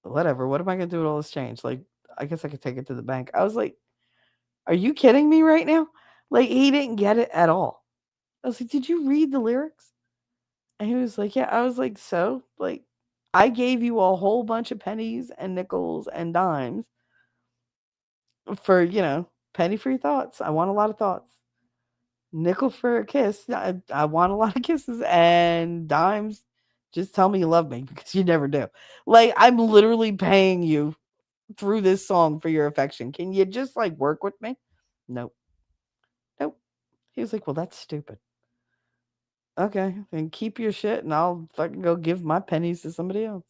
S2: whatever, what am I gonna do with all this change? Like, I guess I could take it to the bank. I was like, are you kidding me right now? Like, he didn't get it at all. I was like, did you read the lyrics? And he was like, yeah. I was like, so? Like, I gave you a whole bunch of pennies and nickels and dimes for, penny for your thoughts. I want a lot of thoughts. Nickel for a kiss. I want a lot of kisses. And dimes, just tell me you love me because you never do. Like, I'm literally paying you through this song for your affection. Can you just like work with me? Nope. Nope. He was like, well, that's stupid. Okay, then keep your shit and I'll fucking go give my pennies to somebody else.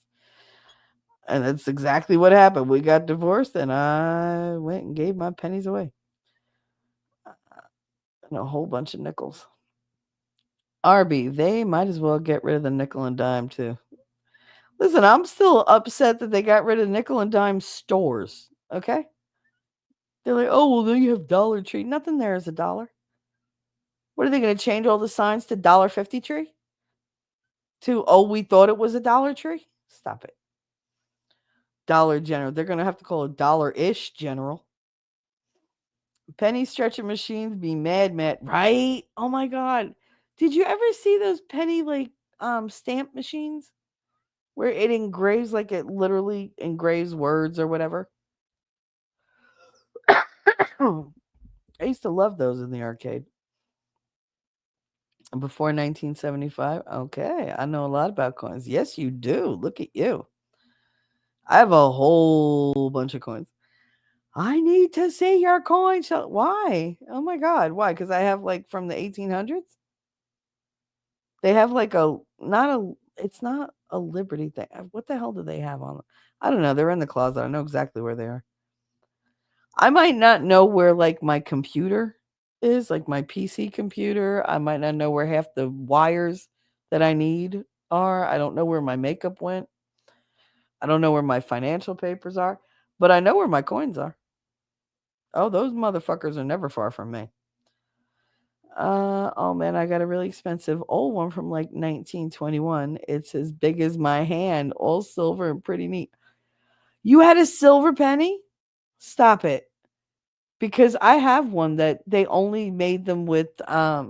S2: And that's exactly what happened. We got divorced and I went and gave my pennies away. And a whole bunch of nickels. Arby, they might as well get rid of the nickel and dime too. Listen, I'm still upset that they got rid of nickel and dime stores. Okay? They're like, oh, well, then you have Dollar Tree. Nothing there is a dollar. What are they going to change all the signs to $1.50 tree? To, oh, we thought it was a Dollar Tree? Stop it. Dollar General. They're going to have to call it Dollar-ish General. Penny stretcher machines be mad, right? Oh my God. Did you ever see those penny like stamp machines where it engraves, like it literally engraves words or whatever? I used to love those in the arcade. Before 1975? Okay, I know a lot about coins. Yes, you do. Look at you. I have a whole bunch of coins. I need to see your coin. Why? Oh my God. Why? Because I have like from the 1800s? They have like it's not a Liberty thing. What the hell do they have on them? I don't know. They're in the closet. I know exactly where they are. I might not know where like my computer is, like my PC computer. I might not know where half the wires that I need are. I don't know where my makeup went. I don't know where my financial papers are, but I know where my coins are. Oh, those motherfuckers are never far from me. Oh man, I got a really expensive old one from like 1921. It's as big as my hand, all silver and pretty neat. You had a silver penny? Stop it. Because I have one that they only made them with I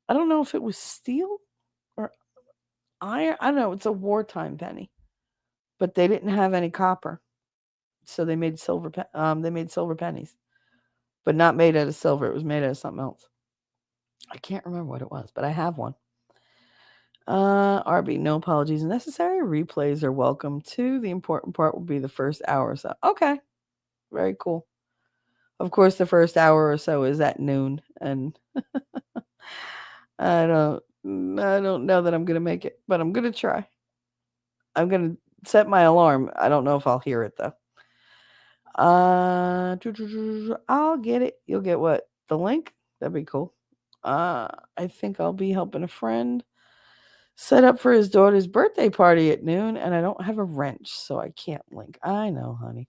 S2: don't know if it was steel or iron. I don't know, it's a wartime penny. But they didn't have any copper. So they made silver pennies. But not made out of silver. It was made out of something else. I can't remember what it was, but I have one. RB, no apologies necessary. Replays are welcome too. The important part will be the first hour or so. Okay. Very cool. Of course, the first hour or so is at noon, and I don't know that I'm gonna make it, but I'm gonna try. I'm gonna set my alarm. I don't know if I'll hear it though. I'll get it. You'll get what? The link? That'd be cool. I think I'll be helping a friend set up for his daughter's birthday party at noon, and I don't have a wrench, so I can't link. I know, honey.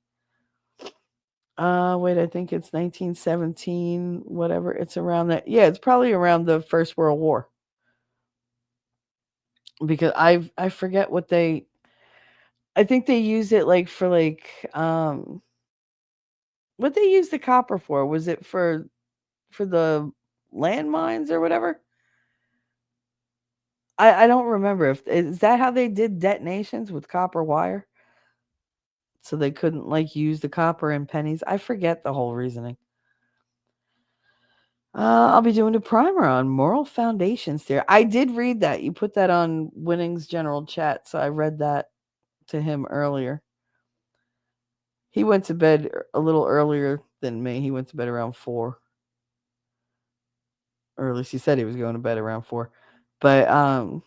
S2: Wait, I think it's 1917, whatever. It's around that. Yeah, it's probably around the First World War. Because I forget what they I think they used it like for what they used the copper for. Was it for the landmines or whatever? I don't remember if is that how they did detonations with copper wire? So they couldn't like use the copper in pennies. I forget the whole reasoning. I'll be doing a primer on moral foundations there. I did read that. You put that on Winning's general chat, so I read that to him earlier. He went to bed a little earlier than me. He went to bed around 4. Or at least he said he was going to bed around 4. But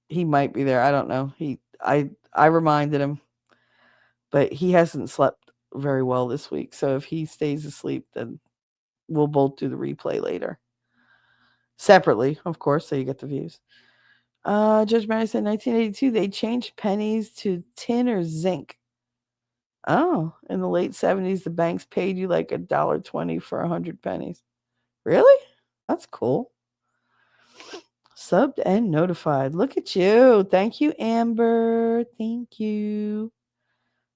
S2: he might be there. I don't know. I reminded him, but he hasn't slept very well this week. So if he stays asleep, then we'll both do the replay later. Separately, of course, so you get the views. Judge Mary said 1982 they changed pennies to tin or zinc. Oh, in the late 70s the banks paid you like $1.20 for 100 pennies. Really? That's cool. Subbed and notified. Look at you. Thank you, Amber. Thank you.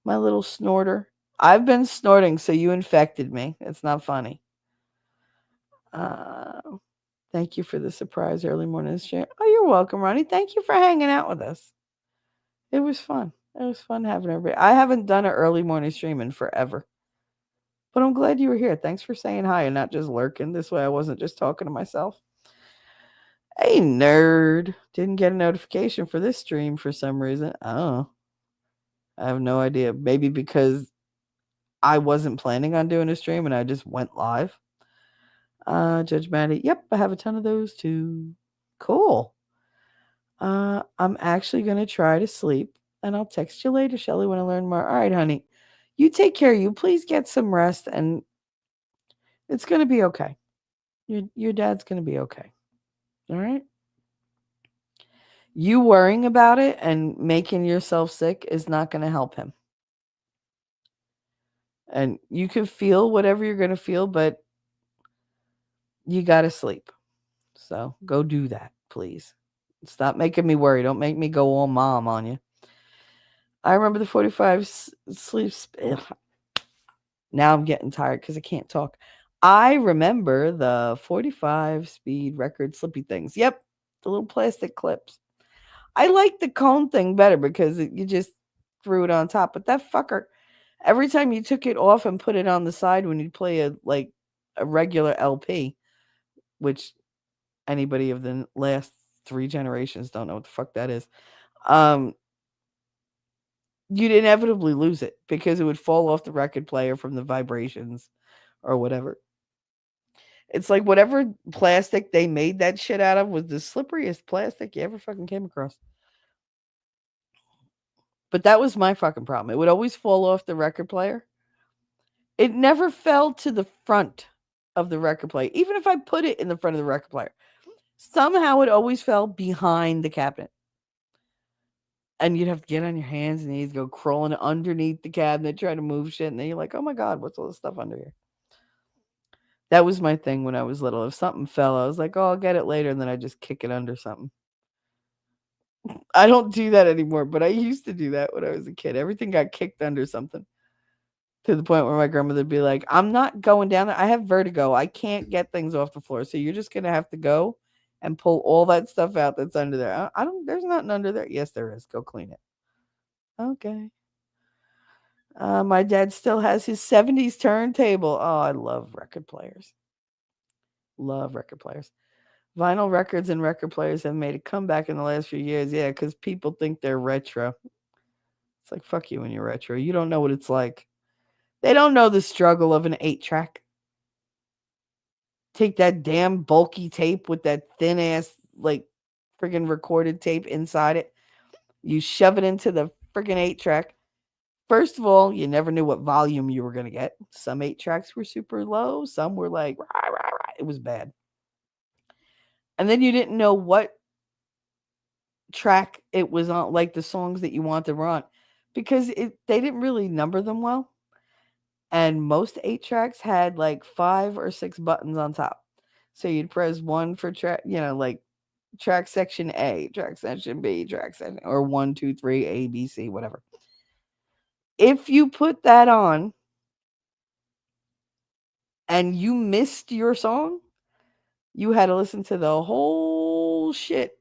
S2: My little snorter. I've been snorting, so you infected me. It's not funny. Thank you for the surprise early morning stream. Oh, you're welcome, Ronnie. Thank you for hanging out with us. It was fun. It was fun having everybody. I haven't done an early morning stream in forever. But I'm glad you were here. Thanks for saying hi and not just lurking. This way I wasn't just talking to myself. Hey, nerd. Didn't get a notification for this stream for some reason. Oh. I have no idea. Maybe because I wasn't planning on doing a stream and I just went live. Judge Maddie. Yep, I have a ton of those too. Cool. I'm actually going to try to sleep and I'll text you later, Shelly, when I learn more. All right, honey. You take care. You please get some rest and it's going to be okay. Your dad's going to be okay. All right? You worrying about it and making yourself sick is not going to help him. And you can feel whatever you're going to feel, but you got to sleep. So go do that, please. Stop making me worry. Don't make me go all mom on you. I remember the 45 sleeps. Now I'm getting tired because I can't talk. I remember the 45 speed record slippy things. Yep, the little plastic clips. I like the cone thing better because you just threw it on top. But that fucker, every time you took it off and put it on the side when you play a regular LP, which anybody of the last 3 generations don't know what the fuck that is. You'd inevitably lose it because it would fall off the record player from the vibrations or whatever. It's like whatever plastic they made that shit out of was the slipperiest plastic you ever fucking came across. But that was my fucking problem. It would always fall off the record player. It never fell to the front of the record player. Even if I put it in the front of the record player, somehow it always fell behind the cabinet. And you'd have to get on your hands and knees, go crawling underneath the cabinet, try to move shit. And then you're like, oh my God, what's all this stuff under here? That was my thing when I was little. If something fell, I was like, oh, I'll get it later. And then I just kick it under something. I don't do that anymore, but I used to do that when I was a kid. Everything got kicked under something to the point where my grandmother would be like, I'm not going down there. I have vertigo. I can't get things off the floor. So you're just going to have to go and pull all that stuff out that's under there. There's nothing under there. Yes, there is. Go clean it. Okay. My dad still has his 70s turntable. Oh, I love record players. Love record players. Vinyl records and record players have made a comeback in the last few years. Yeah, because people think they're retro. It's like, fuck you when you're retro. You don't know what it's like. They don't know the struggle of an 8-track. Take that damn bulky tape with that thin ass, friggin' recorded tape inside it. You shove it into the friggin' 8-track. First of all, you never knew what volume you were going to get. Some 8 tracks were super low, some were like, rah, rah, rah. It was bad. And then you didn't know what track it was on, like the songs that you wanted were on, because they didn't really number them well. And most 8 tracks had like 5 or 6 buttons on top. So you'd press one for track, like track section A, track section B, track section, or 1, 2, 3, A, B, C, whatever. If you put that on and you missed your song, you had to listen to the whole shit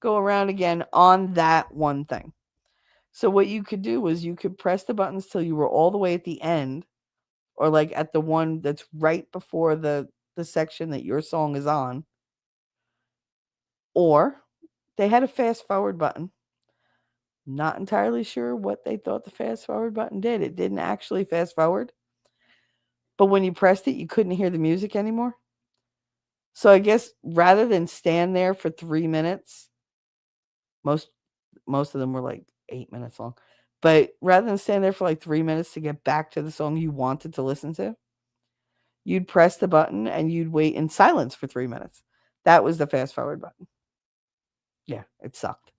S2: go around again on that one thing. So what you could do was you could press the buttons till you were all the way at the end, or like at the one that's right before the section that your song is on. Or they had a fast forward button. Not entirely sure what they thought the fast forward button did. It didn't actually fast forward. But when you pressed it, you couldn't hear the music anymore. So I guess rather than stand there for 3 minutes, most of them were like 8 minutes long. But rather than stand there for like 3 minutes to get back to the song you wanted to listen to, you'd press the button and you'd wait in silence for 3 minutes. That was the fast forward button. Yeah, it sucked.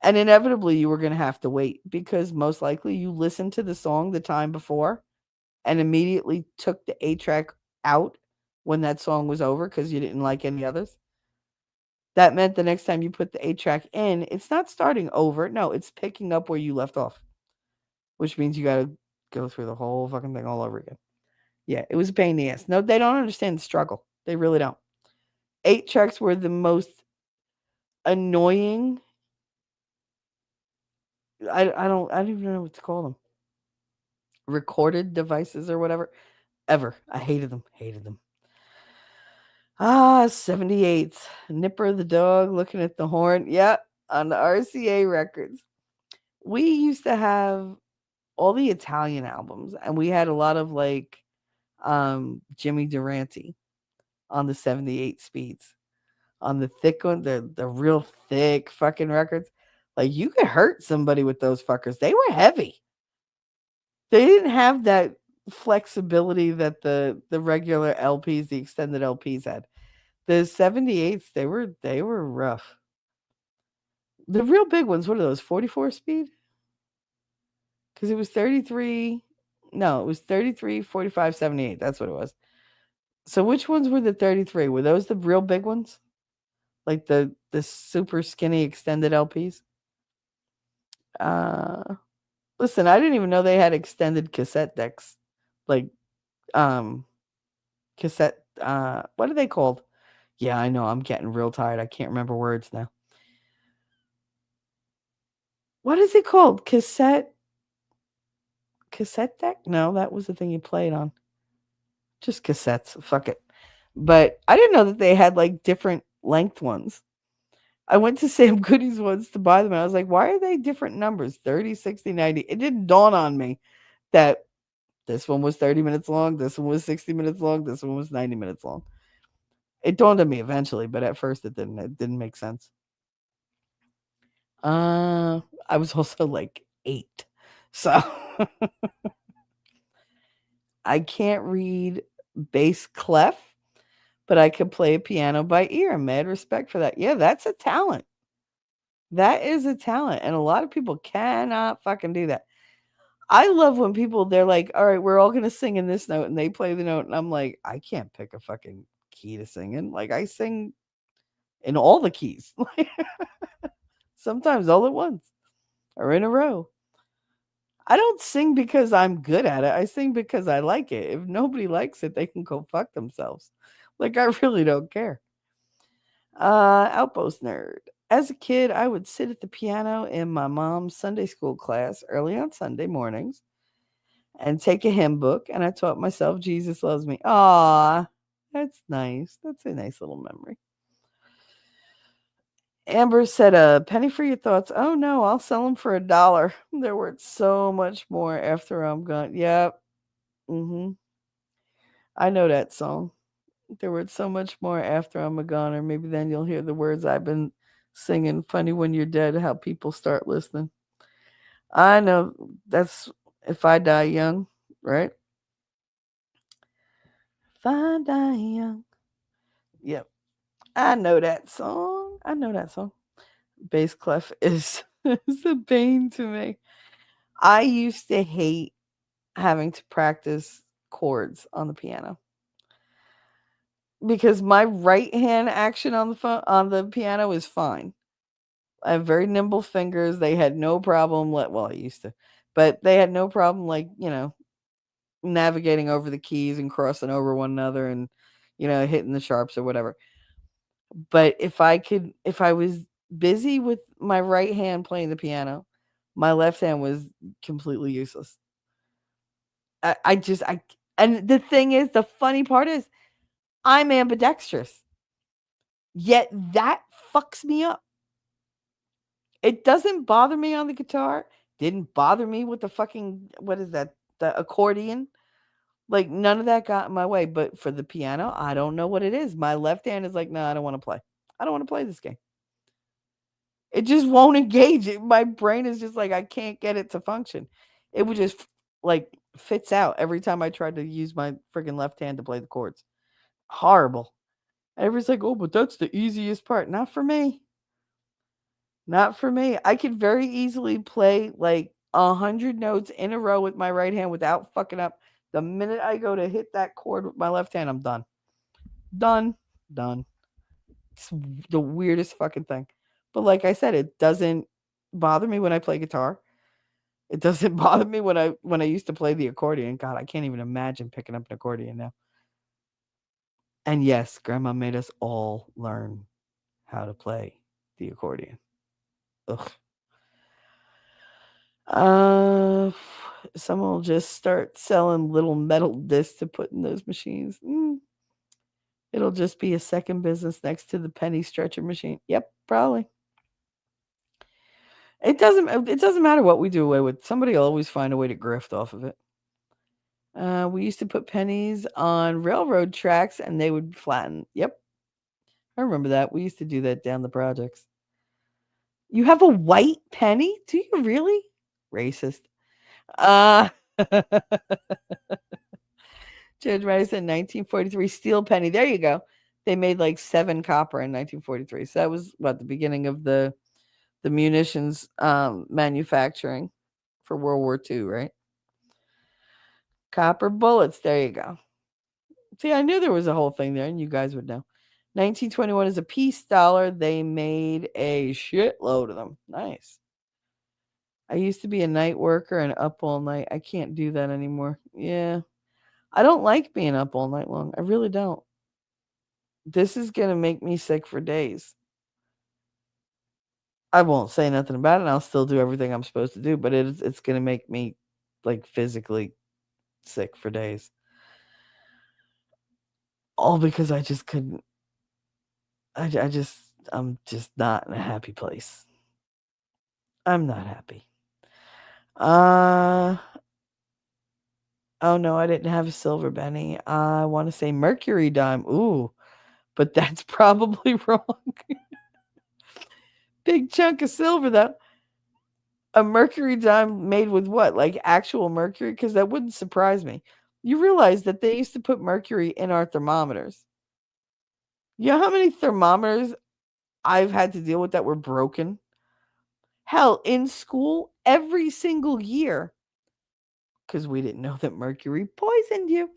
S2: And inevitably you were going to have to wait, because most likely you listened to the song the time before and immediately took the 8 track out when that song was over because you didn't like any others. That meant the next time you put the 8 track in, it's not starting over. No, it's picking up where you left off, which means you got to go through the whole fucking thing all over again. Yeah, it was a pain in the ass. No, they don't understand the struggle. They really don't. 8 tracks were the most annoying. I don't even know what to call them. Recorded devices or whatever. Ever. I hated them. Hated them. 78th. Nipper the dog looking at the horn. Yep, on the RCA records. We used to have all the Italian albums, and we had a lot of like Jimmy Durante on the 78 speeds. On the thick one, the real thick fucking records. Like you could hurt somebody with those fuckers. They were heavy. They didn't have that flexibility that the regular LPs, the extended LPs had. The 78s, they were rough. The real big ones, what are those? 44 speed? Because it was 33. No, it was 33, 45, 78. That's what it was. So which ones were the 33? Were those the real big ones? Like the super skinny extended LPs? Uh Listen, I didn't even know they had extended cassette decks. Like cassette what are they called? Yeah, I know. I'm getting real tired. I can't remember words now. What is it called? Cassette deck? No, that was the thing you played on. Just cassettes. Fuck it. But I didn't know that they had like different length ones. I went to Sam Goody's once to buy them, and I was like, why are they different numbers? 30, 60, 90. It didn't dawn on me that this one was 30 minutes long, this one was 60 minutes long, this one was 90 minutes long. It dawned on me eventually, but at first it didn't. It didn't make sense. I was also like 8. So I can't read bass clef, but I could play a piano by ear. Mad respect for that. Yeah, that's a talent. That is a talent. And a lot of people cannot fucking do that. I love when people, they're like, all right, we're all going to sing in this note. And they play the note. And I'm like, I can't pick a fucking key to sing in. Like, I sing in all the keys. Sometimes all at once or in a row. I don't sing because I'm good at it. I sing because I like it. If nobody likes it, they can go fuck themselves. Like, I really don't care. Outpost nerd. As a kid, I would sit at the piano in my mom's Sunday school class early on Sunday mornings and take a hymn book, and I taught myself Jesus loves me. Aw, that's nice. That's a nice little memory. Amber said, a penny for your thoughts. Oh no, I'll sell them for $1. They're worth so much more after I'm gone. Yep. I know that song. They're worth so much more after I'm a goner. Maybe then you'll hear the words I've been singing. Funny when you're dead, how people start listening. I know If I die young, right? If I die young. Yep. I know that song. I know that song. Bass clef is is a pain to me. I used to hate having to practice chords on the piano because my right hand action on the on the piano is fine. I have very nimble fingers. They had no problem. Well, I used to, but they had no problem navigating over the keys and crossing over one another and hitting the sharps or whatever. But if I was busy with my right hand playing the piano, my left hand was completely useless. I just I and the thing is, the funny part is, I'm ambidextrous. Yet that fucks me up. It doesn't bother me on the guitar. Didn't bother me with the fucking what is that? The accordion. Like none of that got in my way. But for the piano, I don't know what it is. My left hand is like, no, I don't want to play. I don't want to play this game. It just won't engage. My brain is just like I can't get it to function. It would just like fits out every time I tried to use my freaking left hand to play the chords. Horrible. Everybody's like, oh, but that's the easiest part. Not for me. Not for me. I could very easily play like 100 notes in a row with my right hand without fucking up. The minute I go to hit that chord with my left hand, I'm done. Done. Done. It's the weirdest fucking thing. But like I said, it doesn't bother me when I play guitar. It doesn't bother me when I used to play the accordion. God, I can't even imagine picking up an accordion now. And yes, grandma made us all learn how to play the accordion. Ugh. Uh, someone will just start selling little metal discs to put in those machines. It'll just be a second business next to the penny stretcher machine. Yep, probably. It doesn't matter what we do away with. Somebody will always find a way to grift off of it. We used to put pennies on railroad tracks and they would flatten. Yep, I remember that. We used to do that down the projects. You have a white penny? Do you really? Racist. Uh Judge Rice said 1943 steel penny. There you go. They made like 7 copper in 1943. So that was what the beginning of the munitions manufacturing for World War II, right? Copper bullets. There you go. See, I knew there was a whole thing there, and you guys would know. 1921 is a peace dollar. They made a shitload of them. Nice. I used to be a night worker and up all night. I can't do that anymore. Yeah. I don't like being up all night long. I really don't. This is going to make me sick for days. I won't say nothing about it. I'll still do everything I'm supposed to do, but it's going to make me like physically sick for days. All because I just couldn't. I'm just not in a happy place. I'm not happy. Uh oh no, I didn't have a silver penny. I want to say mercury dime. Ooh, but that's probably wrong. Big chunk of silver though. A mercury dime made with what? Like actual mercury? Because that wouldn't surprise me. You realize that they used to put mercury in our thermometers. You know how many thermometers I've had to deal with that were broken? Hell, in school, every single year, because we didn't know that mercury poisoned you,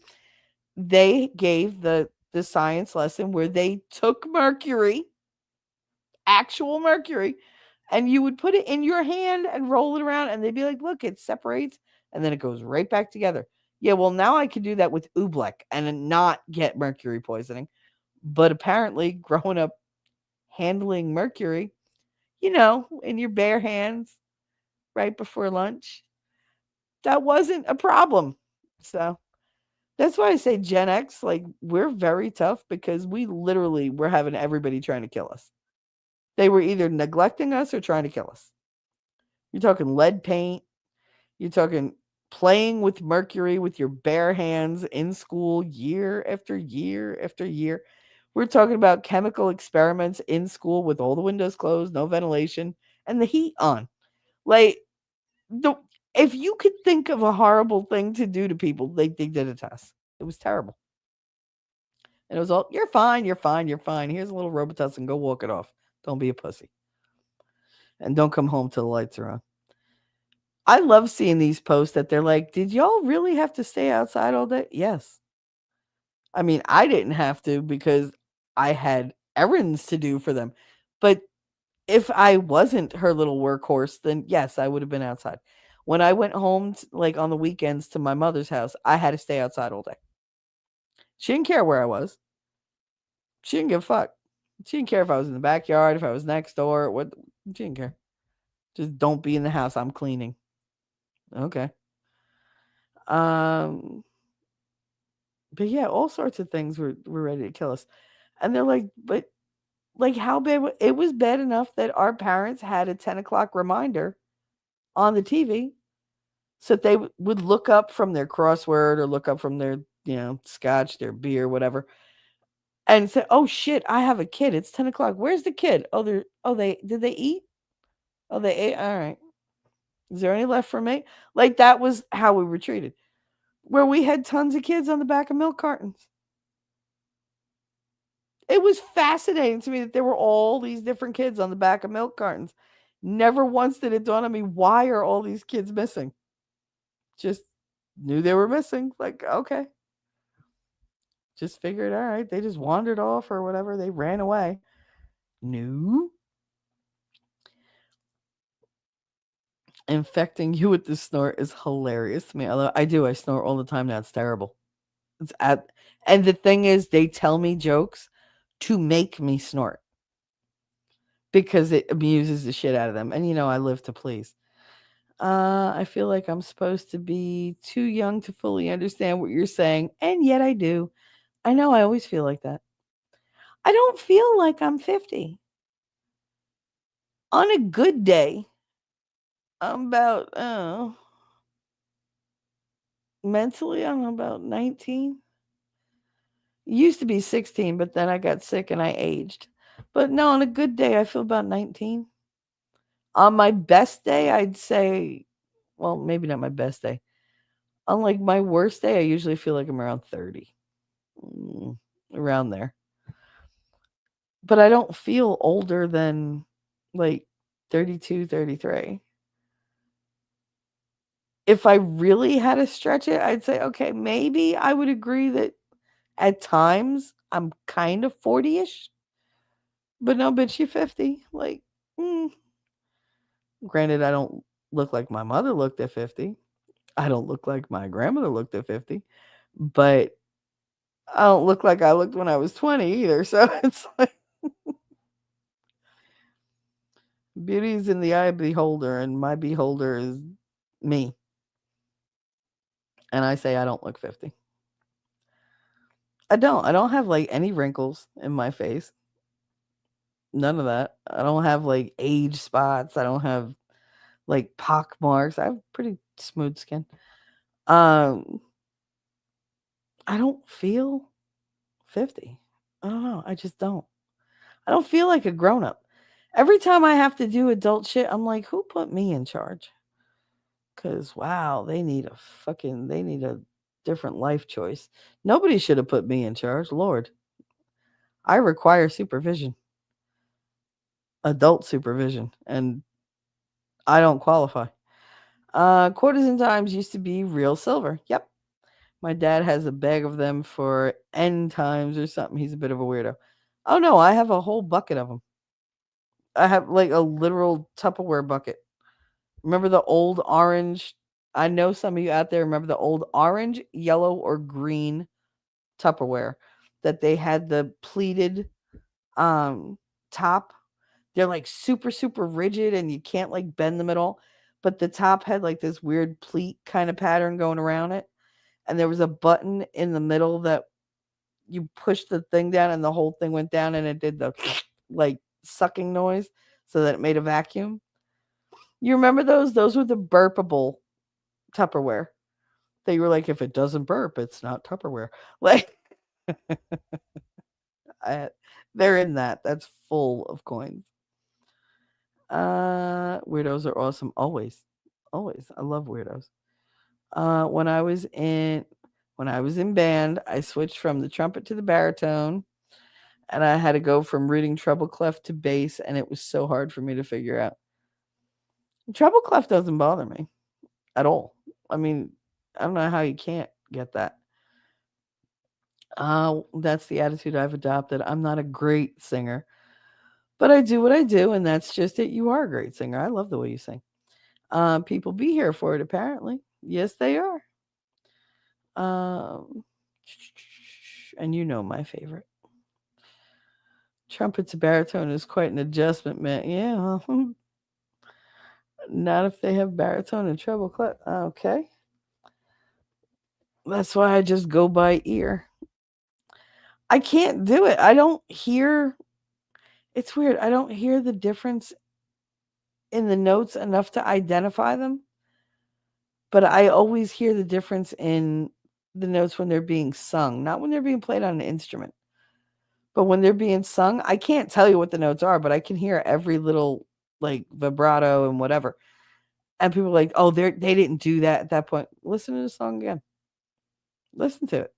S2: they gave the science lesson where they took mercury, actual mercury, and you would put it in your hand and roll it around, and they'd be like, "Look, it separates, and then it goes right back together." Yeah, well, now I can do that with oobleck and not get mercury poisoning. But apparently, growing up handling mercury, in your bare hands right before lunch, that wasn't a problem. So that's why I say Gen X, like, we're very tough because we literally were having everybody trying to kill us. They were either neglecting us or trying to kill us. You're talking lead paint. You're talking playing with mercury with your bare hands in school year after year after year. We're talking about chemical experiments in school with all the windows closed, no ventilation, and the heat on. Like, the If you could think of a horrible thing to do to people, they did it to us. It was terrible. And it was all, you're fine, you're fine, you're fine. Here's a little Robitussin, go walk it off. Don't be a pussy. And don't come home till the lights are on. I love seeing these posts that they're like, did y'all really have to stay outside all day? Yes. I mean, I didn't have to because I had errands to do for them. But if I wasn't her little workhorse, then yes, I would have been outside. When I went home, like on the weekends to my mother's house, I had to stay outside all day. She didn't care where I was. She didn't give a fuck. She didn't care if I was in the backyard, if I was next door, what. She didn't care. Just don't be in the house. I'm cleaning. Okay. Um, but yeah, all sorts of things were ready to kill us. And they're like, but like how bad it was bad enough that our parents had a 10 o'clock reminder on the TV so that they would look up from their crossword or look up from their, scotch, their beer, whatever, and say, oh shit, I have a kid. It's 10 o'clock. Where's the kid? Did they eat? Oh, they ate. All right. Is there any left for me? Like that was how we were treated. Where we had tons of kids on the back of milk cartons. It was fascinating to me that there were all these different kids on the back of milk cartons. Never once did it dawn on me, why are all these kids missing? Just knew they were missing. Like, okay. Just figured, all right, they just wandered off or whatever. They ran away. No. Infecting you with the snort is hilarious to me. I do. I snort all the time now. It's terrible. And the thing is, they tell me jokes to make me snort because it amuses the shit out of them. And I live to please. I feel like I'm supposed to be too young to fully understand what you're saying, and yet I do. I know I always feel like that. I don't feel like I'm 50. On a good day, I'm about mentally I'm about 19. Used to be 16, but then I got sick and I aged. But no, on a good day, I feel about 19. On my best day, I'd say, well, maybe not my best day. On like my worst day, I usually feel like I'm around 30. Around there. But I don't feel older than like 32, 33. If I really had to stretch it, I'd say, okay, maybe I would agree that at times I'm kind of 40-ish. But no, bitch, you're 50. Like, granted, I don't look like my mother looked at 50. I don't look like my grandmother looked at 50. But I don't look like I looked when I was 20 either. So it's like beauty is in the eye of the beholder, and my beholder is me. And I say I don't look 50. I don't. I don't have like any wrinkles in my face. None of that. I don't have like age spots. I don't have like pock marks. I have pretty smooth skin. Um, I don't feel 50. I don't know. I just don't. I don't feel like a grown up. Every time I have to do adult shit, I'm like, who put me in charge? Cause wow, they need a different life choice. Nobody should have put me in charge. Lord, I require supervision, adult supervision, and I don't qualify. Quarters and dimes used to be real silver. Yep. My dad has a bag of them for N times or something. He's a bit of a weirdo. Oh no, I have a whole bucket of them. I have like a literal Tupperware bucket. Remember the old orange? I know some of you out there remember the old orange, yellow, or green Tupperware that they had the pleated top. They're like super, super rigid and you can't like bend them at all. But the top had like this weird pleat kind of pattern going around it. And there was a button in the middle that you pushed the thing down and the whole thing went down and it did the like sucking noise so that it made a vacuum. You remember those? Those were the burpable Tupperware. They were like, if it doesn't burp, it's not Tupperware. Like, I, they're in that. That's full of coins. Weirdos are awesome always. Always. I love weirdos. Uh, when I was in when I was in band, I switched from the trumpet to the baritone, and I had to go from reading treble clef to bass, and it was so hard for me to figure out. Treble clef doesn't bother me at all. I mean, I don't know how you can't get that. That's the attitude I've adopted. I'm not a great singer, but I do what I do, and that's just it. You are a great singer. I love the way you sing. People be here for it, apparently. Yes, they are. Um, and you know my favorite. Trumpet to baritone is quite an adjustment, man. Yeah, well, not if they have baritone and treble clef. Okay. That's why I just go by ear. I can't do it. I don't hear it's weird. I don't hear the difference in the notes enough to identify them, but I always hear the difference in the notes when they're being sung, not when they're being played on an instrument. But when they're being sung, I can't tell you what the notes are, but I can hear every little like vibrato and whatever. And people are like, "Oh, they didn't do that at that point." Listen to the song again. Listen to it.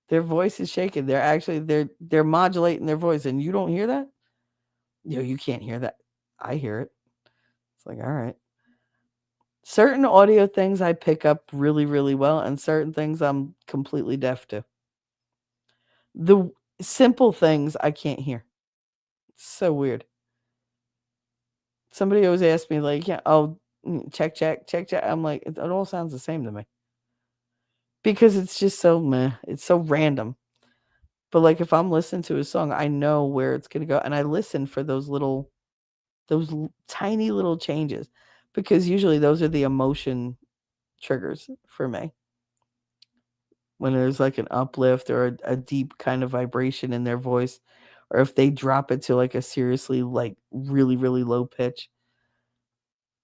S2: Their voice is shaking. They're modulating their voice, and you don't hear that. No, you can't hear that. I hear it. It's like, all right. Certain audio things I pick up really, really well, and certain things I'm completely deaf to. The simple things I can't hear. It's so weird. Somebody always asks me, like, yeah, oh, check, check, check, check. I'm like, it all sounds the same to me because it's just so meh. It's so random. But like, if I'm listening to a song, I know where it's gonna go, and I listen for tiny little changes because usually those are the emotion triggers for me. When there's like an uplift or a deep kind of vibration in their voice, or if they drop it to like a seriously like really, really low pitch,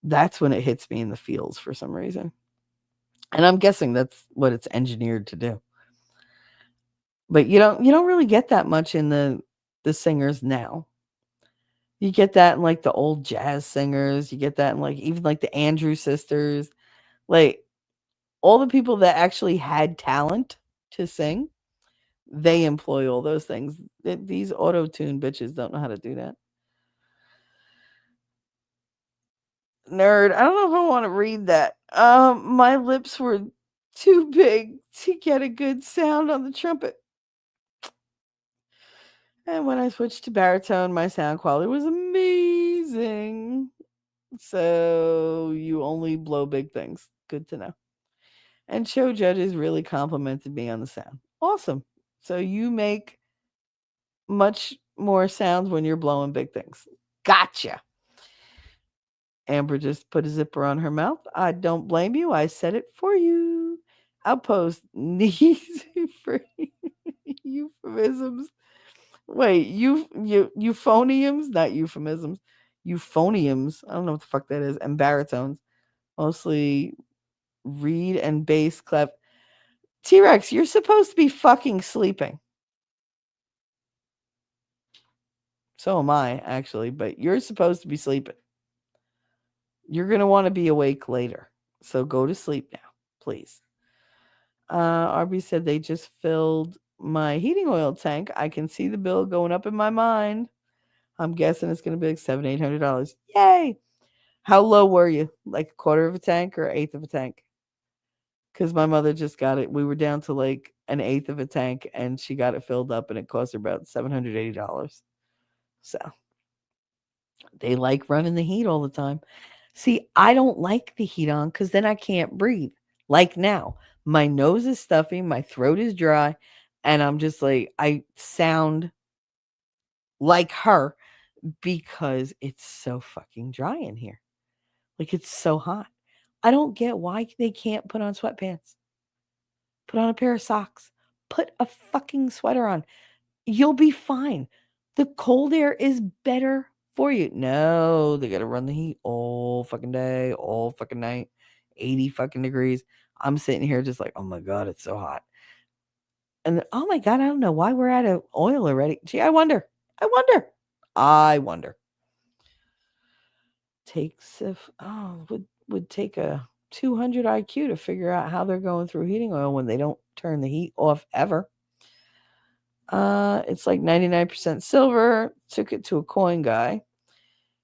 S2: that's when it hits me in the feels for some reason. And I'm guessing that's what it's engineered to do. But you don't really get that much in the singers now. You get that in like the old jazz singers, you get that in like even like the Andrew sisters, like all the people that actually had talent to sing, they employ all those things. These auto-tune bitches don't know how to do that. Nerd, I don't know if I want to read that. My lips were too big to get a good sound on the trumpet. And when I switched to baritone, my sound quality was amazing. So you only blow big things. Good to know. And show judges really complimented me on the sound. Awesome. So you make much more sounds when you're blowing big things. Gotcha. Amber just put a zipper on her mouth. I don't blame you. I said it for you. I'll post these for euphemisms. Wait, euphoniums, not euphemisms. Euphoniums. I don't know what the fuck that is. And baritones. Mostly reed and bass clef. T-Rex, you're supposed to be fucking sleeping. So am I, actually, but you're supposed to be sleeping. You're going to want to be awake later. So go to sleep now, please. RB said they just filled my heating oil tank. I can see the bill going up in my mind. I'm guessing it's going to be like $700-800. Yay! How low were you? Like a quarter of a tank or eighth of a tank? Because my mother just got it. We were down to like an eighth of a tank, and she got it filled up, and it cost her about $780. So they like running the heat all the time. See, I don't like the heat on because then I can't breathe. Like now, my nose is stuffy, my throat is dry, and I'm just like, I sound like her because it's so fucking dry in here. Like, it's so hot. I don't get why they can't put on sweatpants. Put on a pair of socks. Put a fucking sweater on. You'll be fine. The cold air is better for you. No, they gotta run the heat all fucking day, all fucking night, 80 fucking degrees. I'm sitting here just like, oh my God, it's so hot. And then, oh my God, I don't know why we're out of oil already. Gee, I wonder. I wonder. I wonder. Takes if would would take a 200 IQ to figure out how they're going through heating oil when they don't turn the heat off ever. It's like 99% silver. Took it to a coin guy.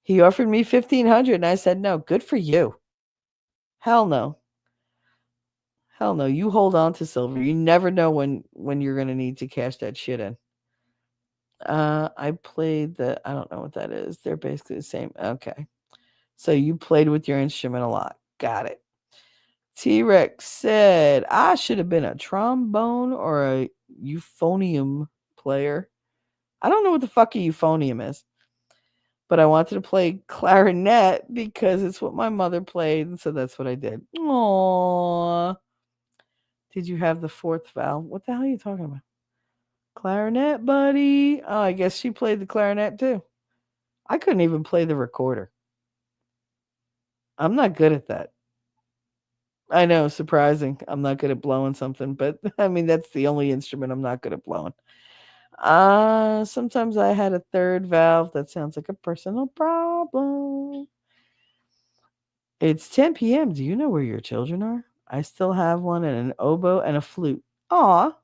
S2: He offered me 1,500 and I said no. Good for you. Hell no. Hell no. You hold on to silver. You never know when you're gonna need to cash that shit in. I played the I don't know what that is. They're basically the same. Okay. So you played with your instrument a lot. Got it. T Rex said, I should have been a trombone or a euphonium player. I don't know what the fuck a euphonium is, but I wanted to play clarinet because it's what my mother played, and so that's what I did. Aww. Did you have the fourth valve? What the hell are you talking about? Clarinet, buddy. Oh, I guess she played the clarinet too. I couldn't even play the recorder. I'm not good at that. I know, surprising. I'm not good at blowing something, but I mean that's the only instrument I'm not good at blowing. Sometimes I had a third valve. That sounds like a personal problem. It's 10 p.m. Do you know where your children are? I still have one and an oboe and a flute. Aw.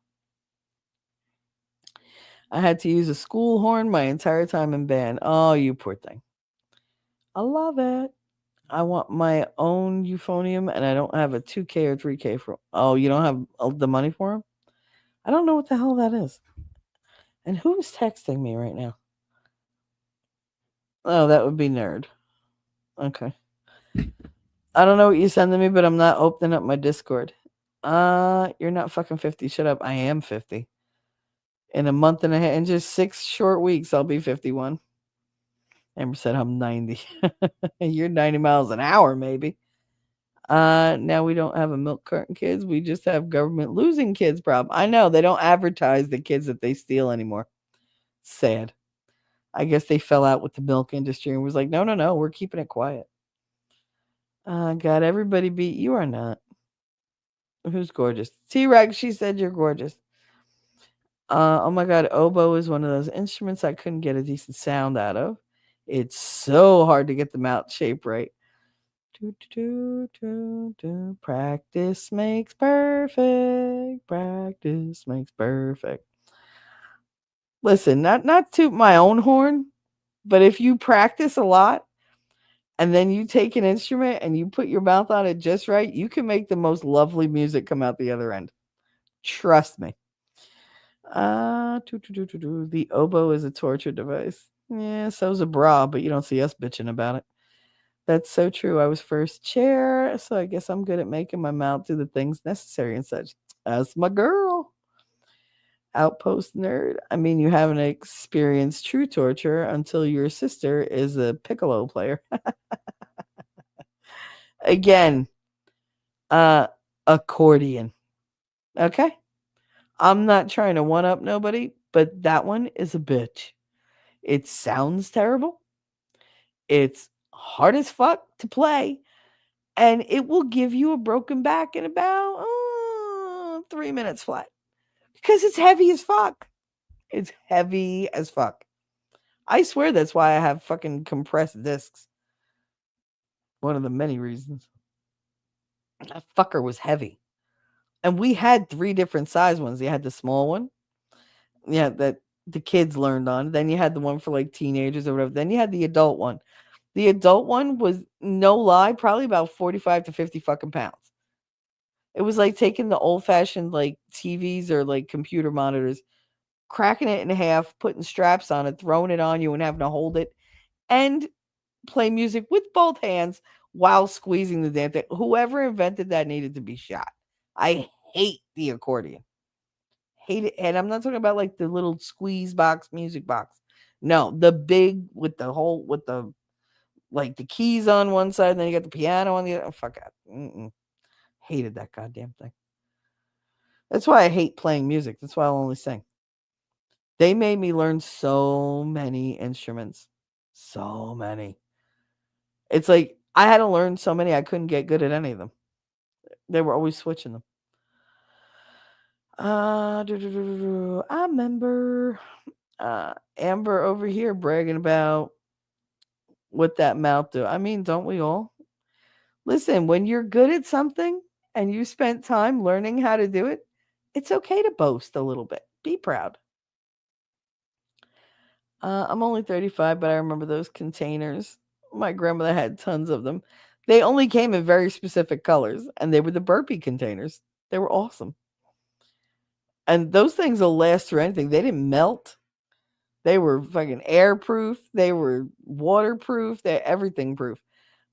S2: I had to use a school horn my entire time in band. Oh, you poor thing. I love it. I want my own euphonium and I don't have a 2K or 3K for. Oh, you don't have the money for them? I don't know what the hell that is. And who is texting me right now? Oh, that would be Nerd. Okay. I don't know what you sending me, but I'm not opening up my Discord. You're not fucking 50. Shut up. I am 50. In a month and a half, in just 6 short weeks, I'll be 51. Amber said I'm 90. You're 90 miles an hour, maybe. Now we don't have a milk carton kids. We just have government losing kids problem. I know they don't advertise the kids that they steal anymore. Sad. I guess they fell out with the milk industry and was like, no, we're keeping it quiet. Got everybody beat. You are not. Who's gorgeous? T-Rex, she said you're gorgeous. Oh my god, oboe is one of those instruments I couldn't get a decent sound out of. It's so hard to get the mouth shape right. Practice makes perfect. Practice makes perfect. Listen, not to my own horn, but if you practice a lot and then you take an instrument and you put your mouth on it just right, you can make the most lovely music come out the other end. Trust me. The oboe is a torture device. Yeah, so's a bra, but you don't see us bitching about it. That's so true. I was first chair, so I guess I'm good at making my mouth do the things necessary and such. That's my girl. Outpost nerd. I mean, you haven't experienced true torture until your sister is a piccolo player. Again, accordion. Okay? I'm not trying to one up nobody, but that one is a bitch. It sounds terrible. It's hard as fuck to play, and it will give you a broken back in about 3 minutes flat because it's heavy as fuck. It's heavy as fuck. I swear that's why I have fucking compressed discs. One of the many reasons. That fucker was heavy. And we had 3 different size ones. You had the small one. Yeah, that the kids learned on. Then you had the one for like teenagers or whatever. Then you had the adult one. The adult one was, no lie, probably about 45 to 50 fucking pounds. It was like taking the old fashioned like TVs or like computer monitors, cracking it in half, putting straps on it, throwing it on you and having to hold it and play music with both hands while squeezing the damn thing. Whoever invented that needed to be shot. I hate the accordion. Hate it. And I'm not talking about like the little squeeze box, music box. No, the big with the whole, with the, like the keys on one side, and then you got the piano on the other. Oh, fuck out. Hated that goddamn thing. That's why I hate playing music. That's why I'll only sing. They made me learn so many instruments. So many. It's like I had to learn so many I couldn't get good at any of them. They were always switching them. I remember Amber over here bragging about what that mouth do. I mean, don't we all? Listen, when you're good at something and you spent time learning how to do it, it's okay to boast a little bit. Be proud. I'm only 35, but I remember those containers. My grandmother had tons of them. They only came in very specific colors, and they were the burpee containers. They were awesome. And those things will last through anything. They didn't melt. They were fucking airproof. They were waterproof. They're everything proof.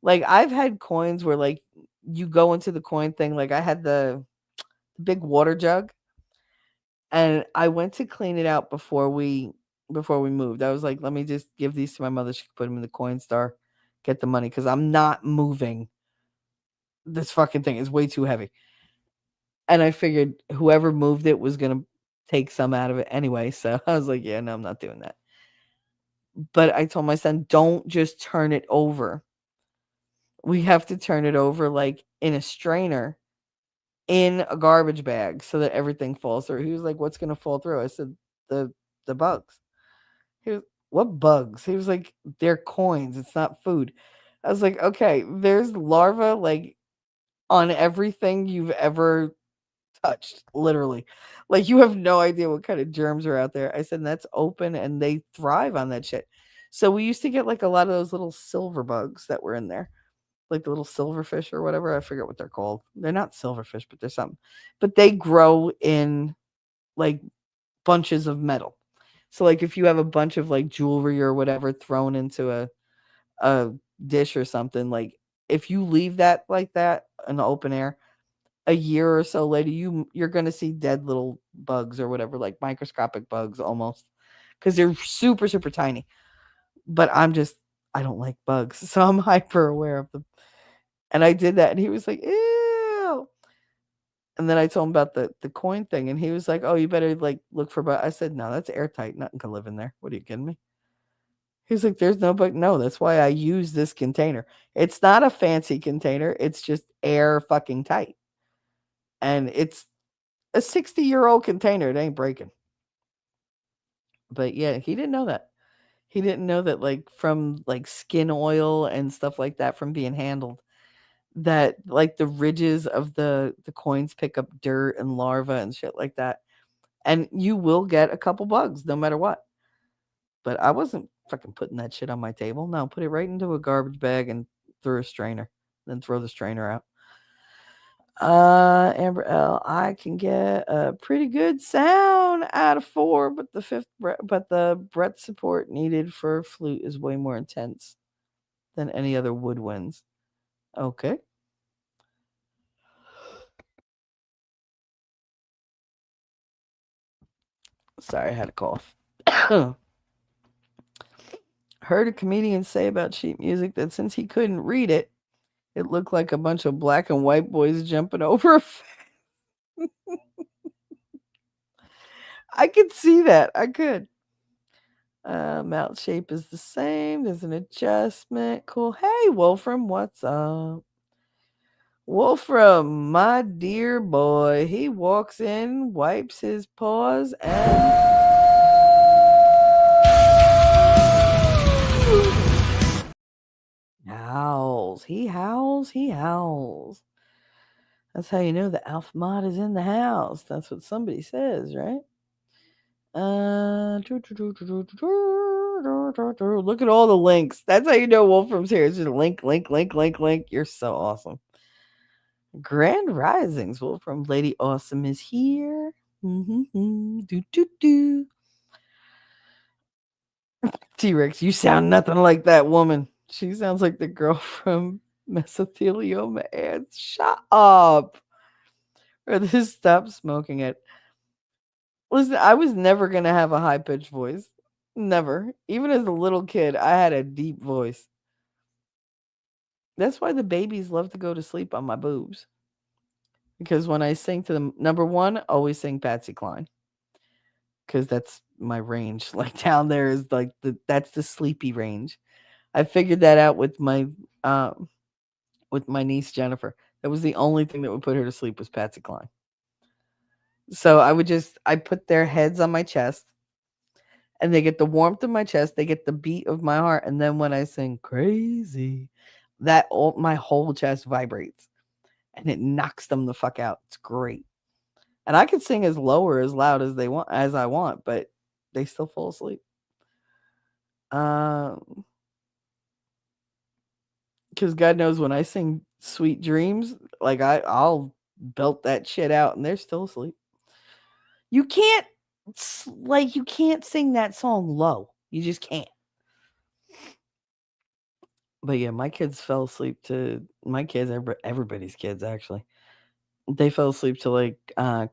S2: Like I've had coins where like you go into the coin thing. Like I had the big water jug, and I went to clean it out before we moved. I was like, let me just give these to my mother. She could put them in the coin star, get the money because I'm not moving. This fucking thing is way too heavy. And I figured whoever moved it was gonna take some out of it anyway. So I was like, yeah, no, I'm not doing that. But I told my son, don't just turn it over. We have to turn it over like in a strainer in a garbage bag so that everything falls through. He was like, what's gonna fall through? I said, the bugs. He was, what bugs? He was like, they're coins. It's not food. I was like, okay, there's larva like on everything you've ever touched, literally. Like you have no idea what kind of germs are out there. I said, that's open and they thrive on that shit. So we used to get like a lot of those little silver bugs that were in there, like the little silverfish or whatever. I forget what they're called. They're not silverfish, but they're something. But they grow in like bunches of metal. So like if you have a bunch of like jewelry or whatever thrown into a dish or something, like if you leave that like that in the open air, a year or so later you're going to see dead little bugs or whatever, like microscopic bugs almost, because they're super super tiny. But I don't like bugs, so I'm hyper aware of them. And I did that and he was like, ew. And then I told him about the coin thing and he was like, oh, you better like look for bugs. I said, no, that's airtight, nothing can live in there. What are you kidding me? He's like, there's no bug. No, that's why I use this container. It's not a fancy container, it's just air fucking tight. And it's a 60-year-old container. It ain't breaking. But yeah, he didn't know that. He didn't know that like from like skin oil and stuff like that from being handled, that like the ridges of the coins pick up dirt and larvae and shit like that. And you will get a couple bugs no matter what. But I wasn't fucking putting that shit on my table. No, put it right into a garbage bag and through a strainer. Then throw the strainer out. Amber L, I can get a pretty good sound out of 4, but the breath support needed for flute is way more intense than any other woodwinds. Okay. Sorry, I had a cough. Heard a comedian say about sheet music that since he couldn't read it, it looked like a bunch of black and white boys jumping over a fence. I could see that. I could. Mouth shape is the same. There's an adjustment. Cool. Hey, Wolfram, what's up? Wolfram, my dear boy, he walks in, wipes his paws, and howls. He howls. He howls. That's how you know the Alpha Mod is in the house. That's what somebody says, right? Look at all the links. That's how you know Wolfram's here. It's just link, link, link, link, link. You're so awesome. Grand Risings, Wolfram. Lady Awesome is here. Do, do, do. T-Rex, you sound nothing like that woman. She sounds like the girl from Mesothelioma ads. Shut up. Or this stop smoking it. Listen, I was never going to have a high pitched voice. Never. Even as a little kid, I had a deep voice. That's why the babies love to go to sleep on my boobs. Because when I sing to them, number one, always sing Patsy Cline. Because that's my range. Like down there is like that's the sleepy range. I figured that out with my niece Jennifer. That was the only thing that would put her to sleep was Patsy Cline. So I put their heads on my chest and they get the warmth of my chest, they get the beat of my heart, and then when I sing crazy, my whole chest vibrates and it knocks them the fuck out. It's great. And I can sing as low or as loud as I want, but they still fall asleep. Because God knows when I sing Sweet Dreams, like I'll belt that shit out and they're still asleep. You can't sing that song low. You just can't. But yeah, my kids fell asleep to everybody's kids actually. They fell asleep to like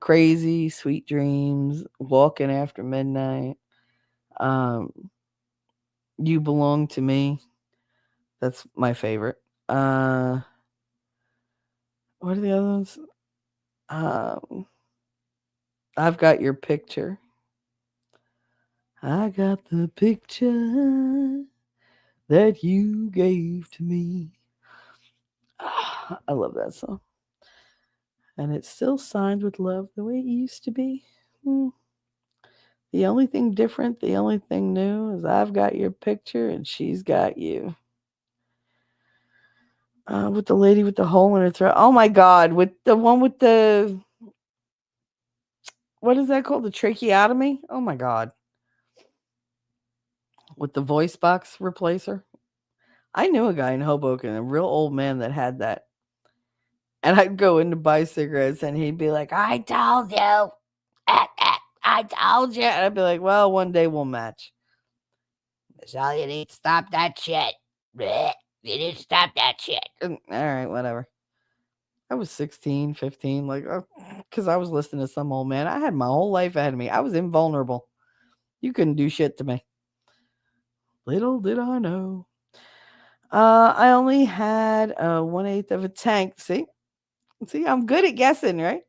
S2: Crazy, Sweet Dreams, Walking After Midnight, You Belong to Me. That's my favorite. What are the other ones? I've Got Your Picture. I got the picture that you gave to me. I love that song. And it's still signed with love the way it used to be. The only thing different, the only thing new is I've got your picture and she's got you. With the lady with the hole in her throat. Oh my God. With the one with the, what is that called? The tracheotomy? Oh my God. With the voice box replacer. I knew a guy in Hoboken, a real old man that had that. And I'd go in to buy cigarettes and he'd be like, I told you. I told you. And I'd be like, well, one day we'll match. That's all you need. Stop that shit. You need to stop that shit. All right, whatever. I was 16, 15, like, because I was listening to some old man. I had my whole life ahead of me. I was invulnerable. You couldn't do shit to me. Little did I know. I only had 1/8 of a tank. See, I'm good at guessing, right?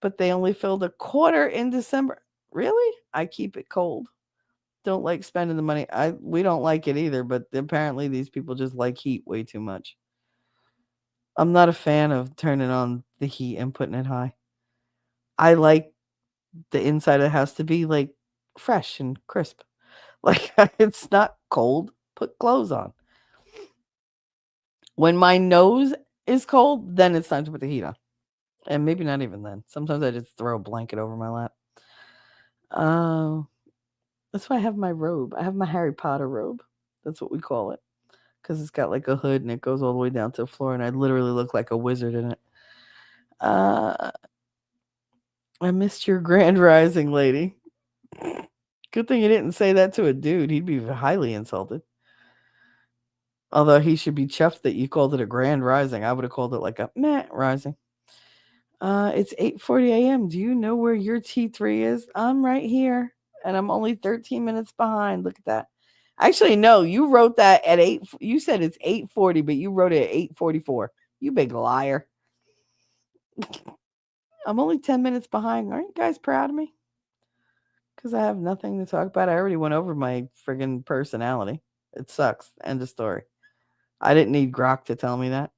S2: But they only filled a quarter in December. Really? I keep it cold. Don't like spending the money. We don't like it either, but apparently these people just like heat way too much. I'm not a fan of turning on the heat and putting it high. I like the inside of the house to be like fresh and crisp. Like it's not cold. Put clothes on. When my nose is cold, then it's time to put the heat on. And maybe not even then. Sometimes I just throw a blanket over my lap. That's why I have my robe. I have my Harry Potter robe. That's what we call it. Because it's got like a hood and it goes all the way down to the floor. And I literally look like a wizard in it. I missed your grand rising, lady. Good thing you didn't say that to a dude. He'd be highly insulted. Although he should be chuffed that you called it a grand rising. I would have called it like a meh rising. It's 8:40 a.m. Do you know where your T3 is? I'm right here. And I'm only 13 minutes behind. Look at that. Actually, no, you wrote that at 8. You said it's 8:40, but you wrote it at 8:44. You big liar. I'm only 10 minutes behind. Aren't you guys proud of me? Because I have nothing to talk about. I already went over my friggin' personality. It sucks. End of story. I didn't need Grok to tell me that.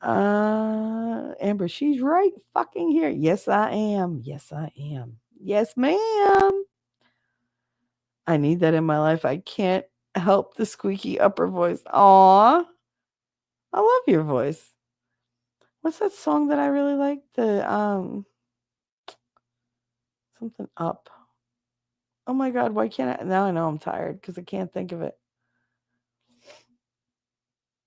S2: Amber, she's right fucking here. Yes, I am. Yes, I am. Yes, ma'am. I need that in my life. I can't help the squeaky upper voice. Aw. I love your voice. What's that song that I really like? The something up. Oh my God, why can't I? Now I know I'm tired because I can't think of it.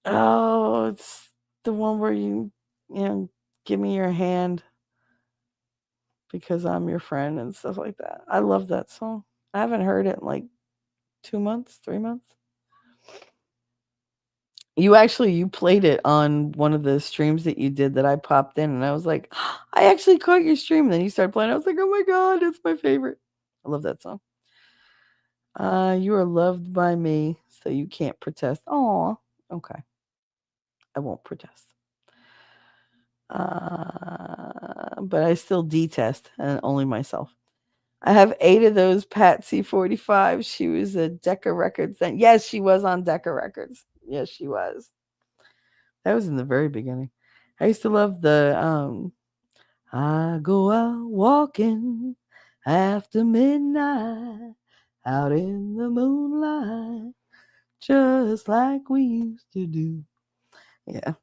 S2: Oh, it's the one where you give me your hand because I'm your friend and stuff like that. I love that song. I haven't heard it in like 2 months, 3 months. You played it on one of the streams that you did that I popped in and I was like, I actually caught your stream. And then you started playing. I was like, oh my God, it's my favorite. I love that song. You are loved by me, so you can't protest. Aw, okay. I won't protest. But I still detest and only myself. I have 8 of those Patsy 45. She was a Decca Records then. Yes, she was on Decca Records. Yes, she was. That was in the very beginning. I used to love the I go out walking after midnight out in the moonlight just like we used to do. Yeah.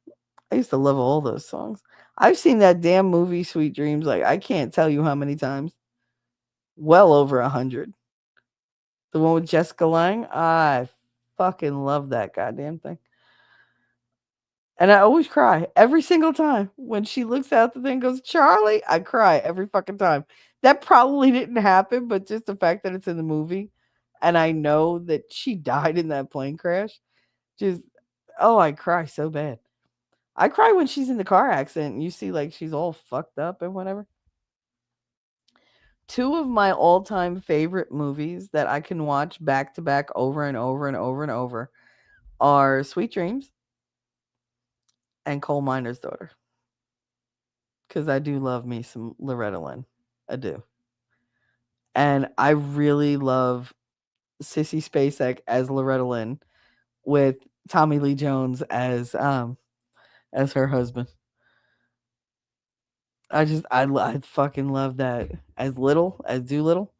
S2: I used to love all those songs. I've seen that damn movie Sweet Dreams, like, I can't tell you how many times. Well over 100. The one with Jessica Lange, I fucking love that goddamn thing. And I always cry every single time when she looks out the thing and goes, "Charlie," I cry every fucking time. That probably didn't happen, but just the fact that it's in the movie and I know that she died in that plane crash, just oh, I cry so bad. I cry when she's in the car accident and you see like she's all fucked up and whatever. Two of my all-time favorite movies that I can watch back to back over and over and over and over are Sweet Dreams and Coal Miner's Daughter. Because I do love me some Loretta Lynn. I do. And I really love Sissy Spacek as Loretta Lynn with Tommy Lee Jones as her husband. I fucking love that. As Doolittle.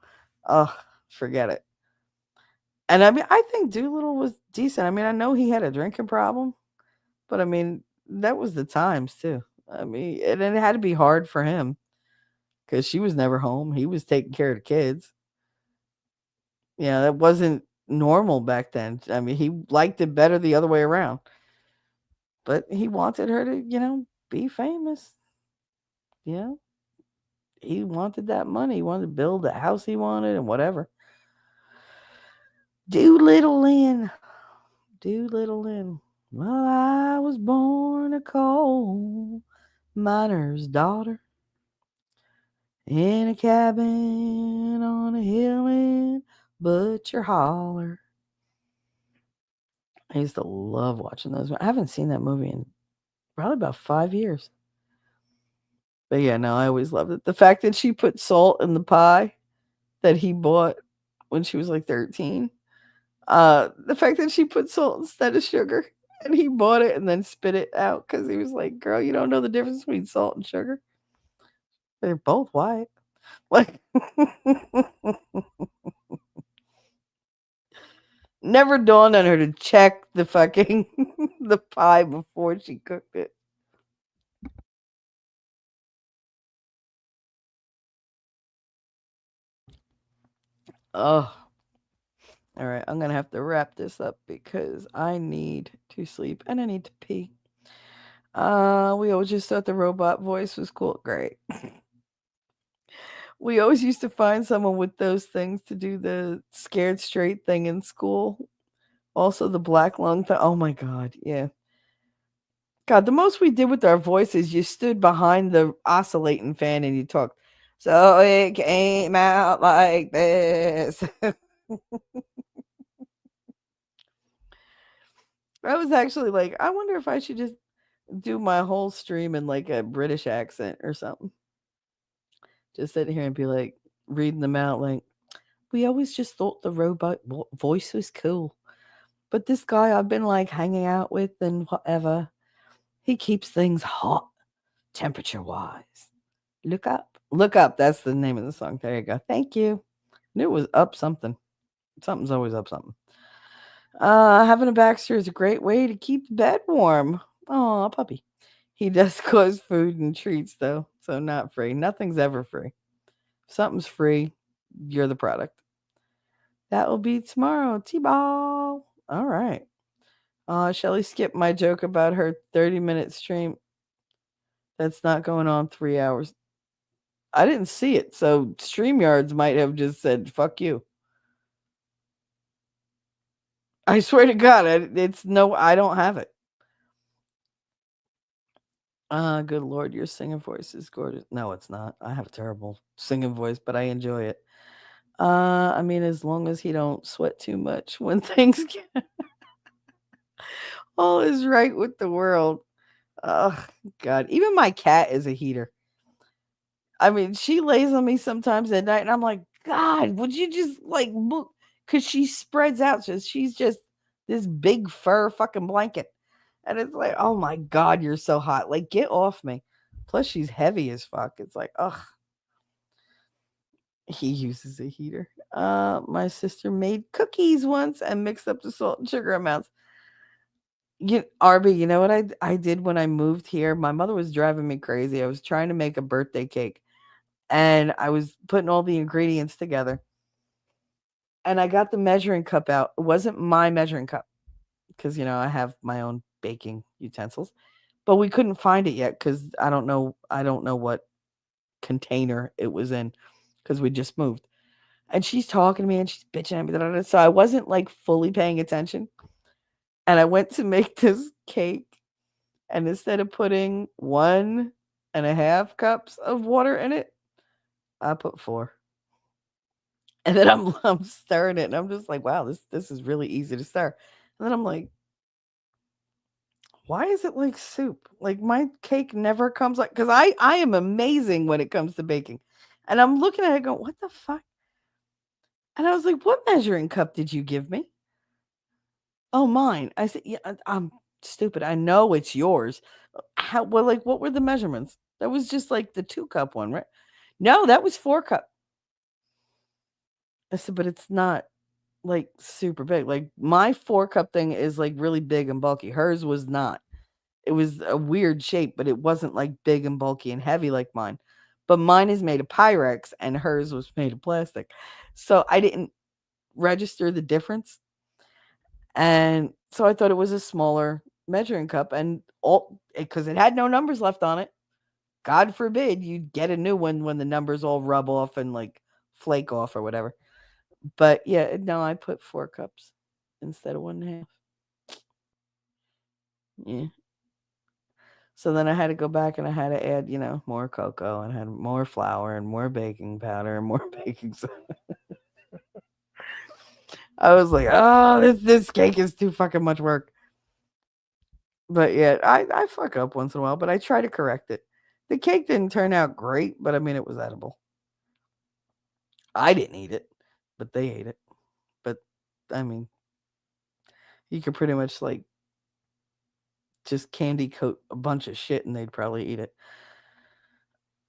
S2: Oh, forget it. And I mean, I think Doolittle was decent. I mean, I know he had a drinking problem, but I mean, that was the times too. I mean, and it had to be hard for him because she was never home. He was taking care of the kids. Yeah, that wasn't normal back then. I mean, he liked it better the other way around. But he wanted her to, be famous. You know, he wanted that money. He wanted to build the house he wanted and whatever. Doolittle Lynn. Doolittle Lynn. Well, I was born a coal miner's daughter in a cabin on a hill in Butcher Holler. I used to love watching those. I haven't seen that movie in probably about 5 years. But yeah, no, I always loved it. The fact that she put salt in the pie that he bought when she was like 13. The fact that she put salt instead of sugar and he bought it and then spit it out because he was like, "Girl, you don't know the difference between salt and sugar. They're both white." Like, never dawned on her to check the fucking the pie before she cooked it. Oh, all right. I'm gonna have to wrap this up because I need to sleep and I need to pee. We always just thought the robot voice was cool. Great. We always used to find someone with those things to do the scared straight thing in school. Also, the black lung thing. Oh my god, yeah. God, the most we did with our voices, you stood behind the oscillating fan and you talked. So it came out like this. I was actually like, I wonder if I should just do my whole stream in like a British accent or something. Just sit here and be like reading them out like, we always just thought the robot voice was cool. But this guy I've been like hanging out with and whatever, he keeps things hot temperature wise. Look up. Look up. That's the name of the song. There you go. Thank you. Knew it was up something. Something's always up something. Having a Baxter is a great way to keep the bed warm. Oh, puppy. He does cost food and treats though, so not free. Nothing's ever free. If something's free, you're the product. That will be tomorrow. T-ball. All right. Shelly skipped my joke about her 30-minute stream. That's not going on 3 hours. I didn't see it, so Streamyards might have just said, fuck you. I swear to God, I don't have it. Good Lord, your singing voice is gorgeous. No, it's not. I have a terrible singing voice, but I enjoy it. I mean, as long as he don't sweat too much when things get all is right with the world. Oh, God. Even my cat is a heater. I mean, she lays on me sometimes at night, and I'm like, God, would you just like look? Because she spreads out. So she's just this big fur fucking blanket. And it's like, oh my God, you're so hot. Like, get off me. Plus, she's heavy as fuck. It's like, ugh. He uses a heater. My sister made cookies once and mixed up the salt and sugar amounts. RB, you know what I did when I moved here? My mother was driving me crazy. I was trying to make a birthday cake and I was putting all the ingredients together. And I got the measuring cup out. It wasn't my measuring cup because I have my own baking utensils. But we couldn't find it yet cuz I don't know what container it was in cuz we just moved. And she's talking to me and she's bitching at me. Da, da, da. So I wasn't like fully paying attention. And I went to make this cake. And instead of putting 1.5 cups of water in it, I put 4. And then I'm stirring it, and I'm just like, wow, this is really easy to stir. And then I'm like, why is it like soup? Like my cake never comes like because I am amazing when it comes to baking. And I'm looking at it going, what the fuck? And I was like, what measuring cup did you give me? Oh, mine. I said, yeah, I'm stupid. I know it's yours. How well, like, what were the measurements? That was just like the 2 cup one, right? No, that was 4 cup. I said, but it's not like super big. Like my 4 cup thing is like really big and bulky. Hers was not. It was a weird shape, but it wasn't like big and bulky and heavy like mine. But mine is made of Pyrex and hers was made of plastic. So I didn't register the difference. And so I thought it was a smaller measuring cup and all because it had no numbers left on it. God forbid you get a new one when the numbers all rub off and like flake off or whatever. But yeah, no, I put 4 cups instead of 1.5. Yeah. So then I had to go back and I had to add, more cocoa and had more flour and more baking powder and more baking soda. I was like, oh, this cake is too fucking much work. But yeah, I fuck up once in a while, but I try to correct it. The cake didn't turn out great, but I mean, it was edible. I didn't eat it, but they ate it. But I mean, you could pretty much like just candy coat a bunch of shit and they'd probably eat it.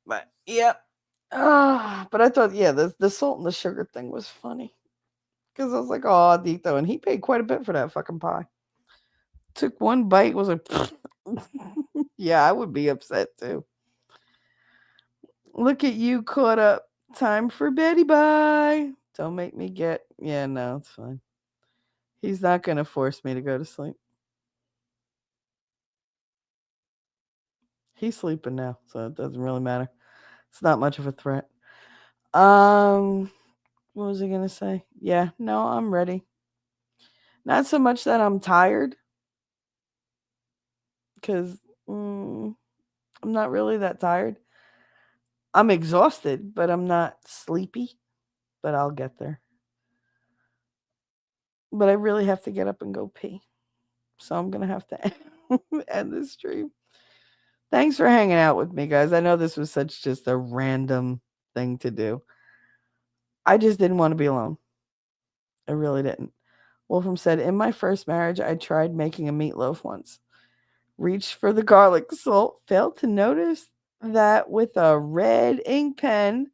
S2: But yeah. But I thought, yeah, the salt and the sugar thing was funny. Because I was like, oh, Dito. And he paid quite a bit for that fucking pie. Took one bite, was like, yeah, I would be upset too. Look at you caught up. Time for Betty Bye. Don't make me get. Yeah, no, it's fine. He's not going to force me to go to sleep. He's sleeping now, so it doesn't really matter. It's not much of a threat. Um, what was I gonna say? Yeah, no, I'm ready. Not so much that I'm tired, because I'm not really that tired. I'm exhausted, but I'm not sleepy. But I'll get there. But I really have to get up and go pee, so I'm gonna have to end this stream. Thanks for hanging out with me, guys. I know this was such just a random thing to do. I just didn't want to be alone. I really didn't. Wolfram said, in my first marriage, I tried making a meatloaf once. Reached for the garlic salt, failed to notice that with a red ink pen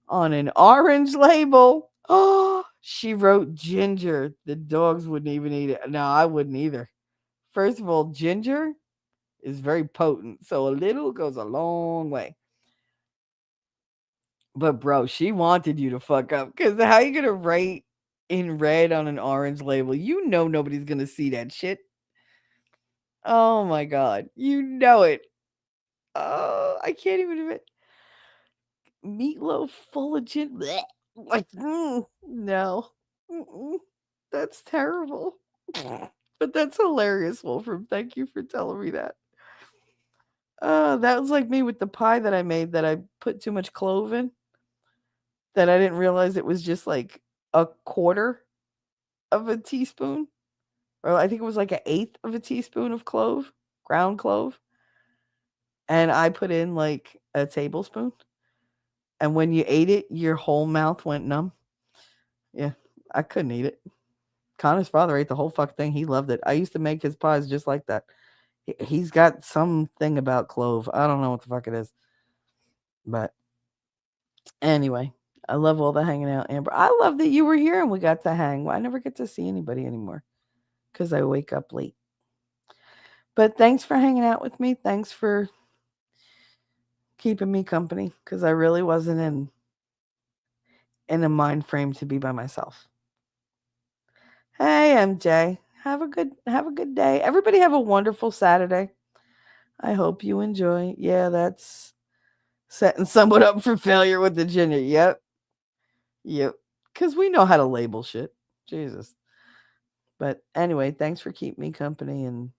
S2: on an orange label, oh, she wrote ginger. The dogs wouldn't even eat it. No, I wouldn't either. First of all, ginger is very potent, so a little goes a long way. But bro, she wanted you to fuck up because how you gonna write in red on an orange label? You know nobody's gonna see that shit. Oh my god, you know it. Oh, I can't even admit meatloaf full of gin. Bleh. Like, no, that's terrible. But that's hilarious, Wolfram. Thank you for telling me that. That was like me with the pie that I made that I put too much clove in. That I didn't realize it was just like a quarter of a teaspoon, or I think it was like an eighth of a teaspoon of clove, ground clove, and I put in like a tablespoon. And when you ate it, your whole mouth went numb. Yeah, I couldn't eat it. Connor's father ate the whole fuck thing. He loved it. I used to make his pies just like that. He's got something about clove. I don't know what the fuck it is. But anyway, I love all the hanging out, Amber. I love that you were here and we got to hang. I never get to see anybody anymore because I wake up late. But thanks for hanging out with me. Thanks for keeping me company, because I really wasn't in a mind frame to be by myself. Hey, MJ. Have a good day. Everybody have a wonderful Saturday. I hope you enjoy. Yeah, that's setting someone up for failure with the ginger. Yep. Because we know how to label shit. Jesus. But anyway, thanks for keeping me company and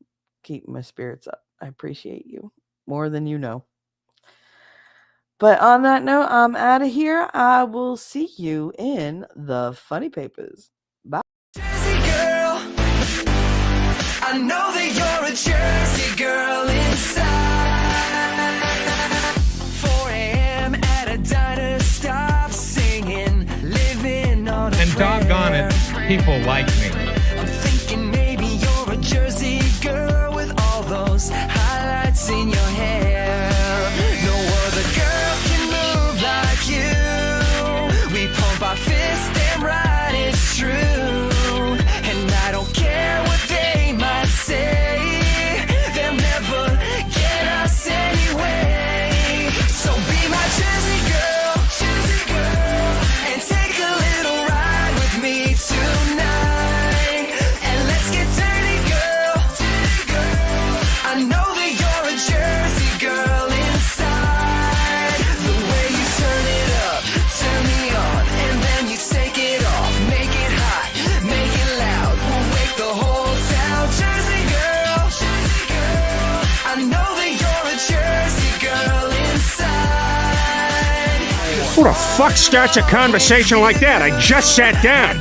S2: keeping my spirits up. I appreciate you more than you know. But on that note, I'm out of here. I will see you in the funny papers. Bye.
S1: Jersey girl, I know that you're a Jersey girl inside. 4 a.m. at a diner, stop singing, living on a
S3: And doggone it, people like me.
S1: I'm thinking maybe you're a Jersey girl with all those highlights in your hair. No other girl can move like you. We pump our fists, damn right it's true. And I don't care what they might say, they'll never get us anyway. So be my Jersey girl, and take a little ride with me tonight. And let's get dirty, girl. I know that you're a Jersey girl inside. The way you turn it up, turn me on, and then you take it off, make it hot, make it loud. We'll wake the whole town. Jersey girl, I know that you're a Jersey girl inside.
S4: Who the fuck starts a conversation like that? I just sat down.